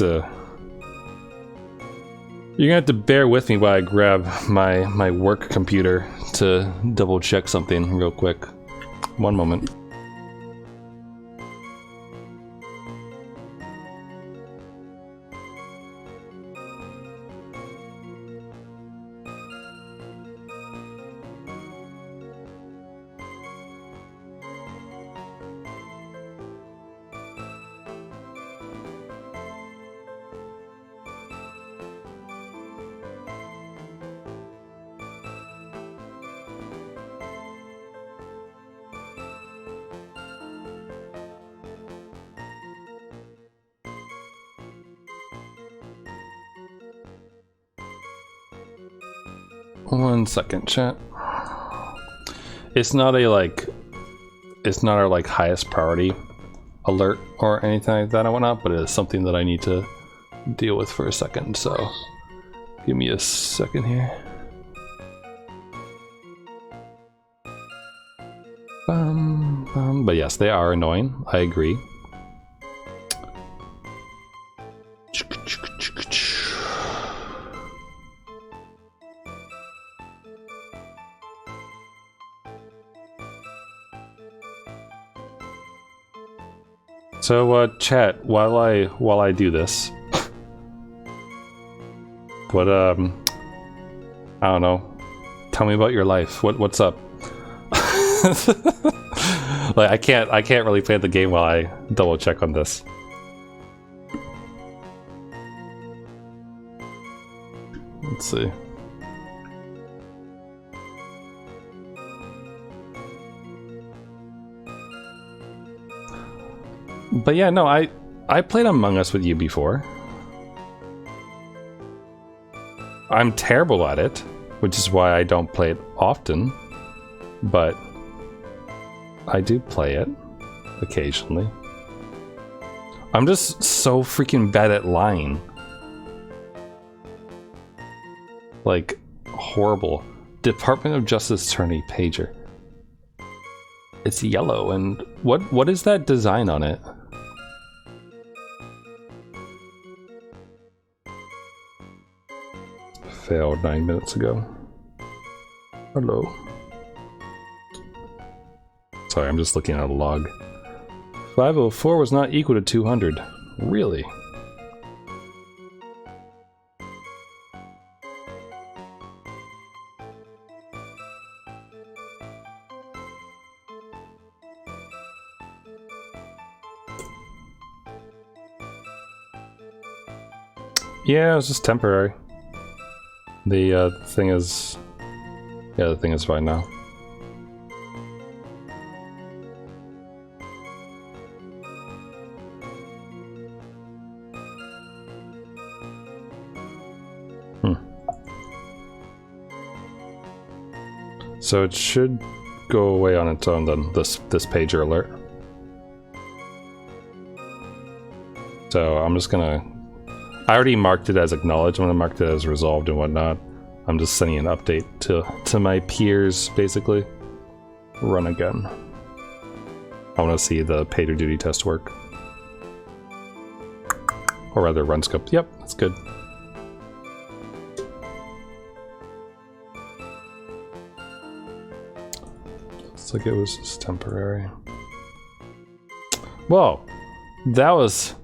to bear with me while I grab my work computer to double check something real quick. One moment. One second, chat. It's not a it's not our like highest priority alert or anything like that and whatnot, but it is something that I need to deal with for a second. So give me a second here. But yes, they are annoying. I agree. So, chat, while I do this, what, I don't know, tell me about your life. What's up? Like, I can't really play the game while I double check on this. Let's see. But yeah, no, I played Among Us with you before. I'm terrible at it, which is why I don't play it often, but I do play it occasionally. I'm just so freaking bad at lying. Like, horrible. Department of Justice Attorney pager. It's yellow, and what is that design on it? Failed 9 minutes ago. Hello. Sorry, I'm just looking at a log. 504 was not equal to 200. Really? Yeah, it was just temporary. The thing is... Yeah, the thing is fine now. So it should go away on its own then, this pager alert. So I'm just gonna... I already marked it as acknowledged when I marked it as resolved and whatnot. I'm just sending an update to my peers, basically. Run again. I want to see the PagerDuty test work. Or rather, run scope. Yep, that's good. Looks like it was just temporary. Whoa, that was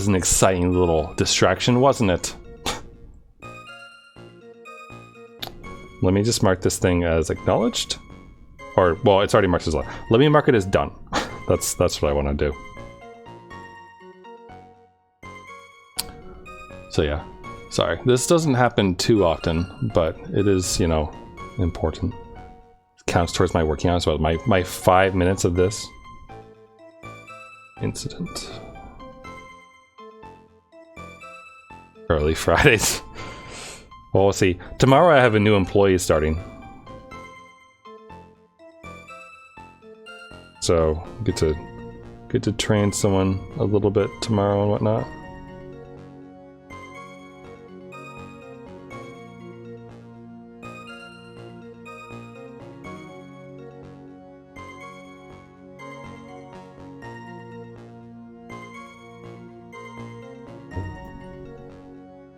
an exciting little distraction, wasn't it? Let me just mark this thing as acknowledged. Or, well, it's already marked as... Let me mark it as done. That's what I want to do. So yeah, sorry. This doesn't happen too often, but it is, you know, important. It counts towards my working hours. Well, my 5 minutes of this incident. Early Fridays. Well, we'll see. Tomorrow I have a new employee starting. So get to train someone a little bit tomorrow and whatnot.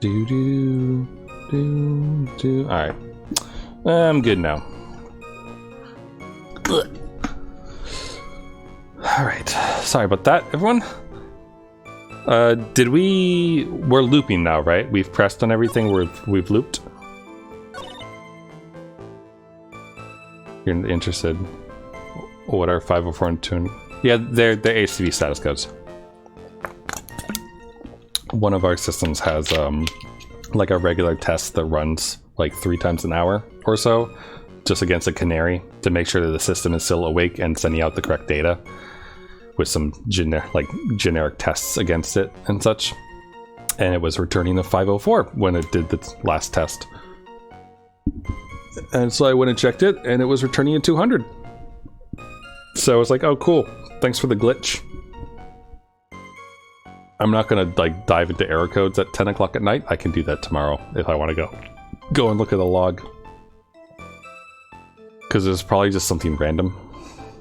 Do do do do. All right, I'm good now. Ugh. All right, sorry about that, everyone. We're looping now, right? We've pressed on everything. We've looped. You're interested? What are 504 and 2? Yeah, they're HCV status codes. One of our systems has like a regular test that runs like 3 times an hour or so, just against a canary to make sure that the system is still awake and sending out the correct data, with some generic tests against it and such. And it was returning a 504 when it did the last test. And so I went and checked it, and it was returning a 200. So I was like, oh cool, thanks for the glitch. I'm not gonna like dive into error codes at 10 o'clock at night. I can do that tomorrow if I want to go and look at the log. Because there's probably just something random.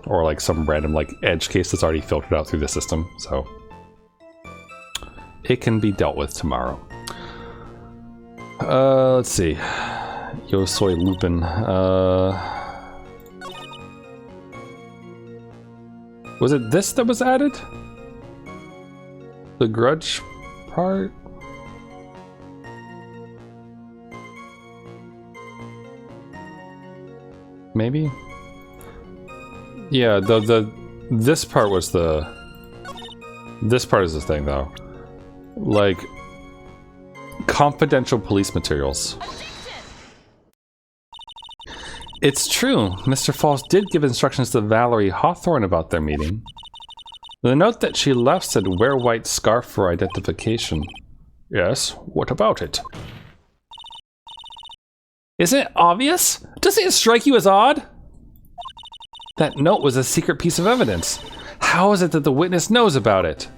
Or like some random like edge case that's already filtered out through the system, so it can be dealt with tomorrow. Let's see. Yo soy Lupin. Was it this that was added? The grudge part? Maybe? Yeah, this part was this part is the thing though. Like confidential police materials. It's true, Mr. Falls did give instructions to Valerie Hawthorne about their meeting. The note that she left said wear white scarf for identification. Yes, what about it? Isn't it obvious? Doesn't it strike you as odd? That note was a secret piece of evidence. How is it that the witness knows about it?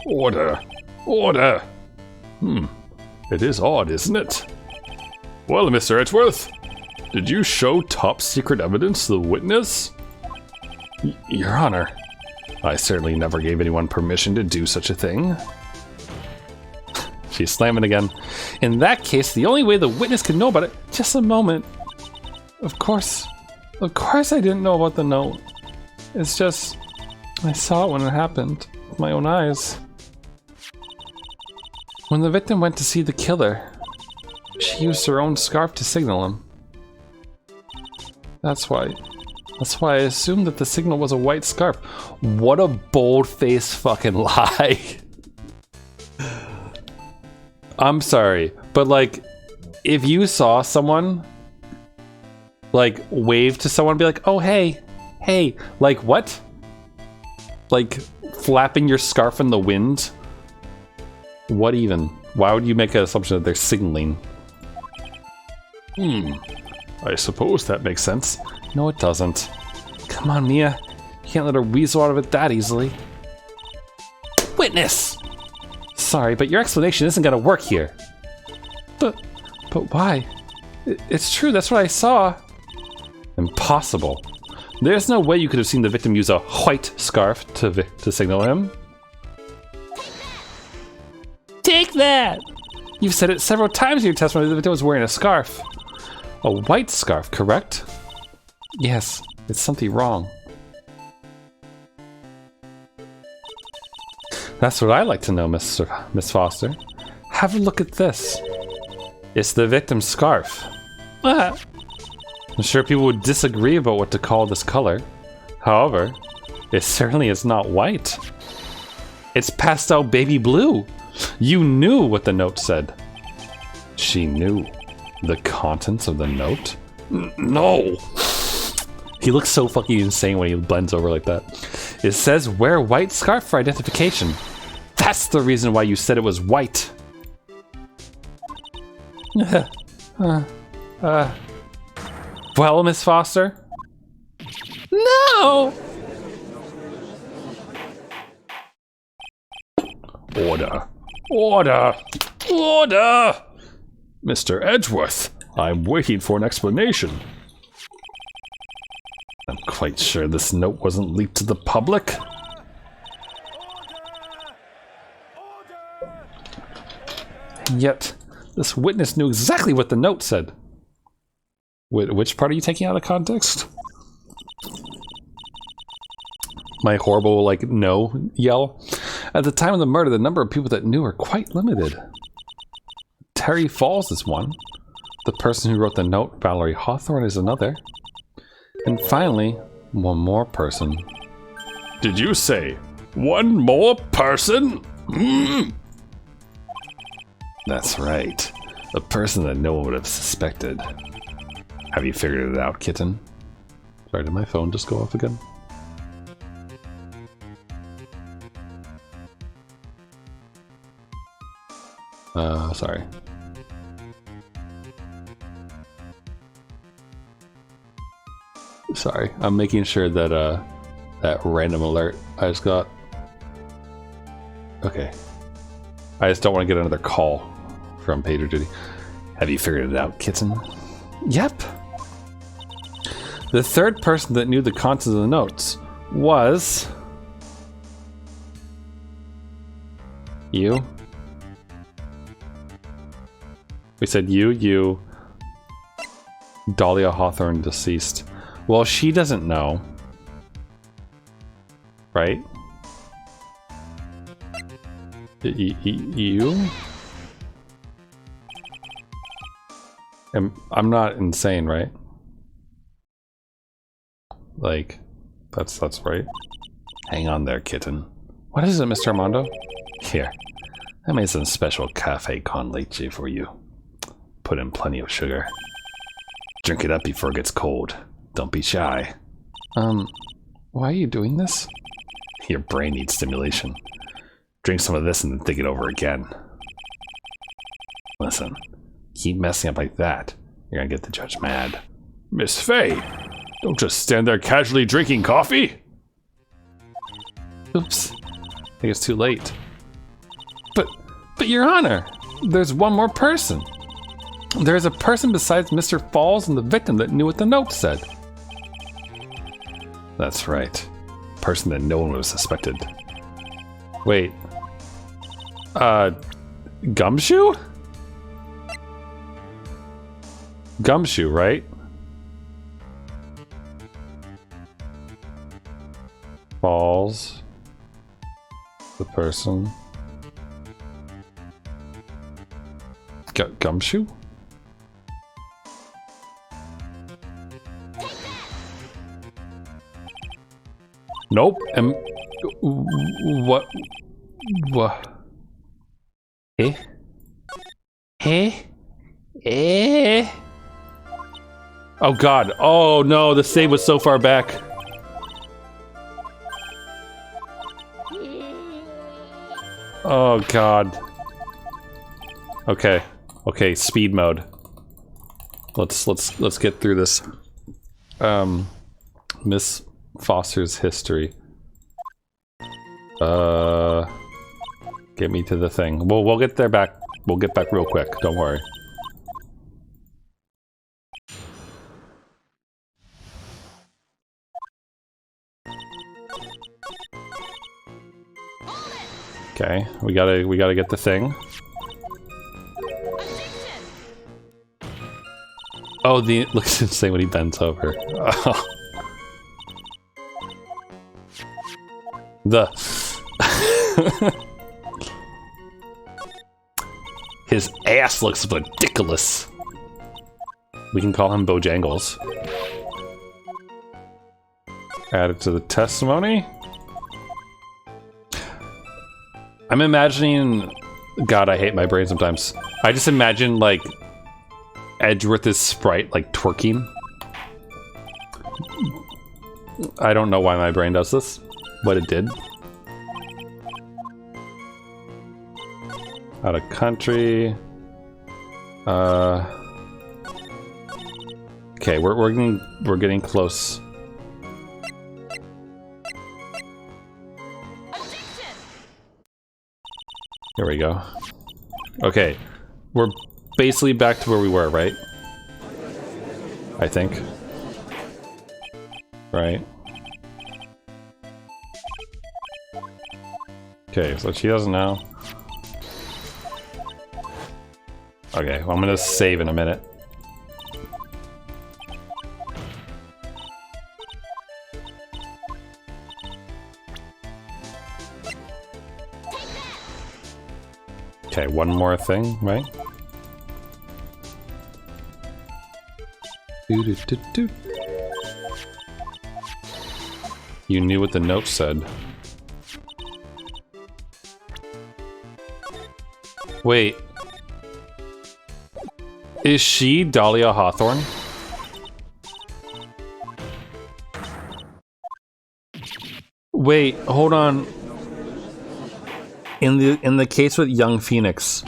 Order. Order. It is odd, isn't it? Well, Mr. Edgeworth, did you show top secret evidence to the witness? Your Honor, I certainly never gave anyone permission to do such a thing. She's slamming again. In that case, the only way the witness can know about it... Just a moment. Of course I didn't know about the note. It's just... I saw it when it happened. With my own eyes. When the victim went to see the killer, she used her own scarf to signal him. That's why I assumed that the signal was a white scarf. What a bold-faced fucking lie. I'm sorry, but like, if you saw someone like wave to someone and be like, oh hey, like what? Like flapping your scarf in the wind? What even? Why would you make an assumption that they're signaling? I suppose that makes sense. No, it doesn't. Come on, Mia. You can't let her weasel out of it that easily. Witness! Sorry, but your explanation isn't gonna work here. But why? It's true, that's what I saw. Impossible. There's no way you could have seen the victim use a white scarf to signal him. Take that! You've said it several times in your testimony that the victim was wearing a scarf. A white scarf, correct? Yes, it's something wrong. That's what I'd like to know, Miss Foster. Have a look at this. It's the victim's scarf. I'm sure people would disagree about what to call this color. However, it certainly is not white. It's pastel baby blue. You knew what the note said. She knew the contents of the note? No. He looks so fucking insane when he blends over like that. It says wear white scarf for identification. That's the reason why you said it was white. Well, Miss Foster? No! Order. Order! Order! Mr. Edgeworth, I'm waiting for an explanation. I'm quite sure this note wasn't leaked to the public. Yet, this witness knew exactly what the note said. Which part are you taking out of context? My horrible, like, no yell. At the time of the murder, the number of people that knew are quite limited. Terry Falls is one. The person who wrote the note, Valerie Hawthorne, is another. And finally, one more person. Did you say one more person? That's right. A person that no one would have suspected. Have you figured it out, kitten? Sorry, did my phone just go off again? Sorry. Sorry, I'm making sure that, that random alert I just got. Okay. I just don't want to get another call from PagerDuty. Have you figured it out, kitten? Yep. The third person that knew the contents of the notes was... you. We said you, Dahlia Hawthorne, deceased. Well, she doesn't know. Right? You? I'm not insane, right? Like, that's right. Hang on there, kitten. What is it, Mr. Armando? Here. I made some special cafe con leche for you. Put in plenty of sugar. Drink it up before it gets cold. Don't be shy. Why are you doing this? Your brain needs stimulation. Drink some of this and then think it over again. Listen, keep messing up like that, you're gonna get the judge mad. Miss Faye, don't just stand there casually drinking coffee. Oops, I think it's too late. But Your Honor, there's one more person. There's a person besides Mr. Falls and the victim that knew what the note said. That's right. Person that no one would have suspected. Wait. Gumshoe? Gumshoe, right? Falls. The person. Gumshoe? Nope. What? Eh? Oh god. Oh no, the save was so far back. Oh god. Okay. Okay, speed mode. Let's get through this. Miss Foster's history. Get me to the thing. We'll get there back. We'll get back real quick. Don't worry. Okay, we gotta get the thing. Oh, it looks insane when he bends over. Oh. His ass looks ridiculous. We can call him Bojangles. Add it to the testimony. I'm imagining... God, I hate my brain sometimes. I just imagine, like, Edgeworth's sprite, like, twerking. I don't know why my brain does this, but it did. Out of country. Okay, we're getting close. Here we go. Okay, we're basically back to where we were, right? I think. Right. Okay, so she doesn't know. Okay, well, I'm gonna save in a minute. Okay, one more thing, right? Doo-doo-doo-doo. You knew what the note said. Wait. Is she Dahlia Hawthorne? Wait, hold on. In the case with young Phoenix,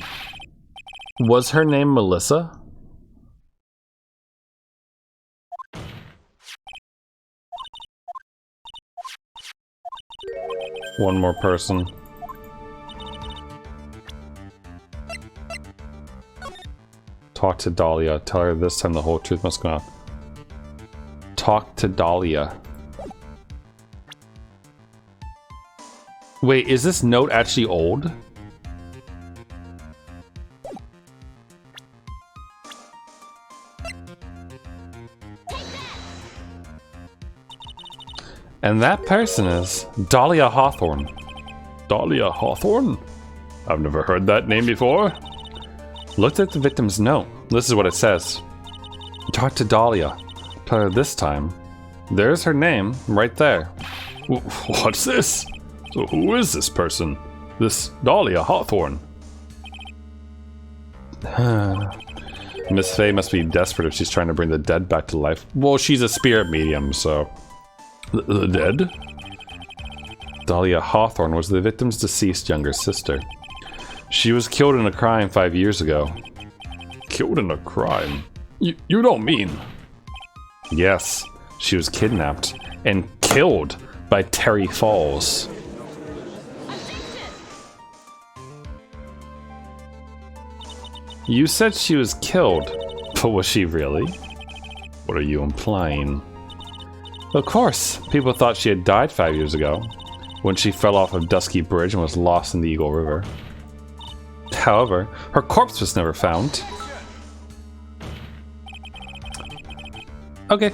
was her name Melissa? One more person. Talk to Dahlia. Tell her this time the whole truth must come out. Talk to Dahlia. Wait, is this note actually old? And that person is Dahlia Hawthorne. Dahlia Hawthorne? I've never heard that name before. Looked at the victim's note. This is what it says. Talk to Dahlia. Tell her this time. There's her name right there. What's this? So who is this person? This Dahlia Hawthorne? Miss Faye must be desperate if she's trying to bring the dead back to life. Well, she's a spirit medium, so... The dead? Dahlia Hawthorne was the victim's deceased younger sister. She was killed in a crime 5 years ago. Killed in a crime? You don't mean... Yes, she was kidnapped and killed by Terry Falls. You said she was killed, but was she really? What are you implying? Of course, people thought she had died 5 years ago, when she fell off a dusky bridge and was lost in the Eagle River. However, her corpse was never found. Okay.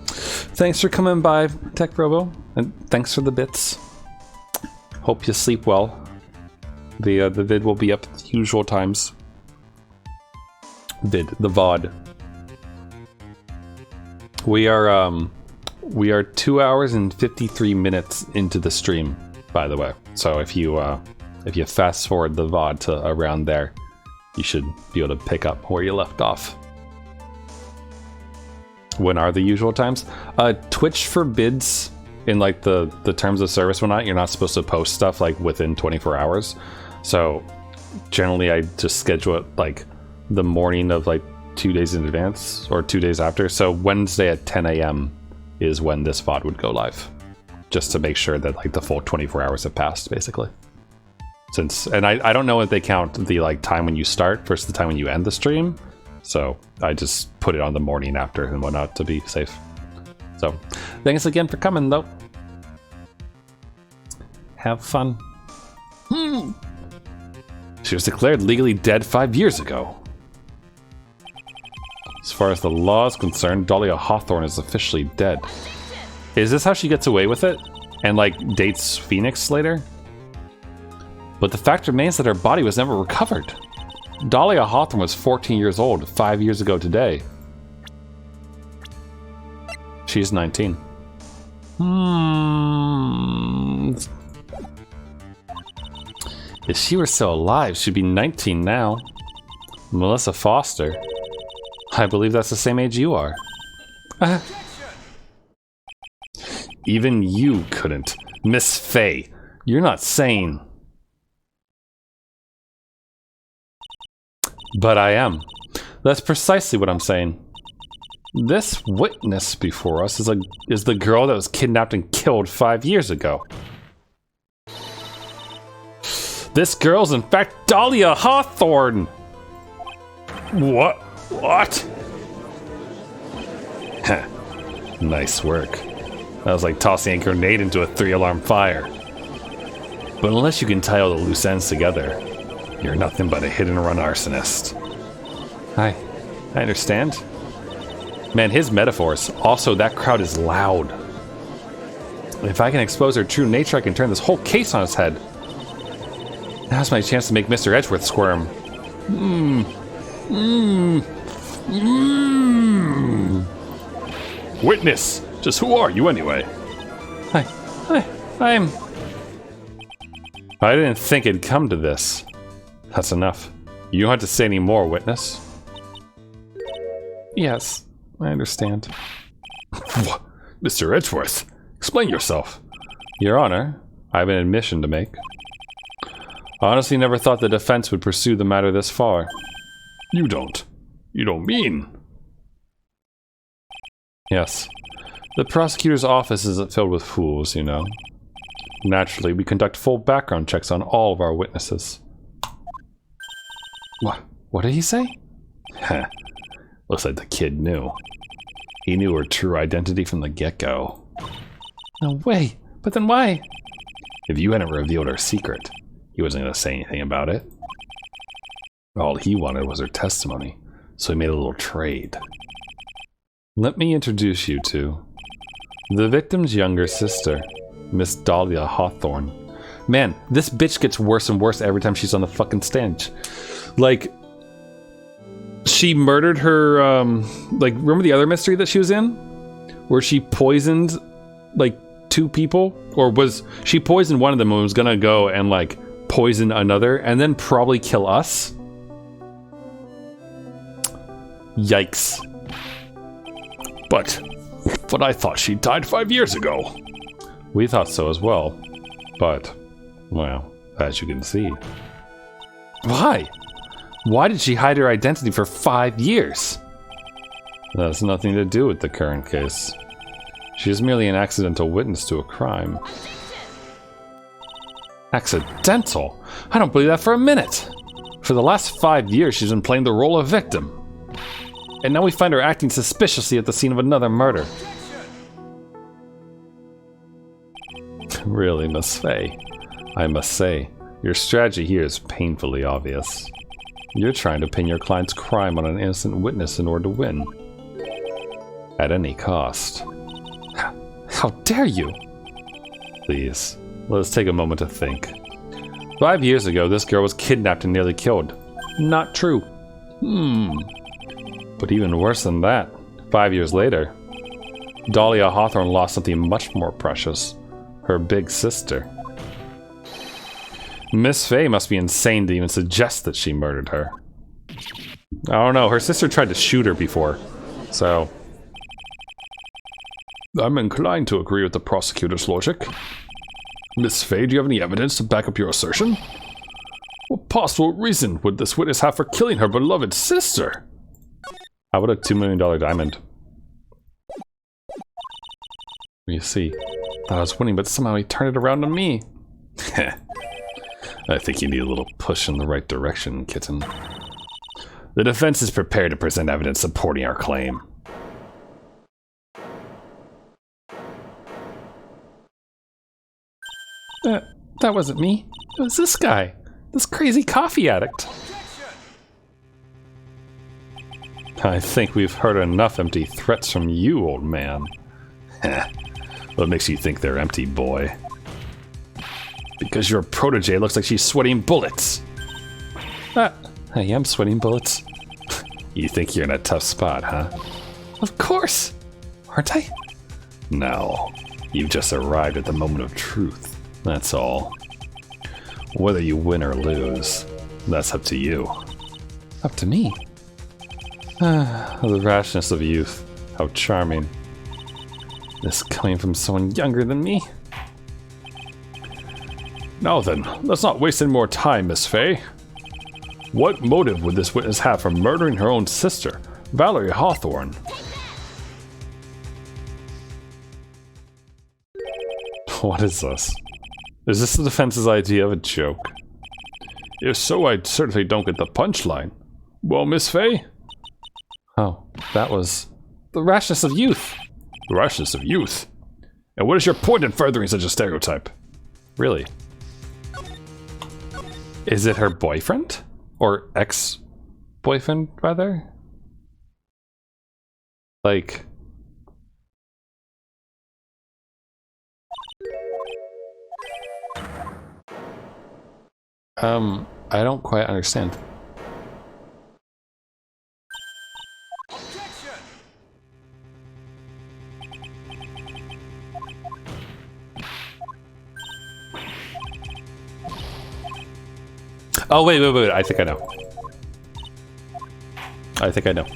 Thanks for coming by, Tech Robo, and thanks for the bits. Hope you sleep well. The vid will be up at the usual times. The VOD. We are 2 hours and 53 minutes into the stream, by the way. So if you fast forward the VOD to around there, you should be able to pick up where you left off. When are the usual times? Twitch forbids, in like the terms of service, you're not supposed to post stuff like within 24 hours. So generally I just schedule it like the morning of like 2 days in advance or 2 days after. So Wednesday at 10 a.m. is when this VOD would go live, just to make sure that like the full 24 hours have passed, basically. And I don't know if they count the like time when you start versus the time when you end the stream, so I just put it on the morning after and whatnot to be safe. So thanks again for coming, though. Have fun. She was declared legally dead 5 years ago. As far as the law is concerned, Dahlia Hawthorne is officially dead. Is this how she gets away with it? And like dates Phoenix later? But the fact remains that her body was never recovered. Dahlia Hawthorne was 14 years old 5 years ago today. She's 19. If she were still alive, she'd be 19 now. Melissa Foster. I believe that's the same age you are. Even you couldn't. Miss Faye, you're not sane. But I am. That's precisely what I'm saying. This witness before us is the girl that was kidnapped and killed 5 years ago. This girl's in fact Dahlia Hawthorne! What? Nice work. That was like tossing a grenade into a 3-alarm fire. But unless you can tie all the loose ends together, you're nothing but a hit-and-run arsonist. I understand. Man, his metaphors. Also, that crowd is loud. If I can expose her true nature, I can turn this whole case on its head. Now's my chance to make Mr. Edgeworth squirm. Witness! Just who are you anyway? I'm... I didn't think it'd come to this. That's enough. You don't have to say any more, witness. Yes, I understand. What? Mr. Edgeworth, explain yourself. Your Honor, I have an admission to make. I honestly never thought the defense would pursue the matter this far. You don't mean... Yes. The prosecutor's office isn't filled with fools, you know. Naturally, we conduct full background checks on all of our witnesses. What did he say? Heh. Looks like the kid knew. He knew her true identity from the get-go. No way. But then why? If you hadn't revealed her secret, he wasn't going to say anything about it. All he wanted was her testimony, so he made a little trade. Let me introduce you to the victim's younger sister, Miss Dahlia Hawthorne. Man, this bitch gets worse and worse every time she's on the fucking stand. Like, she murdered her, like, remember the other mystery that she was in? Where she poisoned, like, 2 people? Or was, she poisoned one of them and was gonna go and, like, poison another and then probably kill us? Yikes. But I thought she died 5 years ago. We thought so as well. But, well, as you can see. Why? Why did she hide her identity for 5 years? That has nothing to do with the current case. She is merely an accidental witness to a crime. Accidental? I don't believe that for a minute. For the last 5 years, she's been playing the role of victim. And now we find her acting suspiciously at the scene of another murder. Really, Miss Faye, I must say, your strategy here is painfully obvious. You're trying to pin your client's crime on an innocent witness in order to win. At any cost. How dare you? Please, let us take a moment to think. 5 years ago, this girl was kidnapped and nearly killed. Not true. But even worse than that, 5 years later, Dahlia Hawthorne lost something much more precious. Her big sister. Miss Faye must be insane to even suggest that she murdered her. I don't know, her sister tried to shoot her before, so... I'm inclined to agree with the prosecutor's logic. Miss Faye, do you have any evidence to back up your assertion? What possible reason would this witness have for killing her beloved sister? How about a $2 million diamond? You see, thought I was winning, but somehow he turned it around on me. I think you need a little push in the right direction, kitten. The defense is prepared to present evidence supporting our claim. That wasn't me. It was this guy. This crazy coffee addict. I think we've heard enough empty threats from you, old man. What makes you think they're empty, boy? Because your protege looks like she's sweating bullets. I am sweating bullets. You think you're in a tough spot, huh? Of course! Aren't I? No. You've just arrived at the moment of truth. That's all. Whether you win or lose, that's up to you. Up to me? The rashness of youth. How charming. This coming from someone younger than me? Now then, let's not waste any more time, Miss Faye. What motive would this witness have for murdering her own sister, Valerie Hawthorne? What is this? Is this the defense's idea of a joke? If so, I certainly don't get the punchline. Well, Miss Faye? Oh, that was the rashness of youth. The rashness of youth? And what is your point in furthering such a stereotype? Really? Is it her boyfriend? Or ex... boyfriend, rather? Like... I don't quite understand. Oh, wait. I think I know.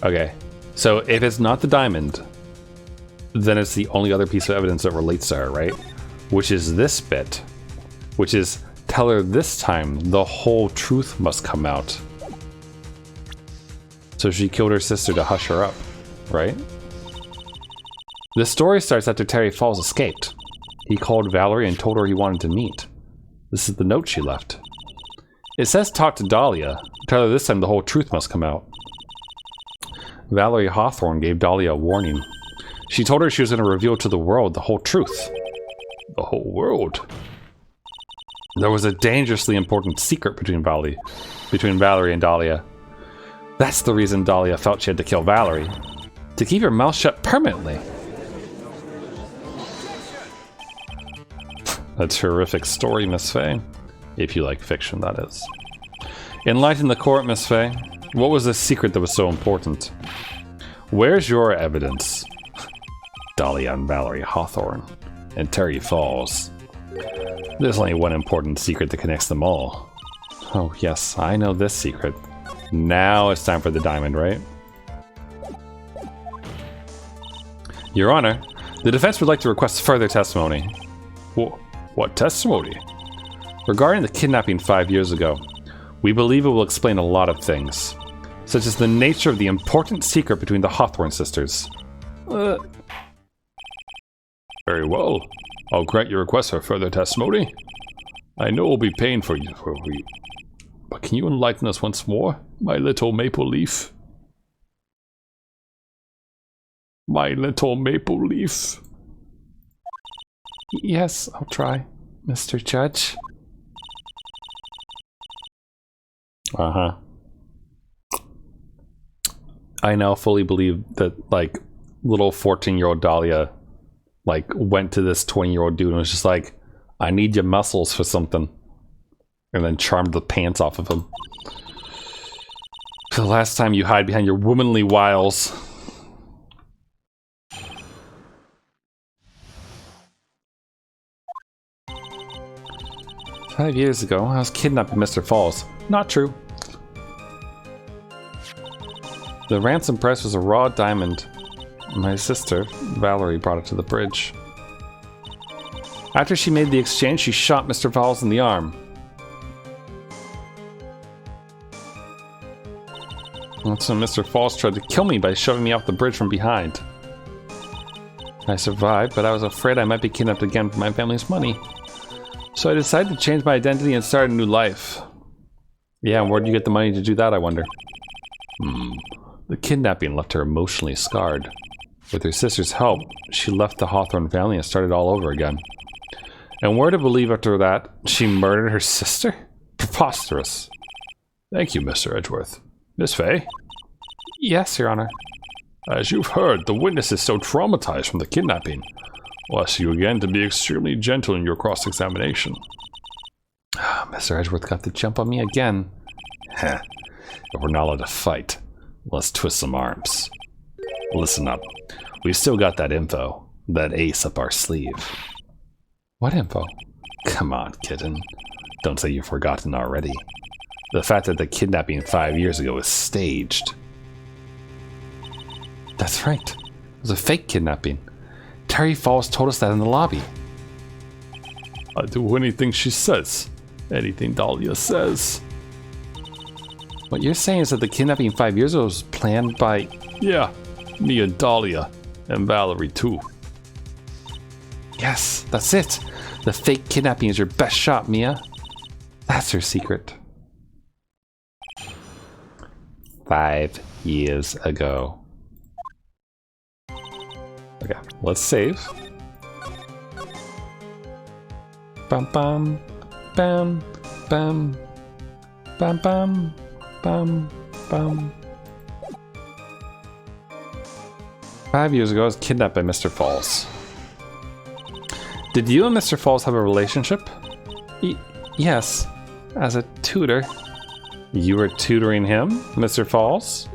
Okay. So if it's not the diamond, then it's the only other piece of evidence that relates to her, right? Which is this bit. Which is, tell her this time the whole truth must come out. So she killed her sister to hush her up, right? The story starts after Terry Falls escaped. He called Valerie and told her he wanted to meet. This is the note she left. It says talk to Dahlia. Tell her this time the whole truth must come out. Valerie Hawthorne gave Dahlia a warning. She told her she was going to reveal to the world the whole truth. The whole world? There was a dangerously important secret between Valerie and Dahlia. That's the reason Dahlia felt she had to kill Valerie. To keep her mouth shut permanently. A terrific story, Miss Fay. If you like fiction, that is. Enlighten the court, Miss Fay. What was the secret that was so important? Where's your evidence? Dahlia and Valerie Hawthorne. And Terry Falls. There's only one important secret that connects them all. Oh, yes, I know this secret. Now it's time for the diamond, right? Your Honor, the defense would like to request further testimony. What testimony? Regarding the kidnapping 5 years ago, we believe it will explain a lot of things, such as the nature of the important secret between the Hawthorne sisters. Very well. I'll grant your request for further testimony. I know we'll be paying for you, but can you enlighten us once more, my little maple leaf? My little maple leaf. Yes, I'll try, Mr. Judge. Uh-huh. I now fully believe that, like, little 14-year-old Dahlia, like, went to this 20-year-old dude and was just like, I need your muscles for something. And then charmed the pants off of him. For the last time you hide behind your womanly wiles. "5 years ago, I was kidnapped by Mr. Falls." Not true. The ransom price was a raw diamond. My sister, Valerie, brought it to the bridge. After she made the exchange, she shot Mr. Falls in the arm. That's when Mr. Falls tried to kill me by shoving me off the bridge from behind. I survived, but I was afraid I might be kidnapped again for my family's money. So I decided to change my identity and start a new life. Yeah, and where did you get the money to do that, I wonder? The kidnapping left her emotionally scarred. With her sister's help, she left the Hawthorne family and started all over again. And where to believe after that, she murdered her sister? Preposterous. Thank you, Mr. Edgeworth. Miss Fay? Yes, Your Honor. As you've heard, the witness is so traumatized from the kidnapping. We'll ask you again to be extremely gentle in your cross-examination. Mr. Edgeworth got the jump on me again. Heh. But we're not allowed to fight. Let's twist some arms. Listen up. We've still got that info. That ace up our sleeve. What info? Come on, kitten. Don't say you've forgotten already. The fact that the kidnapping 5 years ago was staged. That's right. It was a fake kidnapping. Terry Falls told us that in the lobby. I'll do anything she says. Anything Dahlia says. What you're saying is that the kidnapping 5 years ago was planned by... Yeah, me and Dahlia. And Valerie, too. Yes, that's it. The fake kidnapping is your best shot, Mia. That's her secret. 5 years ago. Okay, let's save. Bum bum, bam, bam, Bam bam. Bam bam. 5 years ago, I was kidnapped by Mr. Falls. Did you and Mr. Falls have a relationship? Yes, as a tutor. You were tutoring him, Mr. Falls?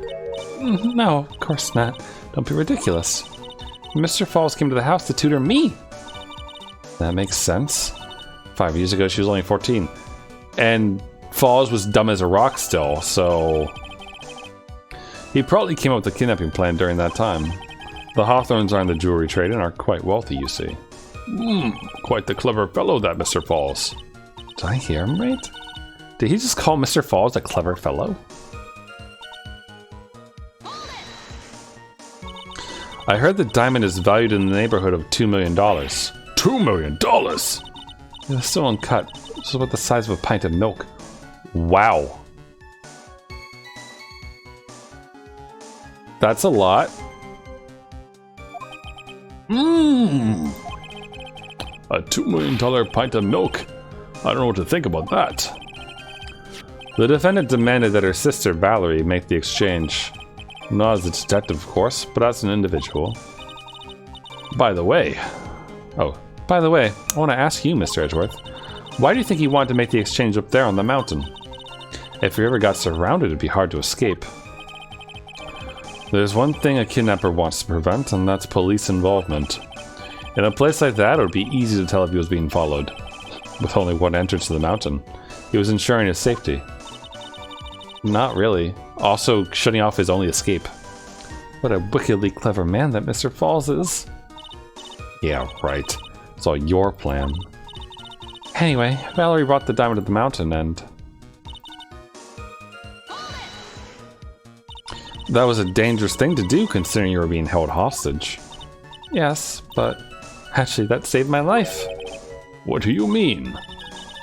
No, of course not. Don't be ridiculous. Mr. Falls came to the house to tutor me. That makes sense. 5 years ago, she was only 14. And Falls was dumb as a rock still, so... He probably came up with the kidnapping plan during that time. The Hawthorns are in the jewelry trade and are quite wealthy, you see. Quite the clever fellow, that Mr. Falls. Did I hear him right? Did he just call Mr. Falls a clever fellow? I heard the diamond is valued in the neighborhood of $2 million. $2 million? It's still uncut. It's about the size of a pint of milk. Wow. That's a lot. A $2 million pint of milk? I don't know what to think about that. The defendant demanded that her sister, Valerie, make the exchange. Not as a detective, of course, but as an individual. By the way... Oh, by the way, I want to ask you, Mr. Edgeworth. Why do you think he wanted to make the exchange up there on the mountain? If we ever got surrounded, it'd be hard to escape. There's one thing a kidnapper wants to prevent, and that's police involvement. In a place like that, it would be easy to tell if he was being followed. With only one entrance to the mountain, he was ensuring his safety. Not really. Also, shutting off his only escape. What a wickedly clever man that Mr. Falls is. Yeah, right. It's all your plan. Anyway, Valerie brought the diamond to the mountain and... That was a dangerous thing to do considering you were being held hostage. Yes, but actually that saved my life. What do you mean?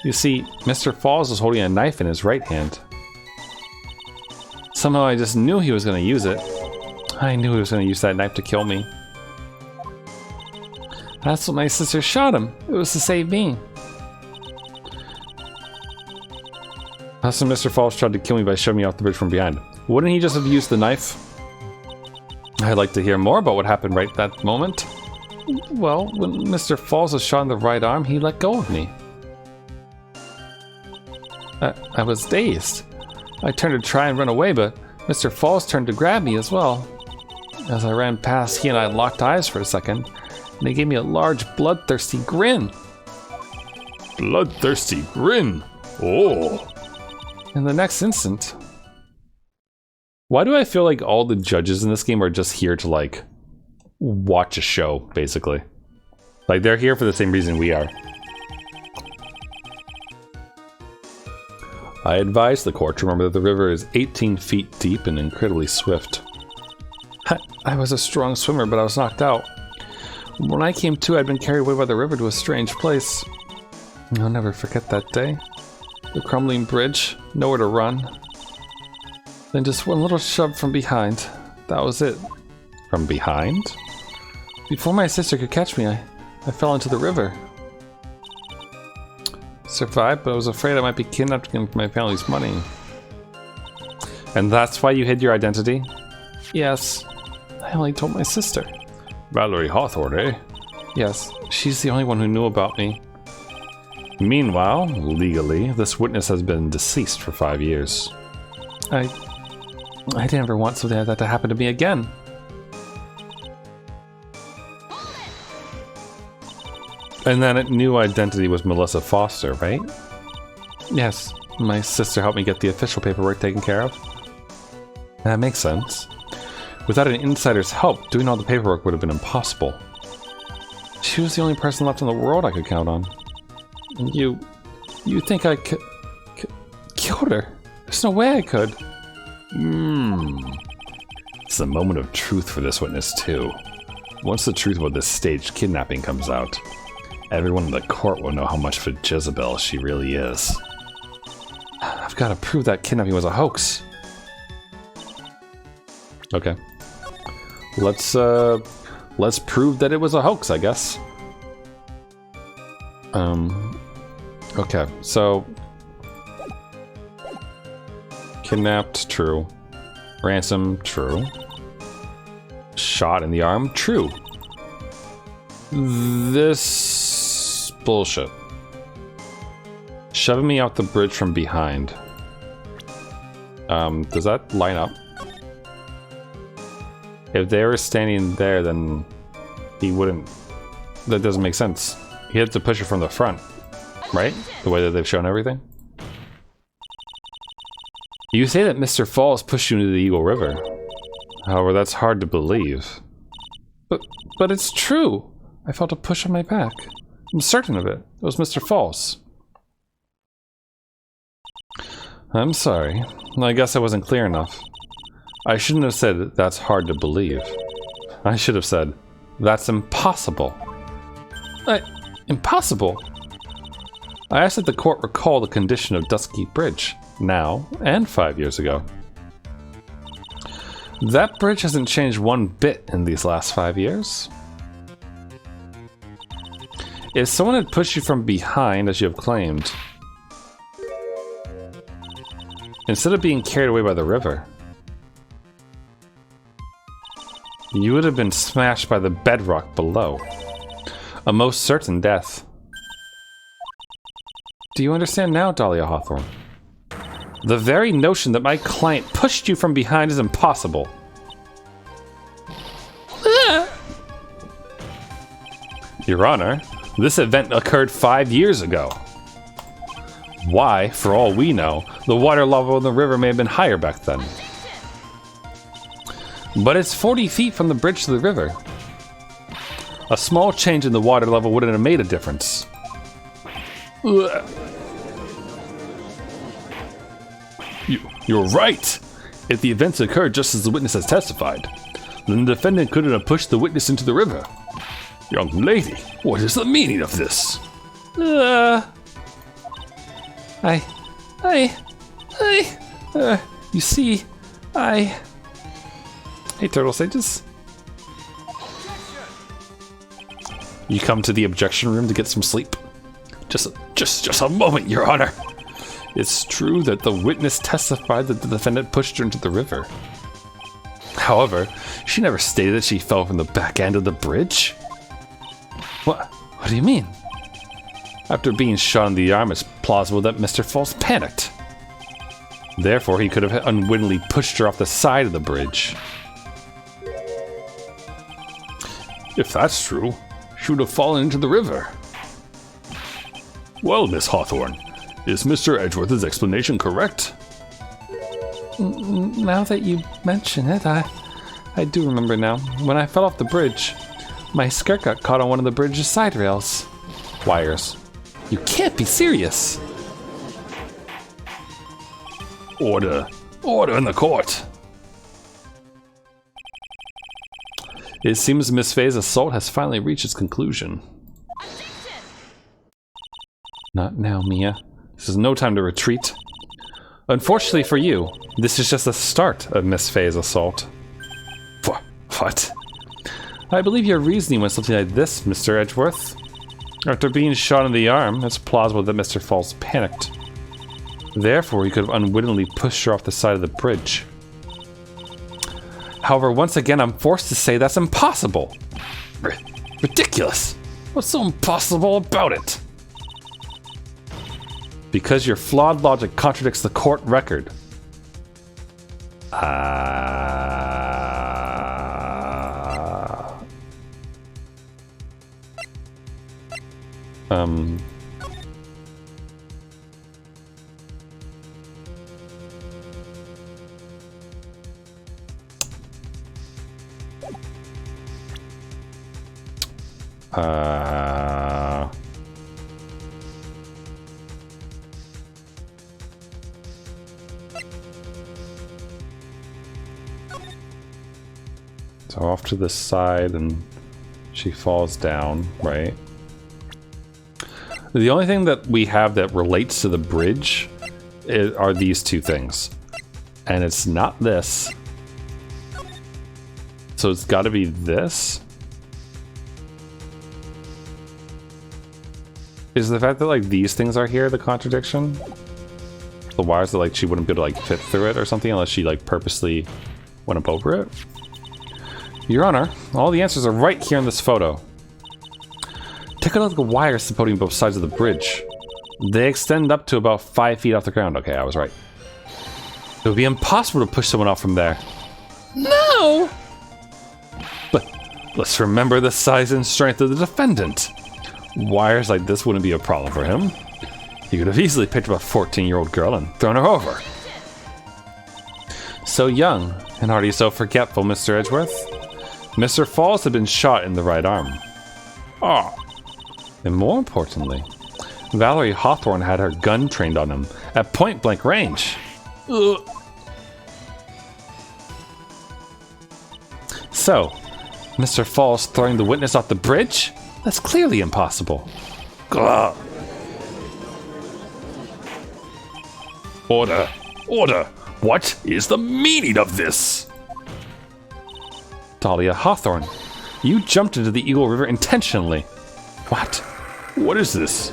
You see, Mr. Falls was holding a knife in his right hand. Somehow I just knew he was going to use it. I knew he was going to use that knife to kill me. That's what my sister shot him. It was to save me. That's when Mr. Falls tried to kill me by shoving me off the bridge from behind. Wouldn't he just have used the knife? I'd like to hear more about what happened right that moment. Well, when Mr. Falls was shot in the right arm, he let go of me. I was dazed. I turned to try and run away, but Mr. Falls turned to grab me as well. As I ran past, he and I locked eyes for a second, and he gave me a large, bloodthirsty grin. Bloodthirsty grin? Oh. In the next instant... Why do I feel like all the judges in this game are just here to, like, watch a show, basically? Like, they're here for the same reason we are. I advise the court to remember that the river is 18 feet deep and incredibly swift. I was a strong swimmer, but I was knocked out. When I came to, I'd been carried away by the river to a strange place. I'll never forget that day. The crumbling bridge, nowhere to run. Then just one little shove from behind. That was it. From behind? Before my sister could catch me, I fell into the river. Survived, but I was afraid I might be kidnapped again for my family's money. And that's why you hid your identity? Yes. I only told my sister. Valerie Hawthorne, eh? Yes, she's the only one who knew about me. Meanwhile, legally, this witness has been deceased for 5 years. I didn't ever want something like that to happen to me again. And that new identity was Melissa Foster, right? Yes, my sister helped me get the official paperwork taken care of. That makes sense. Without an insider's help, doing all the paperwork would have been impossible. She was the only person left in the world I could count on. You think I killed her? There's no way I could. It's a moment of truth for this witness, too. Once the truth about this staged kidnapping comes out, everyone in the court will know how much of a Jezebel she really is. I've got to prove that kidnapping was a hoax. Okay. Let's prove that it was a hoax, I guess. Okay, so... Kidnapped, true. Ransom, true. Shot in the arm, true. This bullshit. Shoving me out the bridge from behind. Does that line up? If they were standing there, then he wouldn't... That doesn't make sense. He had to push it from the front, right? The way that they've shown everything. You say that Mr. Falls pushed you into the Eagle River. However, that's hard to believe. But it's true. I felt a push on my back. I'm certain of it. It was Mr. Falls. I'm sorry. I guess I wasn't clear enough. I shouldn't have said that's hard to believe. I should have said that's impossible. Impossible? I asked that the court recall the condition of Dusky Bridge, now and 5 years ago. That bridge hasn't changed one bit in these last 5 years. If someone had pushed you from behind, as you have claimed, instead of being carried away by the river, you would have been smashed by the bedrock below. A most certain death. Do you understand now, Dahlia Hawthorne? The very notion that my client pushed you from behind is impossible. Your Honor, this event occurred 5 years ago. Why, for all we know, the water level in the river may have been higher back then. But it's 40 feet from the bridge to the river. A small change in the water level wouldn't have made a difference. You're right. If the events occurred just as the witness has testified, then the defendant couldn't have pushed the witness into the river. Young lady, what is the meaning of this? You see, Hey, Turtle Sages. You come to the objection room to get some sleep? Just a moment, Your Honor. It's true that the witness testified that the defendant pushed her into the river. However, she never stated that she fell from the back end of the bridge. What do you mean? After being shot in the arm, it's plausible that Mr. Falls panicked. Therefore, he could have unwittingly pushed her off the side of the bridge. If that's true, she would have fallen into the river. Well, Miss Hawthorne, is Mr. Edgeworth's explanation correct? Now that you mention it, I do remember now. When I fell off the bridge, my skirt got caught on one of the bridge's side rails. Wires. You can't be serious! Order in the court. It seems Miss Faye's assault has finally reached its conclusion. Not now, Mia. This is no time to retreat. Unfortunately for you, this is just the start of Miss Faye's assault. What? I believe your reasoning went something like this, Mr. Edgeworth. After being shot in the arm, it's plausible that Mr. Falls panicked. Therefore, he could have unwittingly pushed her off the side of the bridge. However, once again, I'm forced to say that's impossible. Ridiculous! What's so impossible about it? Because your flawed logic contradicts the court record. So off to the side and she falls down, right? The only thing that we have that relates to the bridge are these two things. And it's not this. So it's got to be this. Is the fact that like these things are here the contradiction? The wires that like she wouldn't be able to like fit through it or something unless she like purposely went up over it? Your Honor, all the answers are right here in this photo. Take a look at the wires supporting both sides of the bridge. They extend up to about 5 feet off the ground. Okay, I was right. It would be impossible to push someone off from there. No! But let's remember the size and strength of the defendant. Wires like this wouldn't be a problem for him. He could have easily picked up a 14-year-old girl and thrown her over. So young, and already so forgetful, Mr. Edgeworth. Mr. Falls had been shot in the right arm. Ah. And more importantly, Valerie Hawthorne had her gun trained on him at point-blank range. So, Mr. Falls throwing the witness off the bridge? That's clearly impossible. Gah. Order! Order! What is the meaning of this? Dahlia Hawthorne, you jumped into the Eagle River intentionally. What? What is this?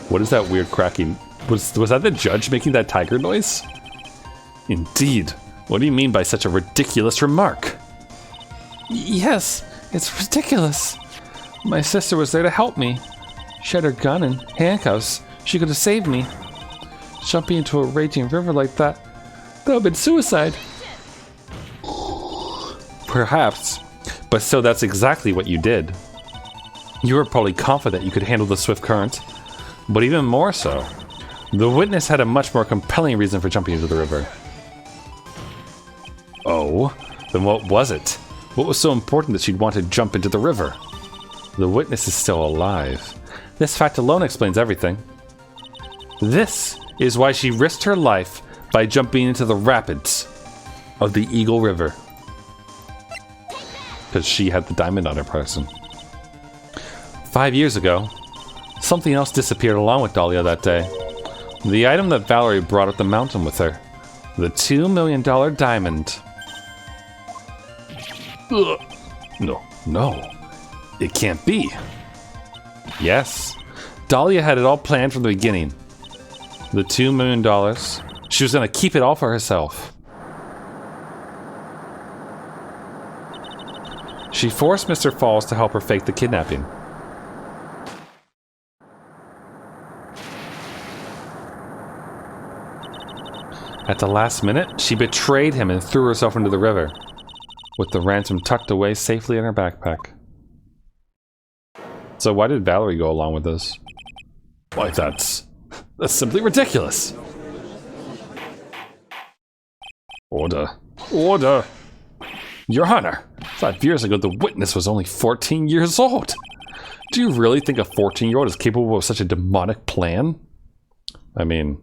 What is that weird cracking? Was that the judge making that tiger noise? Indeed. What do you mean by such a ridiculous remark? Yes, it's ridiculous. My sister was there to help me. She had her gun and handcuffs. She could have saved me. Jumping into a raging river like that would have been suicide. Perhaps, but still that's exactly what you did. You were probably confident you could handle the swift current, but even more so, the witness had a much more compelling reason for jumping into the river. Oh, then what was it? What was so important that she'd want to jump into the river? The witness is still alive. This fact alone explains everything. This is why she risked her life by jumping into the rapids of the Eagle River. Because she had the diamond on her person. 5 years ago, something else disappeared along with Dahlia that day. The item that Valerie brought up the mountain with her. The $2 million diamond. Ugh. No. It can't be. Yes. Dahlia had it all planned from the beginning. The $2 million. She was going to keep it all for herself. She forced Mr. Falls to help her fake the kidnapping. At the last minute, she betrayed him and threw herself into the river, with the ransom tucked away safely in her backpack. So why did Valerie go along with this? Why, that's simply ridiculous. Order. Order. Your Honor, 5 years ago the witness was only 14 years old. Do you really think a 14-year-old is capable of such a demonic plan? I mean,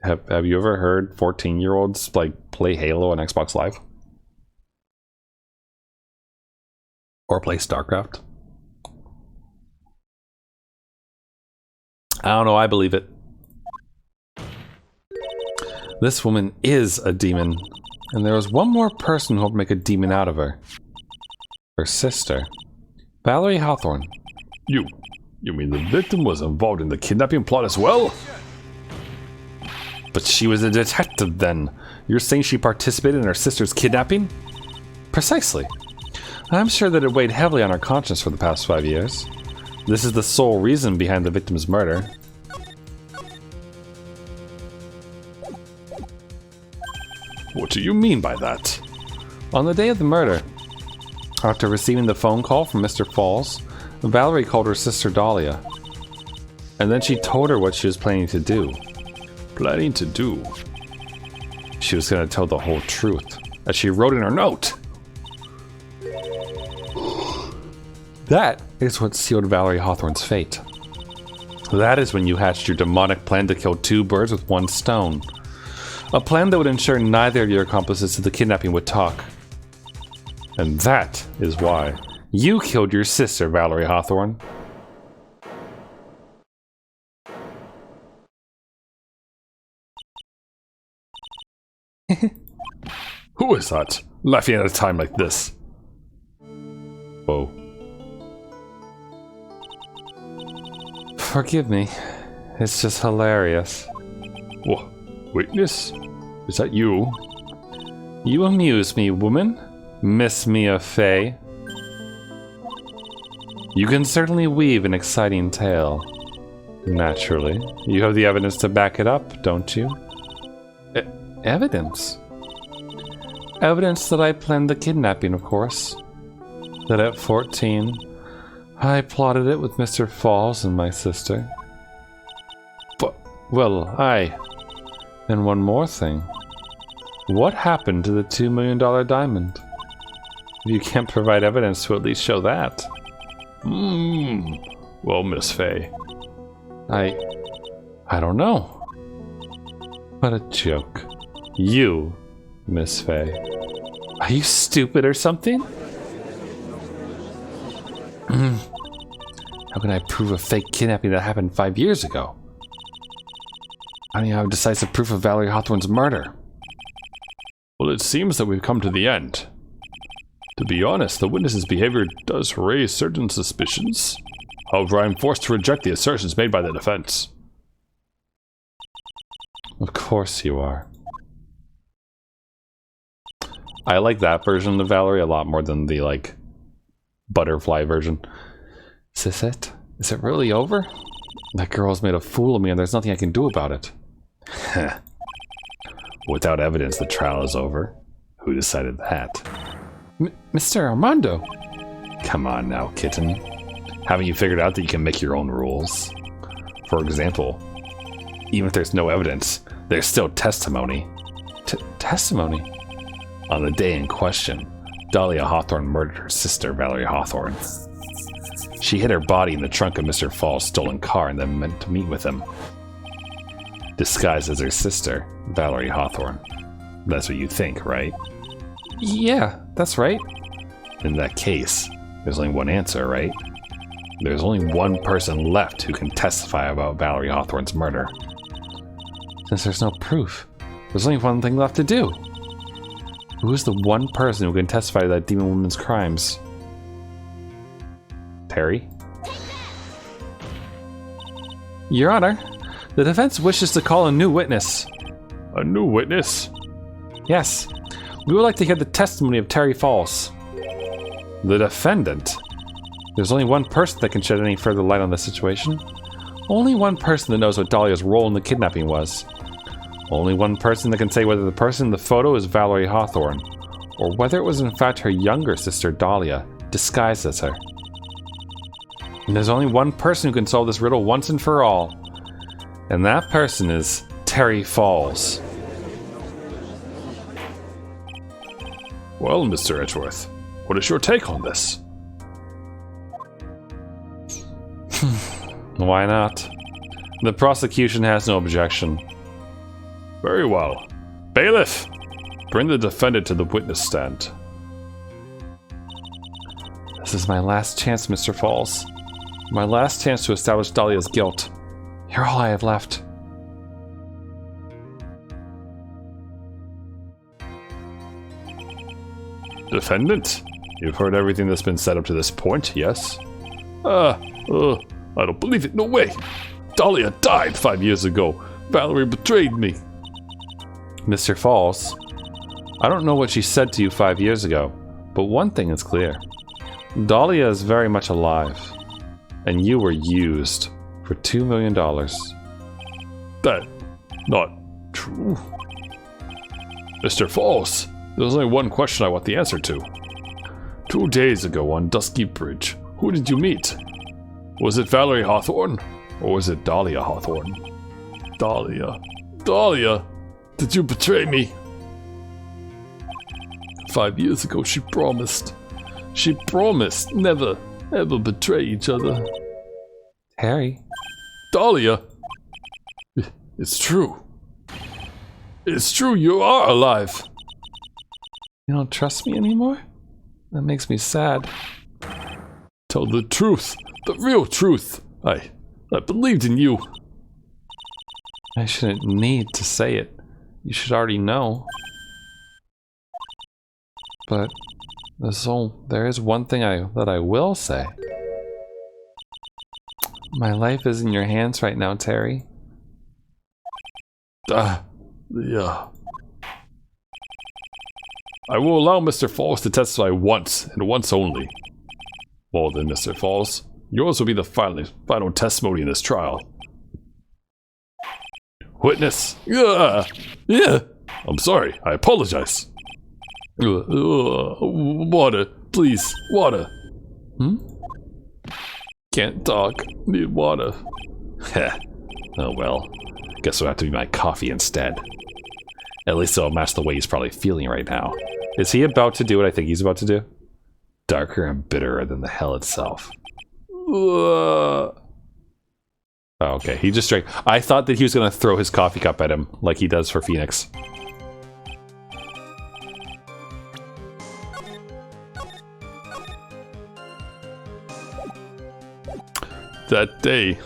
have you ever heard 14-year-olds like play Halo on Xbox Live? Or play StarCraft? I don't know, I believe it. This woman is a demon. And there was one more person who hoped to make a demon out of her. Her sister. Valerie Hawthorne. You mean the victim was involved in the kidnapping plot as well? But she was a detective then. You're saying she participated in her sister's kidnapping? Precisely. I'm sure that it weighed heavily on her conscience for the past 5 years. This is the sole reason behind the victim's murder. What do you mean by that? On the day of the murder, after receiving the phone call from Mr. Falls, Valerie called her sister Dahlia. And then she told her what she was planning to do. Planning to do? She was going to tell the whole truth, as she wrote in her note. That is what sealed Valerie Hawthorne's fate. That is when you hatched your demonic plan to kill 2 birds with 1 stone. A plan that would ensure neither of your accomplices to the kidnapping would talk. And that is why you killed your sister, Valerie Hawthorne. Who is that? Laughing at a time like this. Whoa. Forgive me. It's just hilarious. What? Witness? Is that you? You amuse me, woman. Miss Mia Fey. You can certainly weave an exciting tale. Naturally. You have the evidence to back it up, don't you? Evidence? Evidence that I planned the kidnapping, of course. That at 14, I plotted it with Mr. Falls and my sister. But, well, and one more thing. What happened to the $2 million diamond? You can't provide evidence to at least show that. Well, Miss Fey. I don't know. What a joke. You, Miss Fey. Are you stupid or something? How can I prove a fake kidnapping that happened 5 years ago? I don't even have decisive proof of Valerie Hawthorne's murder. Well, it seems that we've come to the end. To be honest, the witness's behavior does raise certain suspicions. However, I am forced to reject the assertions made by the defense. Of course you are. I like that version of Valerie a lot more than the, like, butterfly version. Is this it? Is it really over? That girl's made a fool of me and there's nothing I can do about it. Without evidence, the trial is over. Who decided that? Mr. Armando! Come on now, kitten. Haven't you figured out that you can make your own rules? For example, even if there's no evidence, there's still testimony. Testimony? On the day in question, Dahlia Hawthorne murdered her sister, Valerie Hawthorne. She hid her body in the trunk of Mr. Fall's stolen car and then went to meet with him. Disguised as her sister, Valerie Hawthorne. That's what you think, right? Yeah, that's right. In that case, there's only one answer, right? There's only one person left who can testify about Valerie Hawthorne's murder. Since there's no proof, there's only one thing left to do. Who is the one person who can testify to that demon woman's crimes? Terry? Your Honor, the defense wishes to call a new witness. A new witness? Yes. We would like to hear the testimony of Terry Falls. The defendant? There's only one person that can shed any further light on the situation. Only one person that knows what Dahlia's role in the kidnapping was. Only one person that can say whether the person in the photo is Valerie Hawthorne, or whether it was in fact her younger sister Dahlia, disguised as her. And there's only one person who can solve this riddle once and for all. And that person is Terry Falls. Well, Mr. Edgeworth, what is your take on this? Why not? The prosecution has no objection. Very well. Bailiff, bring the defendant to the witness stand. This is my last chance, Mr. Falls. My last chance to establish Dahlia's guilt. You're all I have left. Defendant, you've heard everything that's been said up to this point, yes? I don't believe it, no way! Dahlia died 5 years ago. Valerie betrayed me. Mr. Falls, I don't know what she said to you 5 years ago, but one thing is clear. Dahlia is very much alive, and you were used for $2 million. That's not true. Mr. Falls, there's only one question I want the answer to. 2 days ago on Dusky Bridge, who did you meet? Was it Valerie Hawthorne, or was it Dahlia Hawthorne? Dahlia. Dahlia! Did you betray me? 5 years ago she promised. She promised never, ever betray each other. Harry. Dahlia! It's true. It's true, you are alive. You don't trust me anymore? That makes me sad. Tell the truth. The real truth. I believed in you. I shouldn't need to say it. You should already know. But there is one thing that I will say. My life is in your hands right now, Terry. Yeah. I will allow Mr. Falls to testify once, and once only. Well then, Mr. Falls, yours will be the final testimony in this trial. Witness. Yeah. I'm sorry. I apologize. Water, please. Water. Can't talk. Need water. Oh well. Guess it'll have to be my coffee instead. At least it'll match the way he's probably feeling right now. Is he about to do what I think he's about to do? Darker and bitterer than the hell itself. Oh, okay, he just drank. I thought that he was going to throw his coffee cup at him, like he does for Phoenix. That day,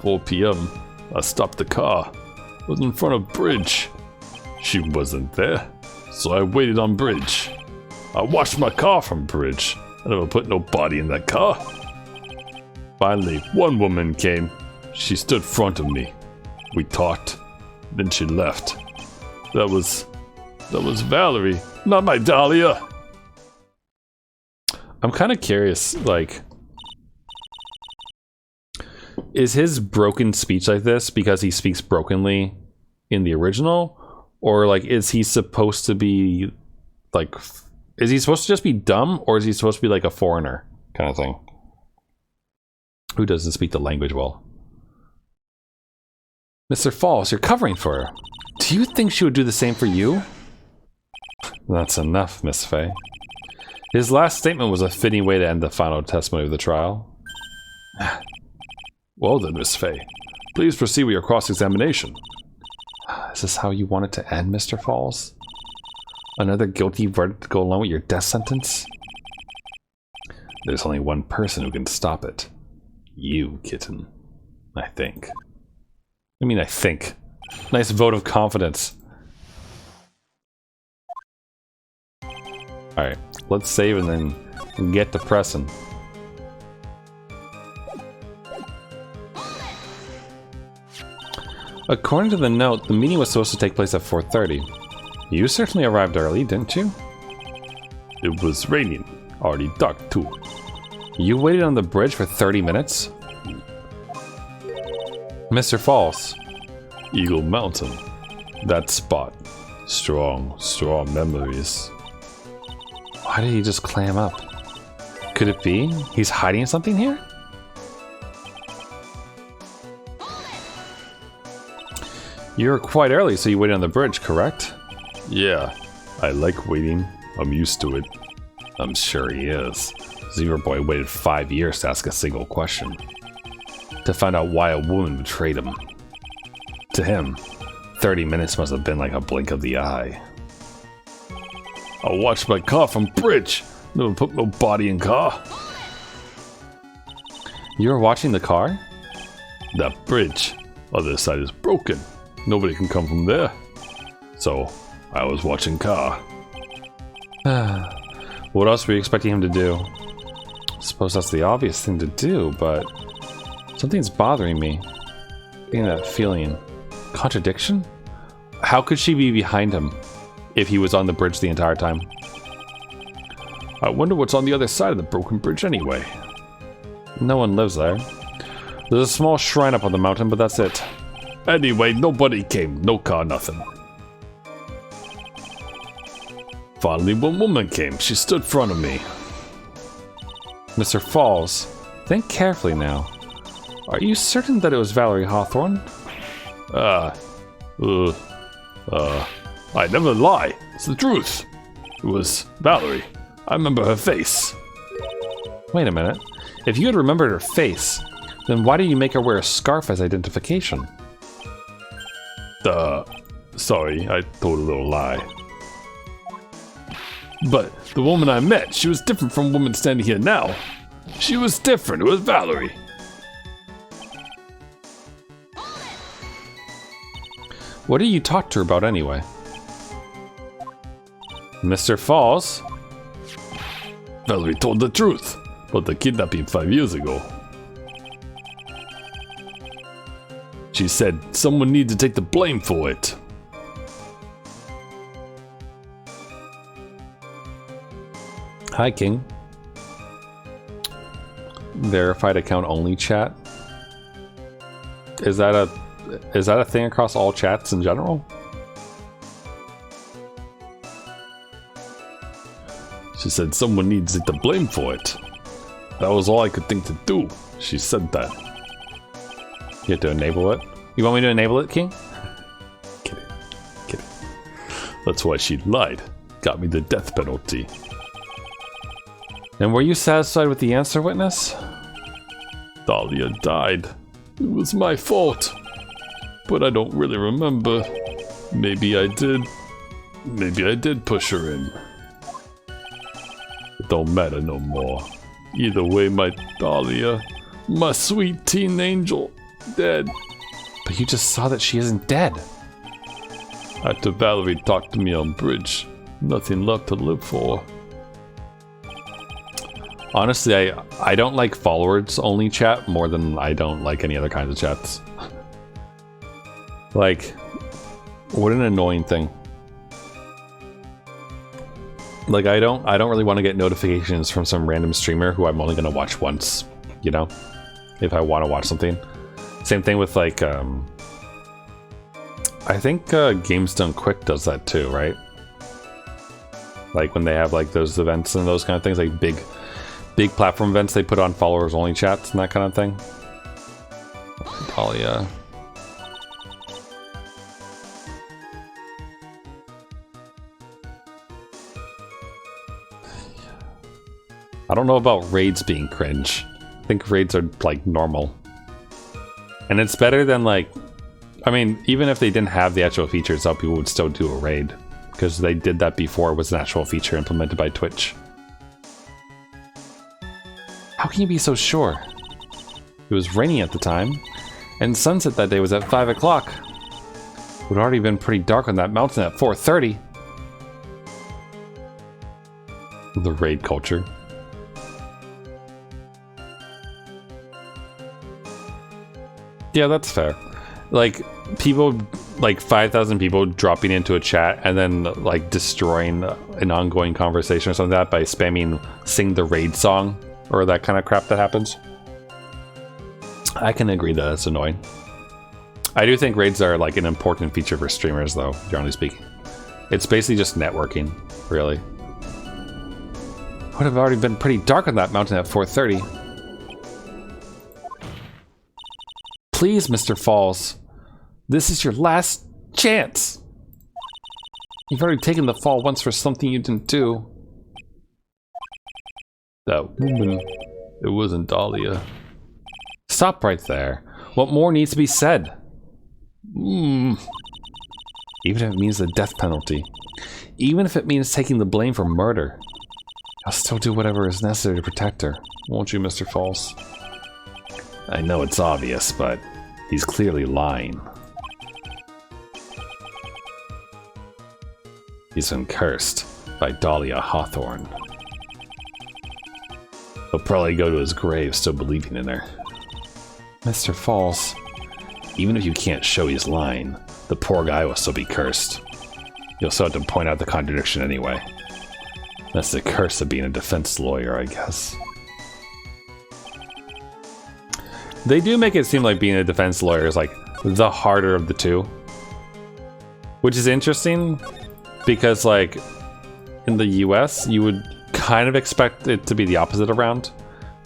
4 p.m., I stopped the car. It was in front of Bridge. She wasn't there, so I waited on Bridge. I watched my car from Bridge. I never put no body in that car. Finally, one woman came. She stood front of me. We talked. Then she left. That was Valerie, not my Dahlia. I'm kind of curious, like, is his broken speech like this because he speaks brokenly in the original? Or, like, is he supposed to be, like, is he supposed to just be dumb? Or is he supposed to be, like, a foreigner kind of thing? Who doesn't speak the language well? Mr. Falls, you're covering for her. Do you think she would do the same for you? That's enough, Miss Fay. His last statement was a fitting way to end the final testimony of the trial. Well then, Miss Fay, please proceed with your cross-examination. Is this how you want it to end, Mr. Falls? Another guilty verdict to go along with your death sentence? There's only one person who can stop it. You, kitten. I think. I mean, I think. Nice vote of confidence. Alright, let's save and then get to pressing. According to the note, the meeting was supposed to take place at 4:30. You certainly arrived early, didn't you? It was raining. Already dark, too. You waited on the bridge for 30 minutes? Mr. Falls. Eagle Mountain. That spot. Strong memories. Why did he just clam up? Could it be he's hiding something here? You were quite early, so you waited on the bridge, correct? Yeah, I like waiting. I'm used to it. I'm sure he is. Zero Boy waited 5 years to ask a single question. To find out why a woman betrayed him. To him, 30 minutes must have been like a blink of the eye. I watched my car from bridge. Never put no body in car. You were watching the car? That bridge. Other side is broken. Nobody can come from there. So, I was watching car. What else were you expecting him to do? I suppose that's the obvious thing to do, but something's bothering me. Getting that feeling. Contradiction? How could she be behind him if he was on the bridge the entire time? I wonder what's on the other side of the broken bridge anyway. No one lives there. There's a small shrine up on the mountain, but that's it. Anyway, nobody came. No car, nothing. Finally, one woman came. She stood in front of me. Mr. Falls, think carefully now. Are you certain that it was Valerie Hawthorne? I never lie. It's the truth. It was Valerie. I remember her face. Wait a minute. If you had remembered her face, then why did you make her wear a scarf as identification? Sorry, I told a little lie. But the woman I met, she was different from the woman standing here now. She was different. It was Valerie. What did you talk to her about anyway? Mr. Falls? Valerie told the truth about the kidnapping 5 years ago. She said someone needed to take the blame for it. Hi, King. Verified account only chat. Is that a thing across all chats in general? She said someone needs it to blame for it. That was all I could think to do. She said that. You have to enable it? You want me to enable it, King? Kidding. Kidding. That's why she lied. Got me the death penalty. And were you satisfied with the answer, witness? Dahlia died. It was my fault. But I don't really remember. Maybe I did. Maybe I did push her in. It don't matter no more. Either way, my Dahlia, my sweet teen angel, dead. But you just saw that she isn't dead. After Valerie talked to me on bridge, nothing left to live for. Honestly, I don't like followers only chat more than I don't like any other kinds of chats. Like, what an annoying thing. Like, I don't really want to get notifications from some random streamer who I'm only gonna watch once, you know, if I want to watch something. Same thing with like I think Games Done Quick does that too, right? Like when they have like those events and those kind of things, like big platform events, they put on followers only chats and that kind of thing. Talia. I don't know about raids being cringe. I think raids are like normal. And it's better than like, I mean, even if they didn't have the actual features up, people would still do a raid. Because they did that before it was an actual feature implemented by Twitch. How can you be so sure? It was raining at the time, and sunset that day was at 5 o'clock. It would already been pretty dark on that mountain at 4:30. The raid culture. Yeah, that's fair. Like, people, like 5,000 people dropping into a chat and then, like, destroying an ongoing conversation or something like that by spamming sing the raid song or that kind of crap that happens. I can agree that that's annoying. I do think raids are, like, an important feature for streamers, though, generally speaking. It's basically just networking, really. It would have already been pretty dark on that mountain at 4:30. Please, Mr. Falls. This is your last chance. You've already taken the fall once for something you didn't do. That woman, it wasn't Dahlia. Stop right there. What more needs to be said? Even if it means the death penalty. Even if it means taking the blame for murder. I'll still do whatever is necessary to protect her. Won't you, Mr. Falls? I know it's obvious, but he's clearly lying. He's been cursed by Dahlia Hawthorne. He'll probably go to his grave still believing in her. Mr. Falls, even if you can't show he's lying, the poor guy will still be cursed. You'll still have to point out the contradiction anyway. That's the curse of being a defense lawyer, I guess. They do make it seem like being a defense lawyer is like the harder of the two. Which is interesting because like in the US you would kind of expect it to be the opposite around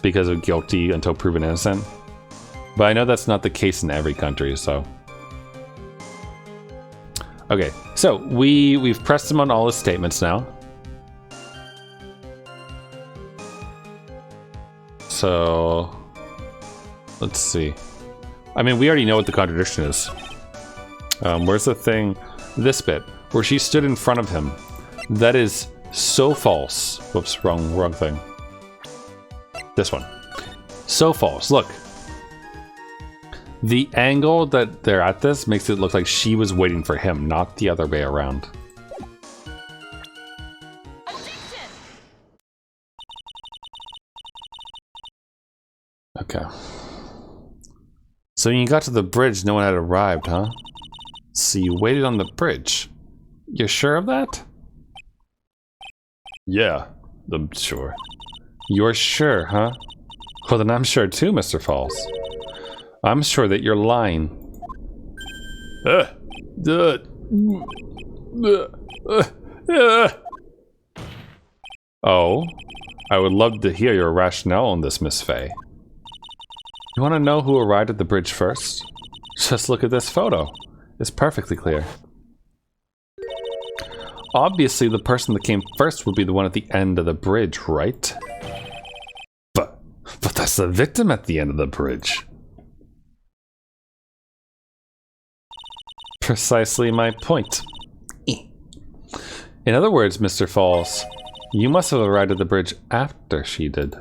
because of guilty until proven innocent. But I know that's not the case in every country, so. Okay, so we've pressed him on all his statements now. So let's see. I mean, we already know what the contradiction is. Where's the thing? This bit, where she stood in front of him. That is so false. Whoops, wrong thing. This one. So false. Look. The angle that they're at this makes it look like she was waiting for him, not the other way around. Okay. So when you got to the bridge, no one had arrived, huh? So you waited on the bridge. You're sure of that? Yeah, I'm sure. You're sure, huh? Well, then I'm sure too, Mr. Falls. I'm sure that you're lying. Oh, I would love to hear your rationale on this, Miss Fay. You want to know who arrived at the bridge first? Just look at this photo. It's perfectly clear. Obviously, the person that came first would be the one at the end of the bridge, right? But that's the victim at the end of the bridge. Precisely my point. In other words, Mr. Falls, you must have arrived at the bridge after she did.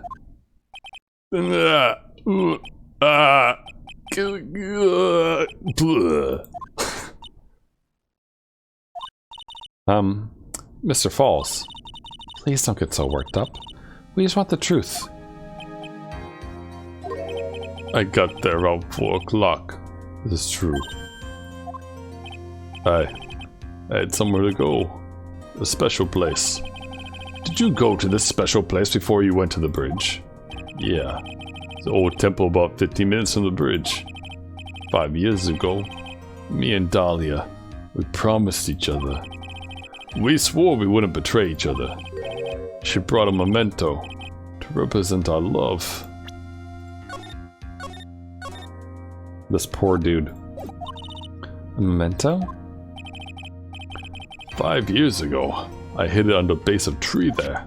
Mr. Falls, please don't get so worked up. We just want the truth. I got there around 4 o'clock. This is true. I had somewhere to go. A special place. Did you go to this special place before you went to the bridge? Yeah. The old temple about 15 minutes from the bridge. 5 years ago, me and Dahlia, we promised each other. We swore we wouldn't betray each other. She brought a memento to represent our love. This poor dude. A memento? 5 years ago, I hid it under the base of a tree there.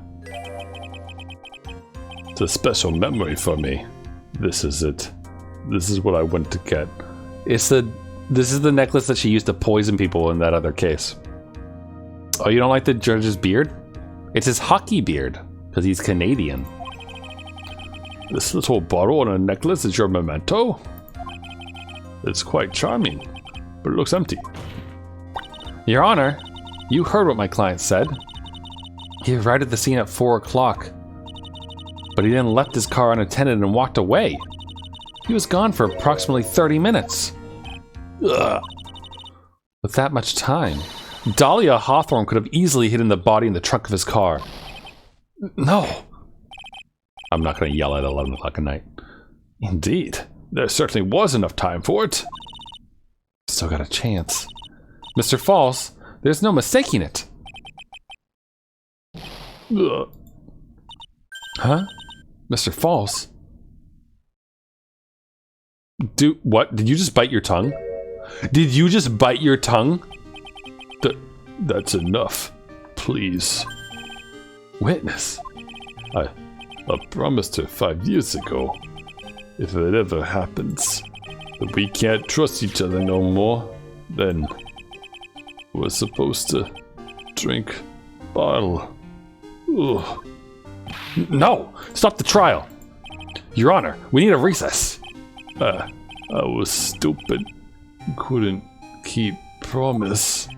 It's a special memory for me. This is it. This is what I went to get. This is the necklace that she used to poison people in that other case. Oh, you don't like the judge's beard? It's his hockey beard, because he's Canadian. This little bottle on a necklace is your memento? It's quite charming, but it looks empty. Your Honor, you heard what my client said. He arrived at the scene at 4 o'clock, but he then left his car unattended and walked away. He was gone for approximately 30 minutes. Ugh. With that much time, Dahlia Hawthorne could have easily hidden the body in the trunk of his car. No. I'm not going to yell at 11 o'clock at night. Indeed. There certainly was enough time for it. Still got a chance. Mr. Falls, there's no mistaking it. Ugh. Huh? Mr. Falls? What? Did you just bite your tongue? Did you just bite your tongue? That's enough. Please. Witness. I promised her 5 years ago. If it ever happens that we can't trust each other no more, then we're supposed to drink bottle. Ugh. No! Stop the trial! Your Honor, we need a recess. I was stupid. Couldn't keep promise.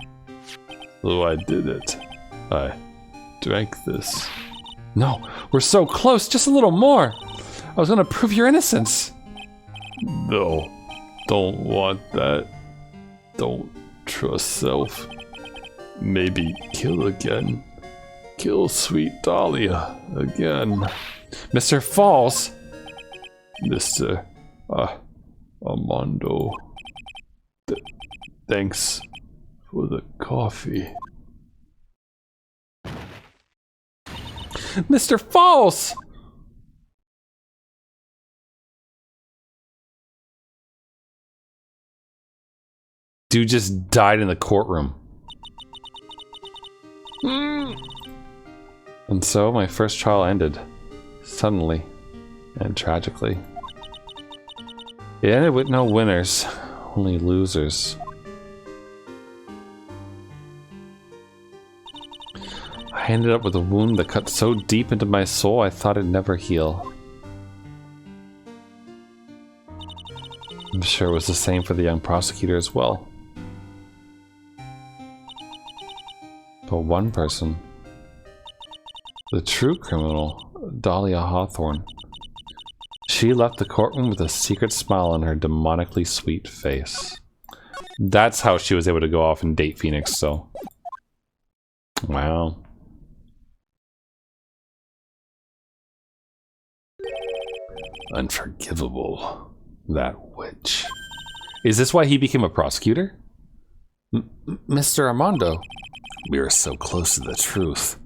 So I did it. I drank this. No, we're so close, just a little more. I was gonna prove your innocence. No, don't want that. Don't trust self. Maybe kill again. Kill sweet Dahlia again. Mr. Falls. Mr. Armando. Thanks for the coffee. Mr. Falls! Dude just died in the courtroom. And so my first trial ended. Suddenly. And tragically. It ended with no winners. Only losers. I ended up with a wound that cut so deep into my soul I thought it'd never heal. I'm sure it was the same for the young prosecutor as well. But one person, the true criminal, Dahlia Hawthorne, she left the courtroom with a secret smile on her demonically sweet face. That's how she was able to go off and date Phoenix, so. Wow. Unforgivable. That witch. Is this why he became a prosecutor? Mr. Armando. We were so close to the truth.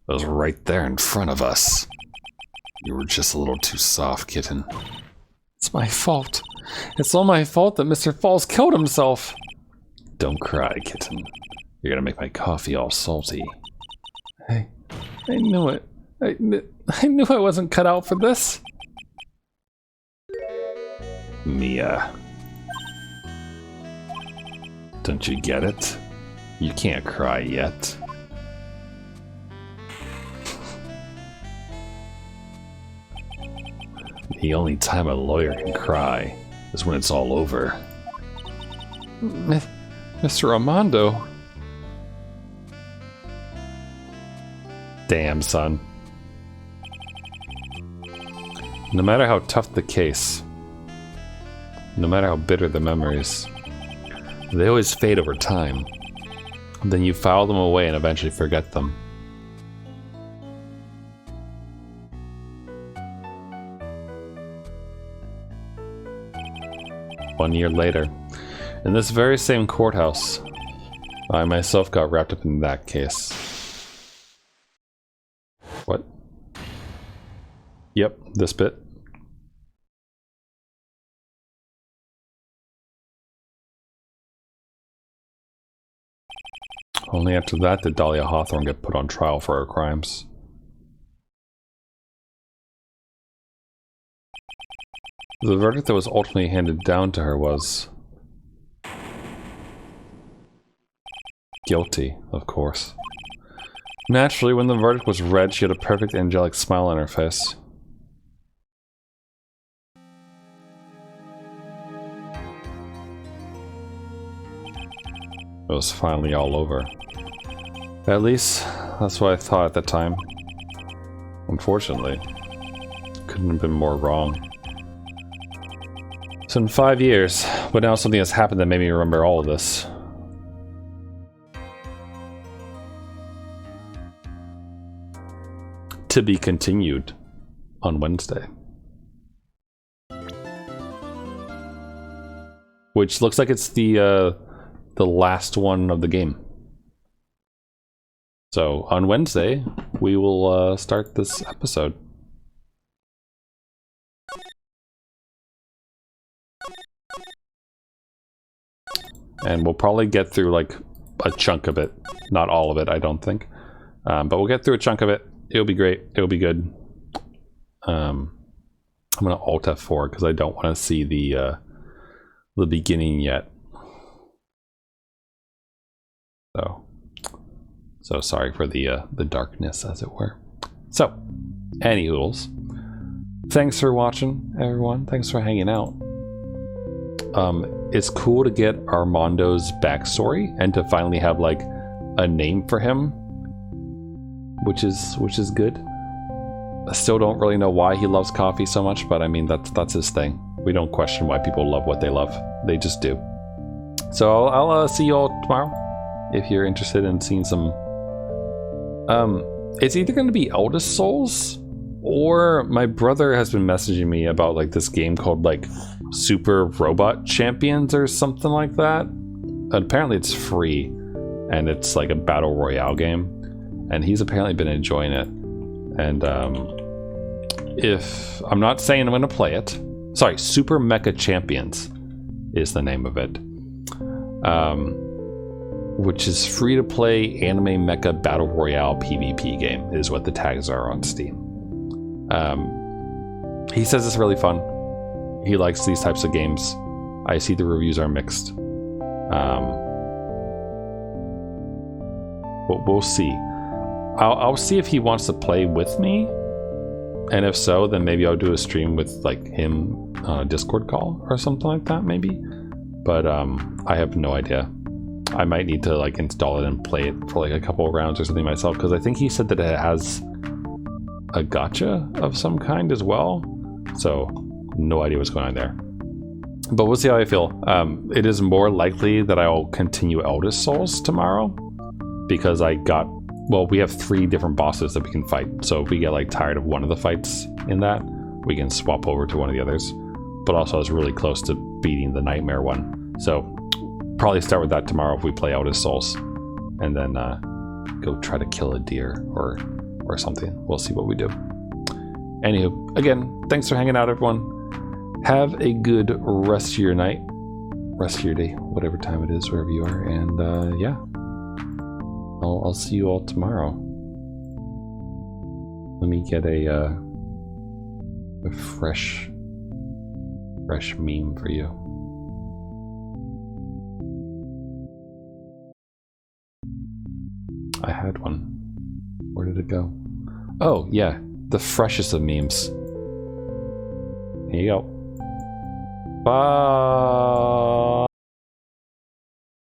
It was right there in front of us. You were just a little too soft, kitten. It's my fault. It's all my fault that Mr. Falls killed himself. Don't cry, kitten. You're gonna make my coffee all salty. I knew it. I knew I wasn't cut out for this. Mia. Don't you get it? You can't cry yet. The only time a lawyer can cry is when it's all over. Mr. Armando. Damn, son. No matter how tough the case, no matter how bitter the memories, they always fade over time. Then you file them away and eventually forget them. One year later, in this very same courthouse, I myself got wrapped up in that case. What? Yep, this bit. Only after that did Dahlia Hawthorne get put on trial for her crimes. The verdict that was ultimately handed down to her was... guilty, of course. Naturally, when the verdict was read, she had a perfect angelic smile on her face. It was finally all over. At least, that's what I thought at the time. Unfortunately, couldn't have been more wrong. It's been 5 years, but now something has happened that made me remember all of this. To be continued on Wednesday. Which looks like it's the last one of the game. So on Wednesday, we will start this episode. And we'll probably get through like a chunk of it. Not all of it, I don't think. But we'll get through a chunk of it. It'll be great. It'll be good. I'm gonna Alt F4 because I don't want to see the beginning yet. So sorry for the darkness, as it were. So, anywho's, thanks for watching, everyone. Thanks for hanging out. It's cool to get Armando's backstory and to finally have like a name for him, which is good. I still don't really know why he loves coffee so much, but I mean that's his thing. We don't question why people love what they love; they just do. So I'll see you all tomorrow if you're interested in seeing some. It's either going to be Eldest Souls, or my brother has been messaging me about like this game called like Super Robot Champions or something like that. And apparently it's free, and it's like a battle royale game, and he's apparently been enjoying it. And if I'm not saying I'm going to play it, sorry, Super Mecha Champions is the name of it. Which is free to play anime mecha battle royale PvP game is what the tags are on Steam. He says it's really fun. He likes these types of games. I see the reviews are mixed. But we'll see. I'll see if he wants to play with me, and if so, then maybe I'll do a stream with like him on a Discord call or something like that, maybe. But I have no idea. I might need to like install it and play it for like a couple of rounds or something myself, because I think he said that it has a gacha of some kind as well. So no idea what's going on there. But we'll see how I feel. It is more likely that I'll continue Eldest Souls tomorrow, because we have 3 different bosses that we can fight. So if we get like tired of one of the fights in that, we can swap over to one of the others. But also I was really close to beating the Nightmare one. So probably start with that tomorrow if we play out his souls. And then go try to kill a deer or something. We'll see what we do. Anywho, again, thanks for hanging out, everyone. Have a good rest of your night. Rest of your day, whatever time it is, wherever you are. And yeah. I'll see you all tomorrow. Let me get a fresh meme for you. I had one. Where did it go? Oh, yeah. The freshest of memes. Here you go. Bye.